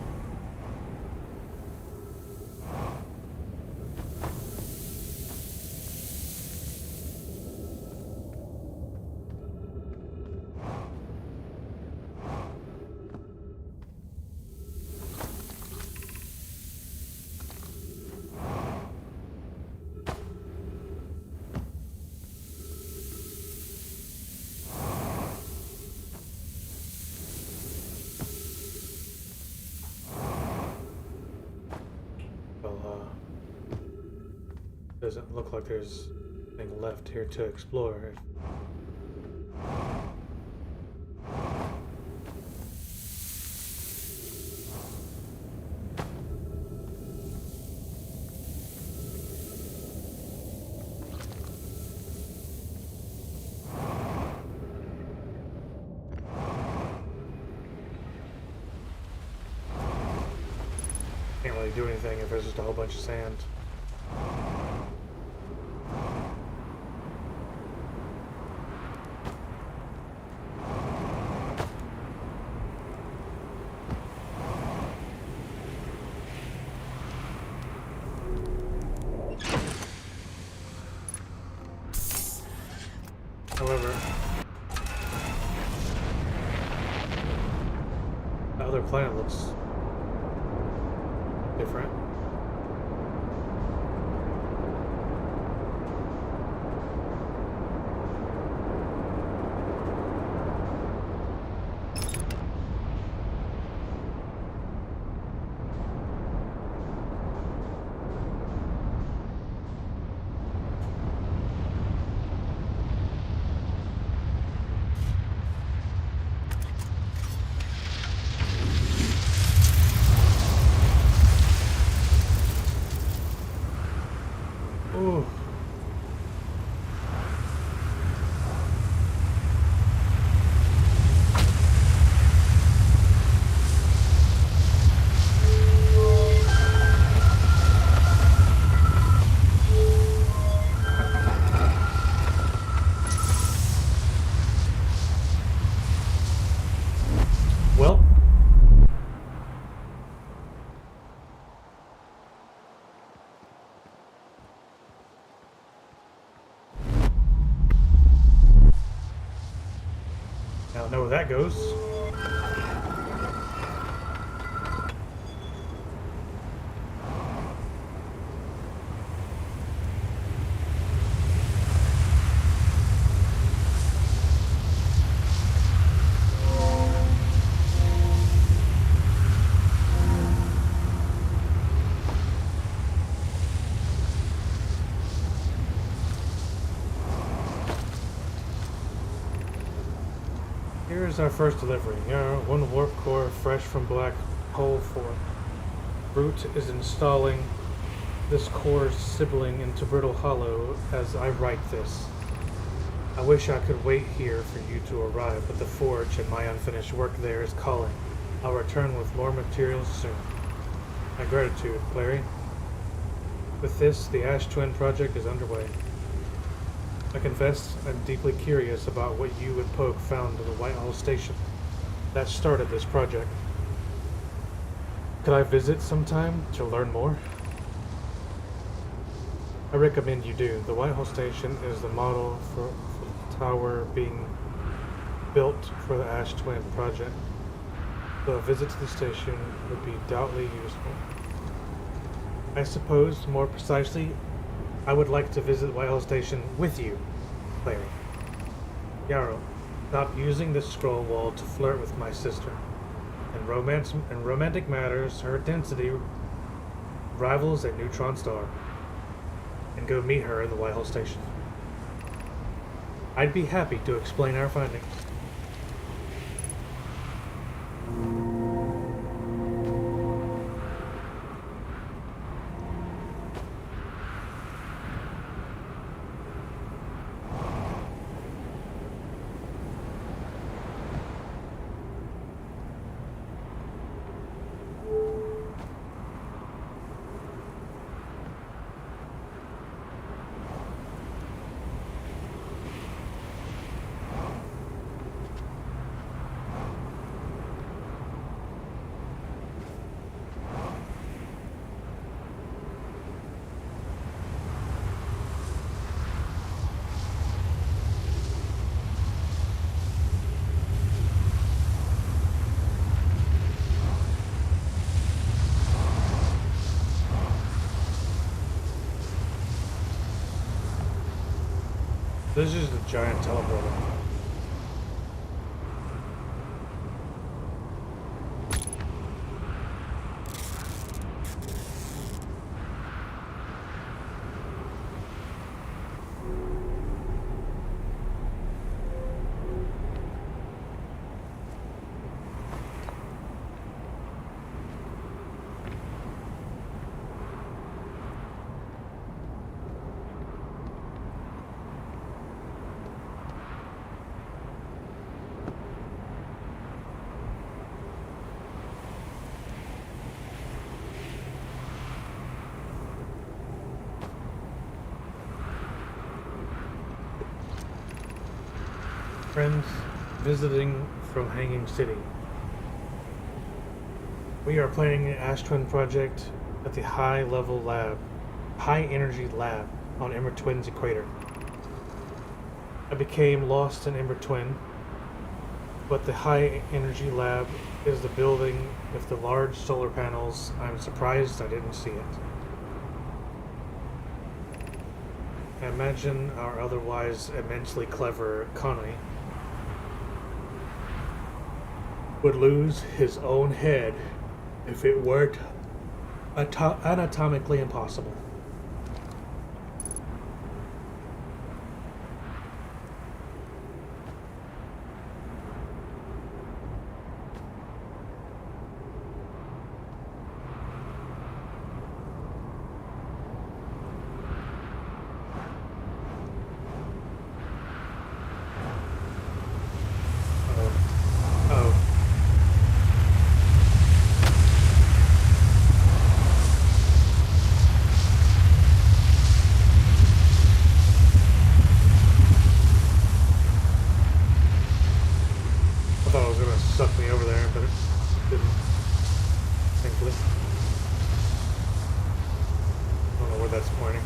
Doesn't look like there's anything left here to explore. Can't really do anything if there's just a whole bunch of sand. However, the other planet looks Ooh. Well, now I know where that goes. Here's our first delivery. One warp core fresh from Black Hole 4. Brute is installing this core's sibling into Brittle Hollow as I write this. I wish I could wait here for you to arrive, but the forge and my unfinished work there is calling. I'll return with more materials soon. My gratitude, Clary. With this, the Ash Twin project is underway. I confess I'm deeply curious about what you and Poke found in the Whitehall station. That started this project. Could I visit sometime to learn more? I recommend you do. The Whitehall station is the model for the tower being built for the Ash Twin project. So a visit to the station would be doubly useful. I suppose, more precisely, I would like to visit Whitehall Station with you, Clary. Yarrow, stop using this scroll wall to flirt with my sister. In romantic matters, her density rivals a neutron star. And go meet her at the Whitehall Station. I'd be happy to explain our findings. This is the giant teleporter. Friends visiting from Hanging City. We are planning an Ash Twin project at the High Energy Lab on Ember Twin's equator. I became lost in Ember Twin, but the High Energy Lab is the building with the large solar panels. I'm surprised I didn't see it. I imagine our otherwise immensely clever Conway would lose his own head if it weren't anatomically impossible. that's pointing.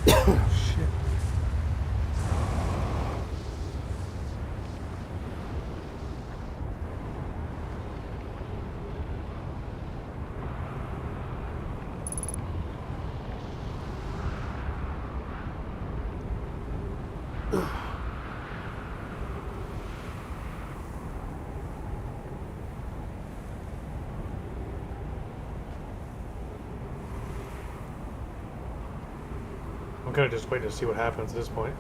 Shit. I'm kind of just waiting to see what happens at this point.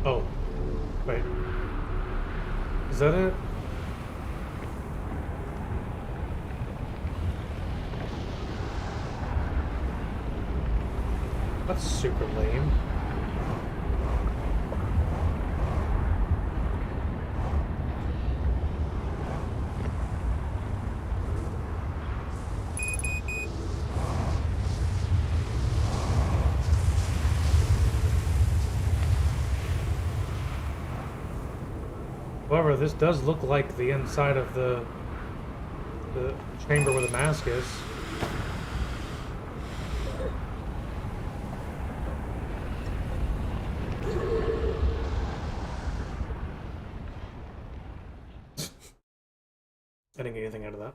Oh, wait. Is that it? That's super lame. However, this does look like the inside of the chamber where the mask is. I didn't get anything out of that.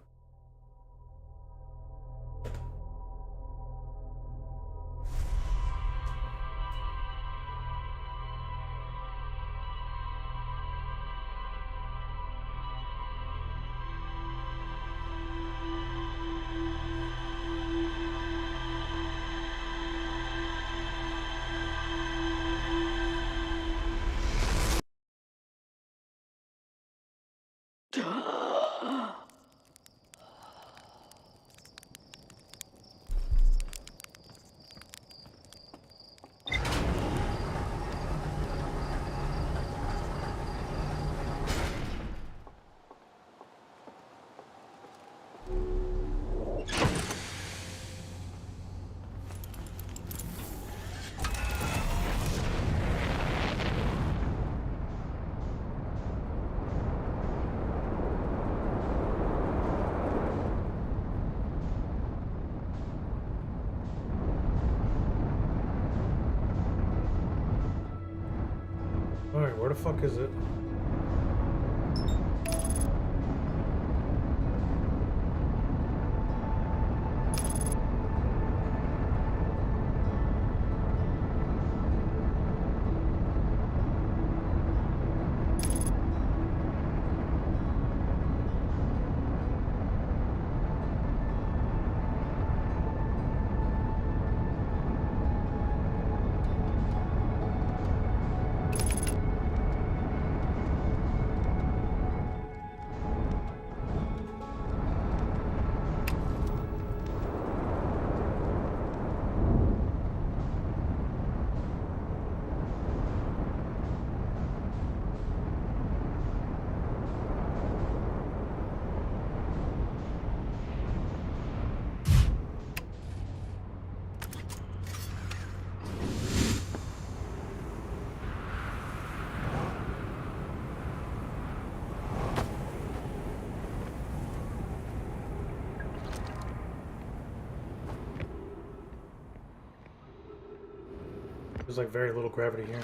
Alright, where the fuck is it? There's like very little gravity here.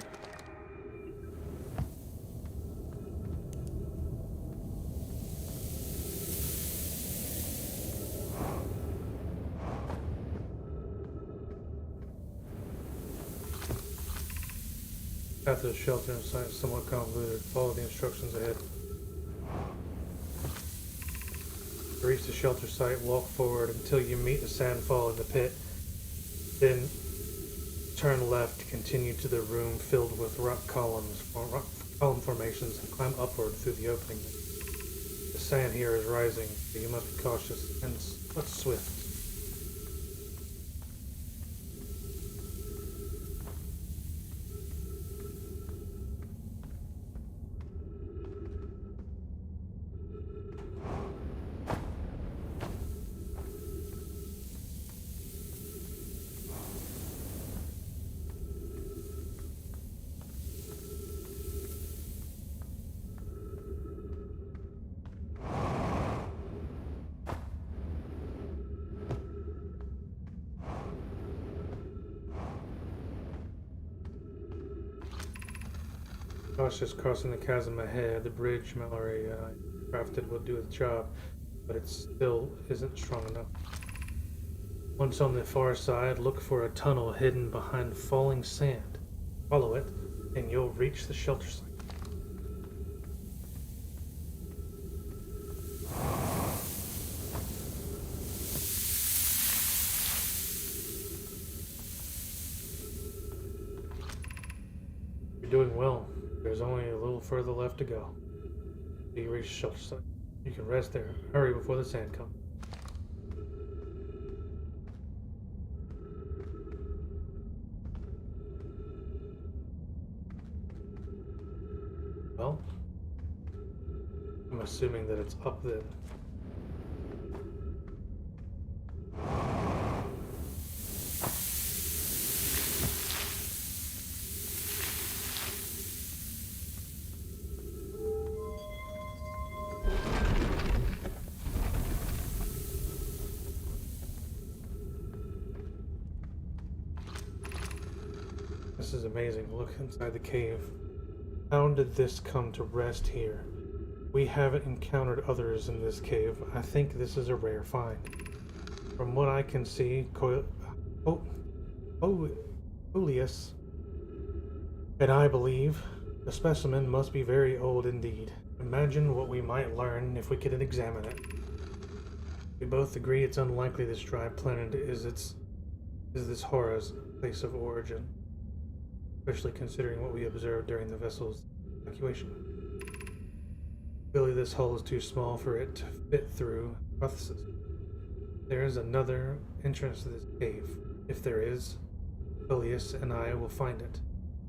Path to the shelter in sight is somewhat convoluted. Follow the instructions ahead. To reach the shelter site, walk forward until you meet the sandfall in the pit. Then turn left to continue to the room filled with rock columns, or rock column formations, and climb upward through the opening. The sand here is rising, so you must be cautious and but swift. Cautious crossing the chasm ahead. The bridge Mallory crafted will do its job, but it still isn't strong enough. Once on the far side, look for a tunnel hidden behind falling sand. Follow it, and you'll reach the shelter site. You're doing well. There's only a little further left to go. You reach the shelter site. You can rest there. Hurry before the sand comes. Well, I'm assuming that it's up then. This is amazing. Look inside the cave. How did this come to rest here? We haven't encountered others in this cave. I think this is a rare find. From what I can see, Coleus and I believe the specimen must be very old indeed. Imagine what we might learn if we could examine it. We both agree it's unlikely this dry planet is this horror's place of origin, especially considering what we observed during the vessel's evacuation. Clearly this hull is too small for it to fit through. Hypothesis. There is another entrance to this cave. If there is, Coleus and I will find it.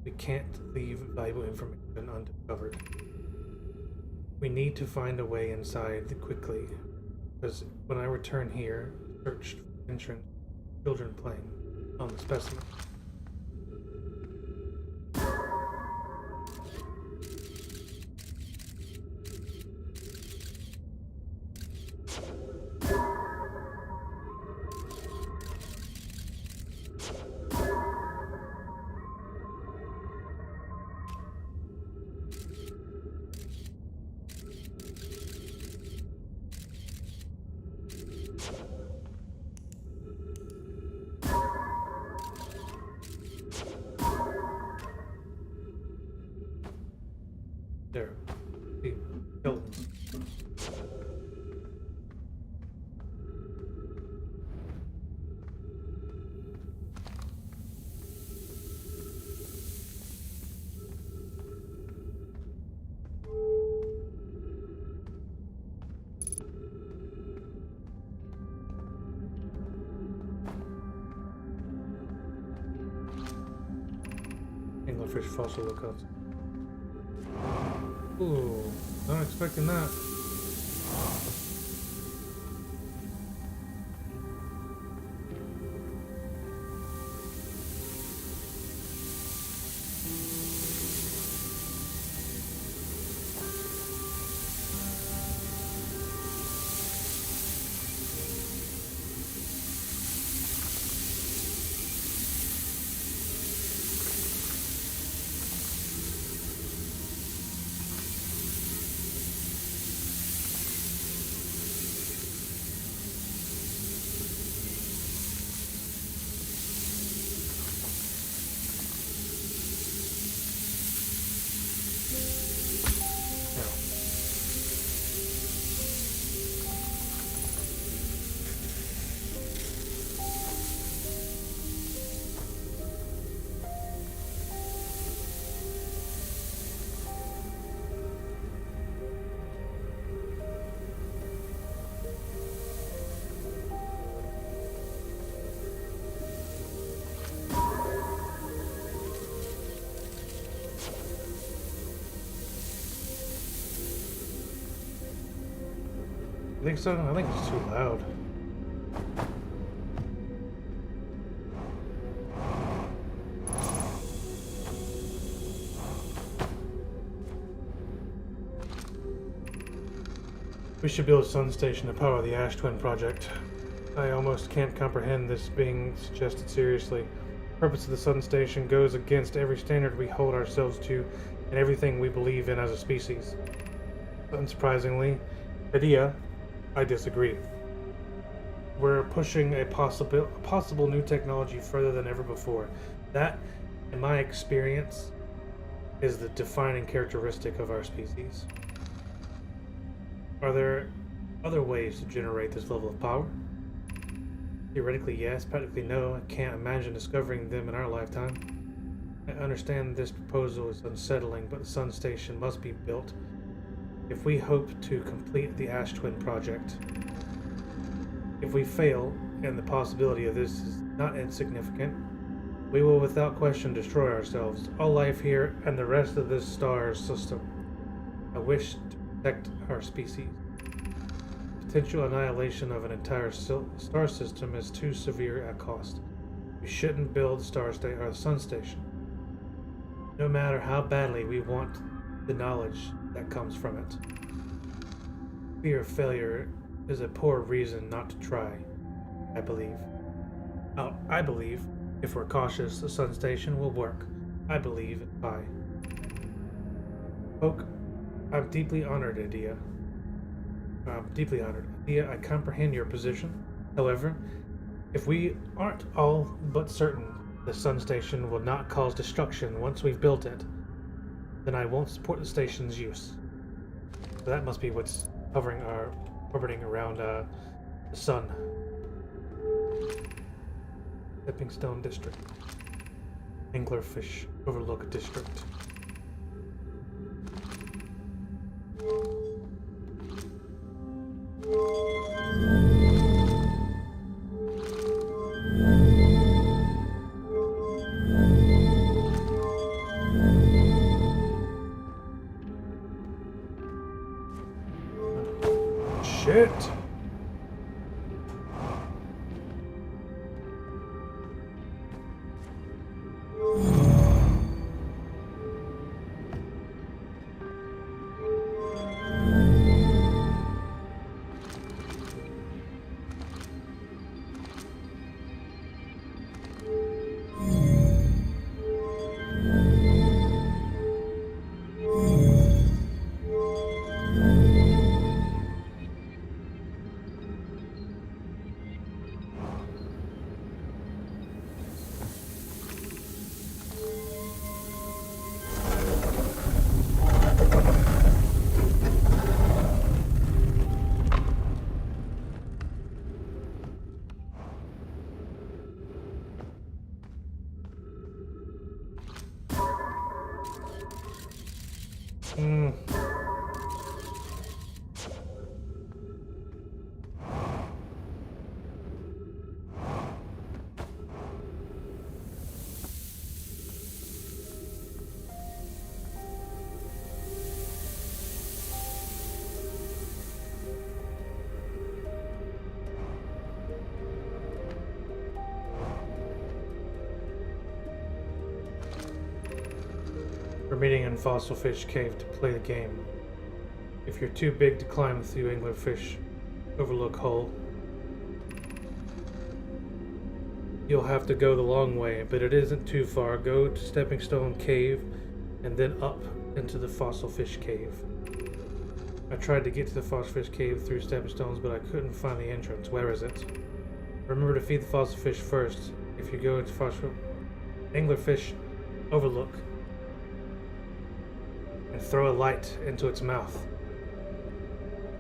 We can't leave valuable information undiscovered. We need to find a way inside quickly, because when I return here, searched for entrance, children playing on the specimen. There. See, skeletons. Anglerfish fossil lookouts. Ooh, not expecting that. You think so? I think it's too loud. We should build a sun station to power the Ash Twin project. I almost can't comprehend this being suggested seriously. The purpose of the sun station goes against every standard we hold ourselves to and everything we believe in as a species. Unsurprisingly, idea, I disagree. We're pushing a possible new technology further than ever before. That, in my experience, is the defining characteristic of our species. Are there other ways to generate this level of power? Theoretically, yes. Practically, no. I can't imagine discovering them in our lifetime. I understand this proposal is unsettling, but the sun station must be built if we hope to complete the Ash Twin project. If we fail, and the possibility of this is not insignificant, we will without question destroy ourselves, all life here, and the rest of this star system. I wish to protect our species. Potential annihilation of an entire star system is too severe a cost. We shouldn't build the sun station, no matter how badly we want the knowledge that comes from it. Fear of failure is a poor reason not to try, I believe. I believe, if we're cautious, the sun station will work. I believe in Pi. Poke, I'm deeply honored, Adia. Adia, I comprehend your position. However, if we aren't all but certain the sun station will not cause destruction once we've built it, then I won't support the station's use. So that must be what's orbiting around the sun. Stepping Stone District. Anglerfish Overlook District. Shit! We're meeting in Fossil Fish Cave to play the game. If you're too big to climb through Anglerfish Overlook Hole, you'll have to go the long way, but it isn't too far. Go to Stepping Stone Cave and then up into the Fossil Fish Cave. I tried to get to the Fossil Fish Cave through Stepping Stones, but I couldn't find the entrance. Where is it? Remember to feed the fossil fish first. If you go into Anglerfish Overlook and throw a light into its mouth,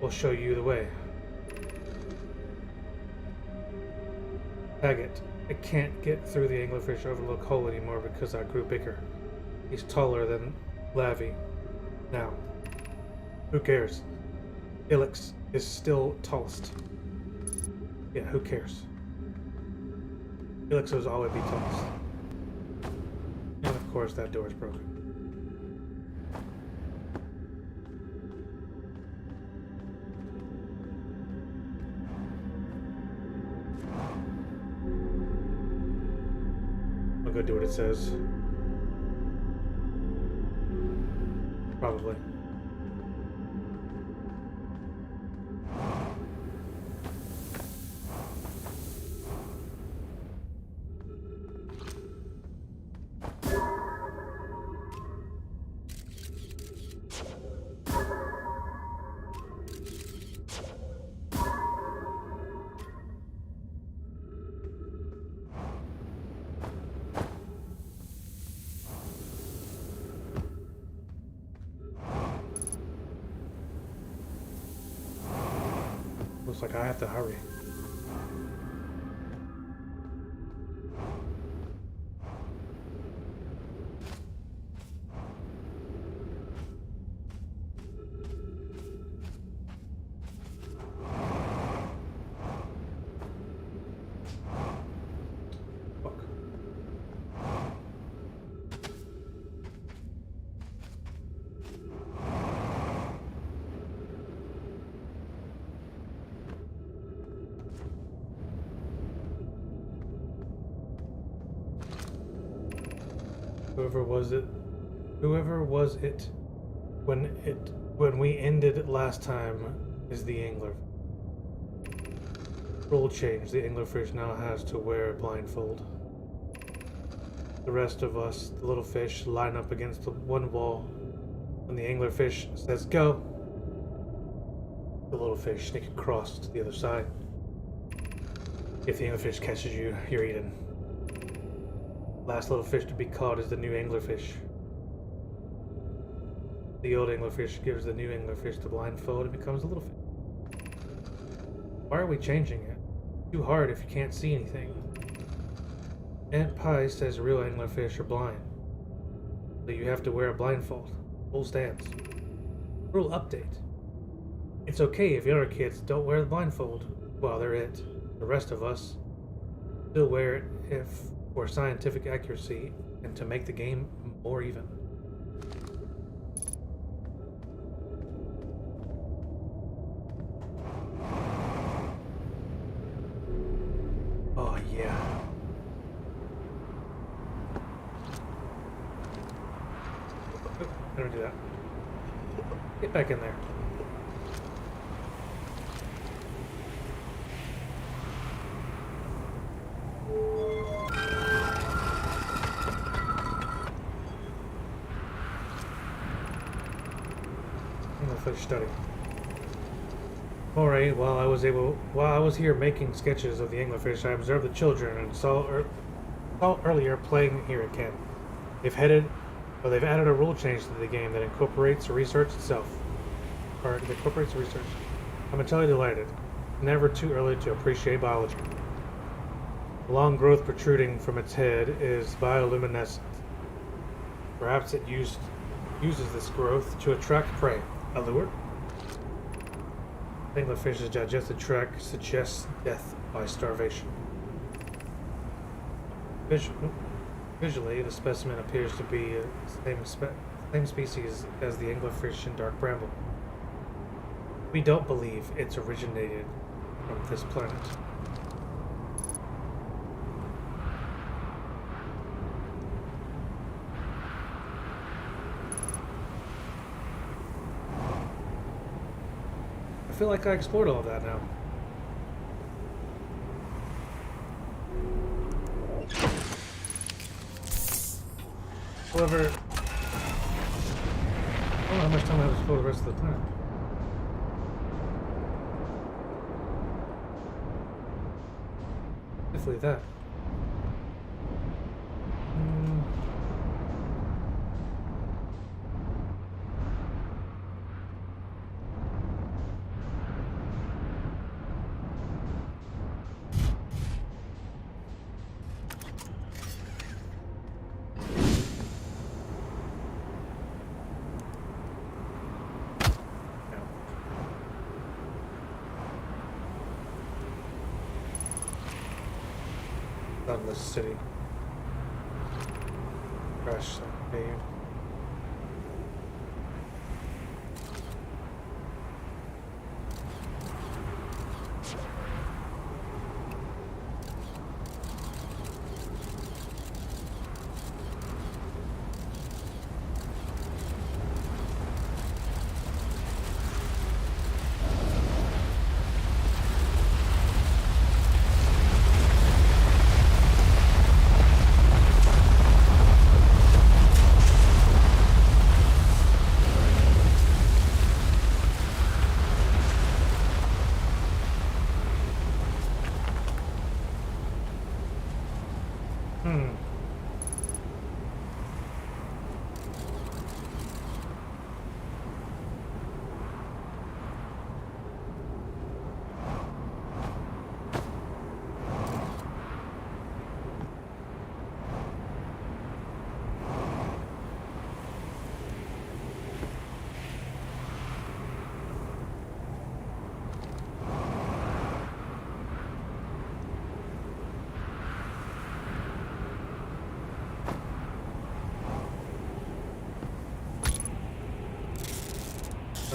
we'll show you the way. Taggart, I can't get through the Anglerfish Overlook hole anymore because I grew bigger. He's taller than Lavi now. Who cares? Ilex is still tallest. Yeah, who cares? Ilex will always be tallest. And of course that door is broken. go do what it says. Probably. Looks like I have to hurry. Fuck. Whoever was it when we ended last time is the angler. Rule change. The anglerfish now has to wear a blindfold. The rest of us, the little fish, line up against the one wall. When the anglerfish says go, the little fish sneak across to the other side. If the anglerfish catches you, you're eaten. Last little fish to be caught is the new anglerfish. The old anglerfish gives the new anglerfish the blindfold and becomes a little fish. Why are we changing it? Too hard if you can't see anything. Aunt Pie says real anglerfish are blind, so you have to wear a blindfold. Full stance. Rule update. It's okay if younger kids don't wear the blindfold while they're it. The rest of us still wear it if for scientific accuracy and to make the game more even. Oh yeah. How do I do that? Get back in there. Fish study. Alright, while I was here making sketches of the anglerfish, I observed the children and saw earlier playing here at camp. They've added a rule change to the game that incorporates research itself. I'm entirely delighted. Never too early to appreciate biology. The long growth protruding from its head is bioluminescent. Perhaps it uses this growth to attract prey. A lure? Anglerfish's digestive tract suggests death by starvation. Visually, the specimen appears to be the same species as the anglerfish in Dark Bramble. We don't believe it's originated from this planet. I feel like I explored all of that now. However, I don't know how much time I have to explore the rest of the planet. Definitely that. Sunless city. Crash cave.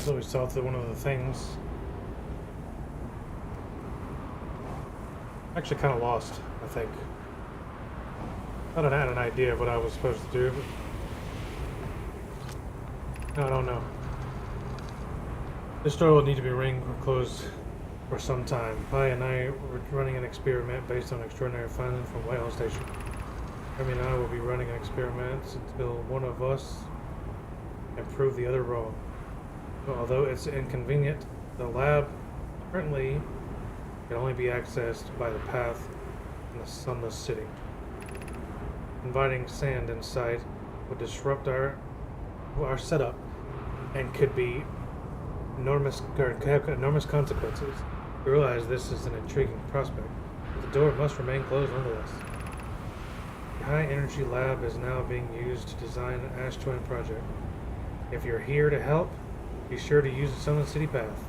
thought we saw through one of the things. Actually kind of lost, I think. I thought I had an idea of what I was supposed to do, but I don't know. This door will need to be ring or closed for some time. Pi and I were running an experiment based on extraordinary findings from Whitehall Station. Remy and I will be running experiments until one of us can prove the other wrong. Although it's inconvenient, the lab currently can only be accessed by the path in the sunless city. Inviting sand inside would disrupt our setup and could be have enormous consequences. We realize this is an intriguing prospect, but the door must remain closed nonetheless. The high energy lab is now being used to design an Ash Twin project. If you're here to help, be sure to use the Sunless City path.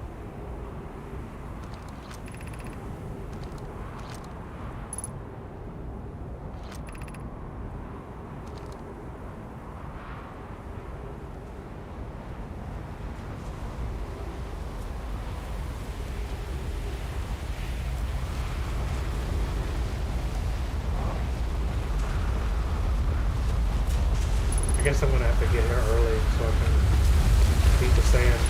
I guess I'm gonna have to get here early so I can beat the sand.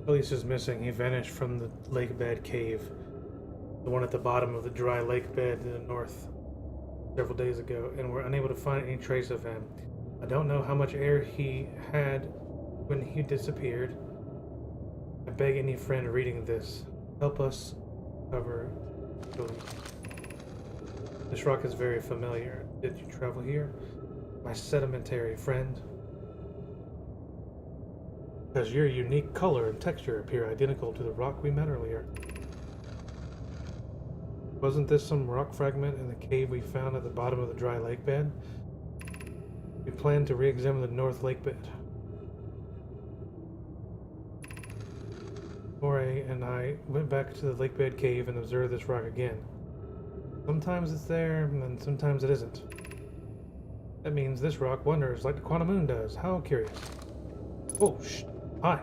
Elise is missing. He vanished from the lake bed cave, the one at the bottom of the dry lake bed in the north, several days ago, and we're unable to find any trace of him. I don't know how much air he had when he disappeared. I beg any friend reading this, help us cover Elise. This rock is very familiar. Did you travel here? My sedimentary friend. Because your unique color and texture appear identical to the rock we met earlier. Wasn't this some rock fragment in the cave we found at the bottom of the dry lake bed? We plan to re-examine the north lake bed. Moray and I went back to the lake bed cave and observed this rock again. Sometimes it's there, and sometimes it isn't. That means this rock wanders like the Quantum Moon does. How curious. Oh, shh. Hi.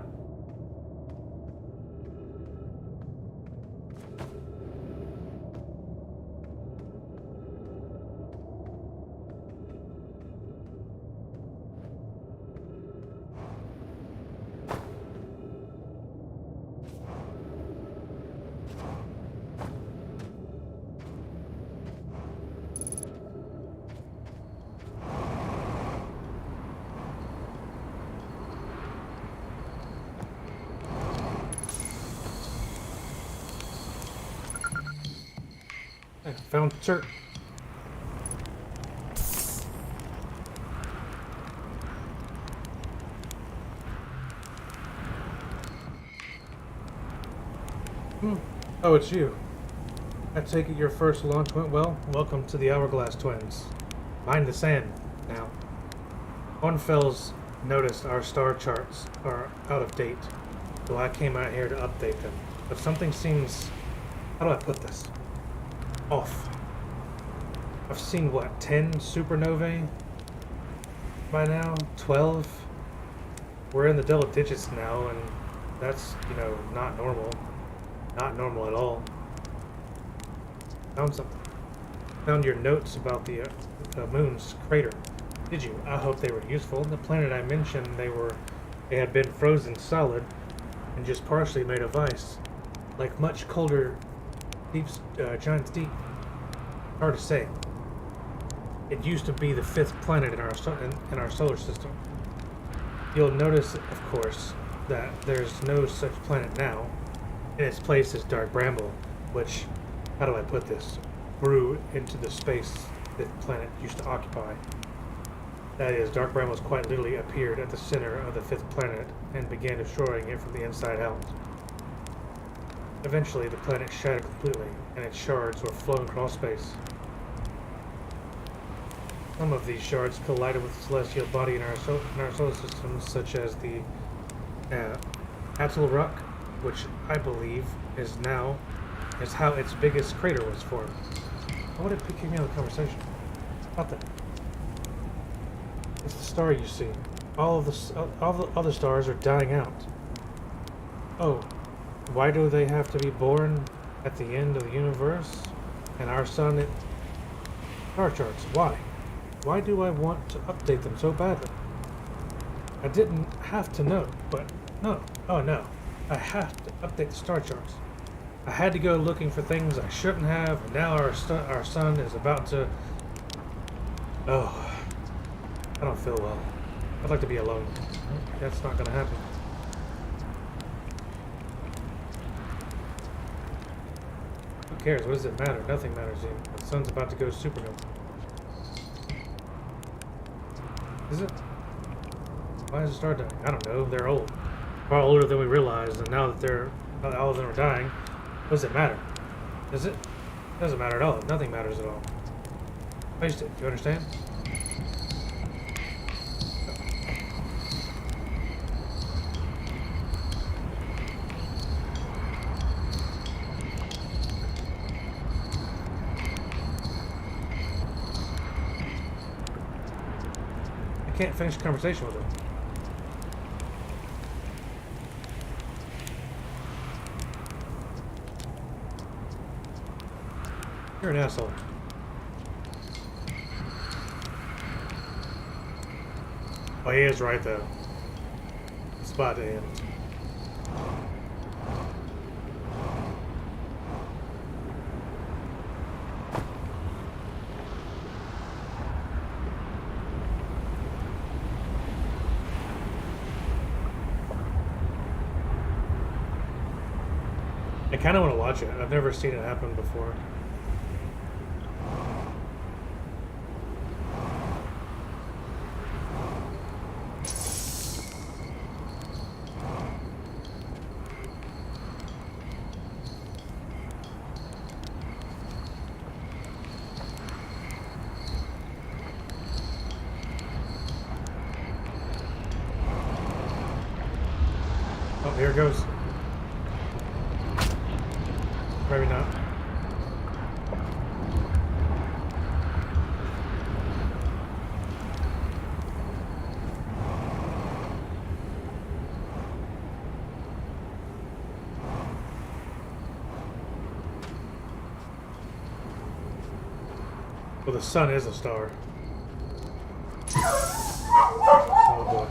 I found Sir. Oh, it's you. I take it your first launch went well? Welcome to the Hourglass Twins. Mind the sand, now. Kornfels noticed our star charts are out of date, so I came out here to update them. But something seems... how do I put this? Off. I've seen, what, 10 supernovae by now? 12? We're in the double digits now, and that's, not normal. Not normal at all. Found something. Found your notes about the moon's crater. Did you? I hope they were useful. The planet I mentioned, they had been frozen solid and just partially made of ice. Like much colder Giants Deep. Hard to say. It used to be the 5th planet in in our solar system. You'll notice, of course, that there's no such planet now. In its place is Dark Bramble, which, how do I put this, grew into the space that planet used to occupy. That is, Dark Brambles quite literally appeared at the center of the 5th planet and began destroying it from the inside out. Eventually, the planet shattered completely, and its shards were flown across space. Some of these shards collided with the celestial body in our solar system, such as the Attleruck, which I believe is how its biggest crater was formed. I would have kicked me out of the conversation. About that. It's the star you see. All the other stars are dying out. Oh, why do they have to be born at the end of the universe? And our sun, star charts. Why? Why do I want to update them so badly? I didn't have to know, but no. Oh no. I have to update the star charts. I had to go looking for things I shouldn't have, and now our sun is about to... Oh. I don't feel well. I'd like to be alone. That's not gonna happen. Who cares? What does it matter? Nothing matters even. The sun's about to go supernova. Is it? Why is the star dying? I don't know. They're old. Far older than we realized, and now that all of them are dying, what does it matter? Does it? It doesn't matter at all. Nothing matters at all. Waste it. Do you understand? I can't finish a conversation with him. You're an asshole. Oh, he is right though. It's about to end. I kind of want to watch it. I've never seen it happen before. Oh, here it goes. Maybe not. Well, the sun is a star. Oh boy.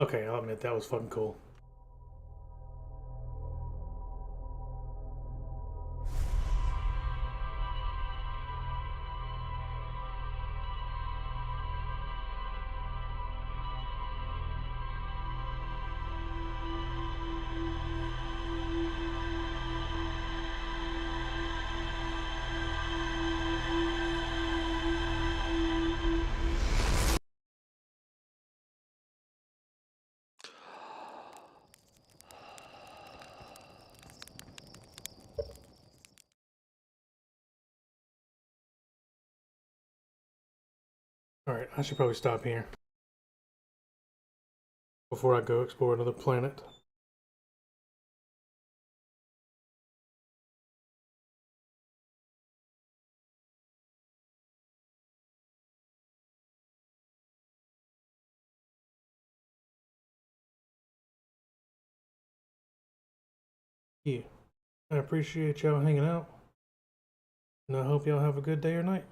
Okay, I'll admit that was fucking cool. Alright, I should probably stop here before I go explore another planet. Yeah, I appreciate y'all hanging out, and I hope y'all have a good day or night.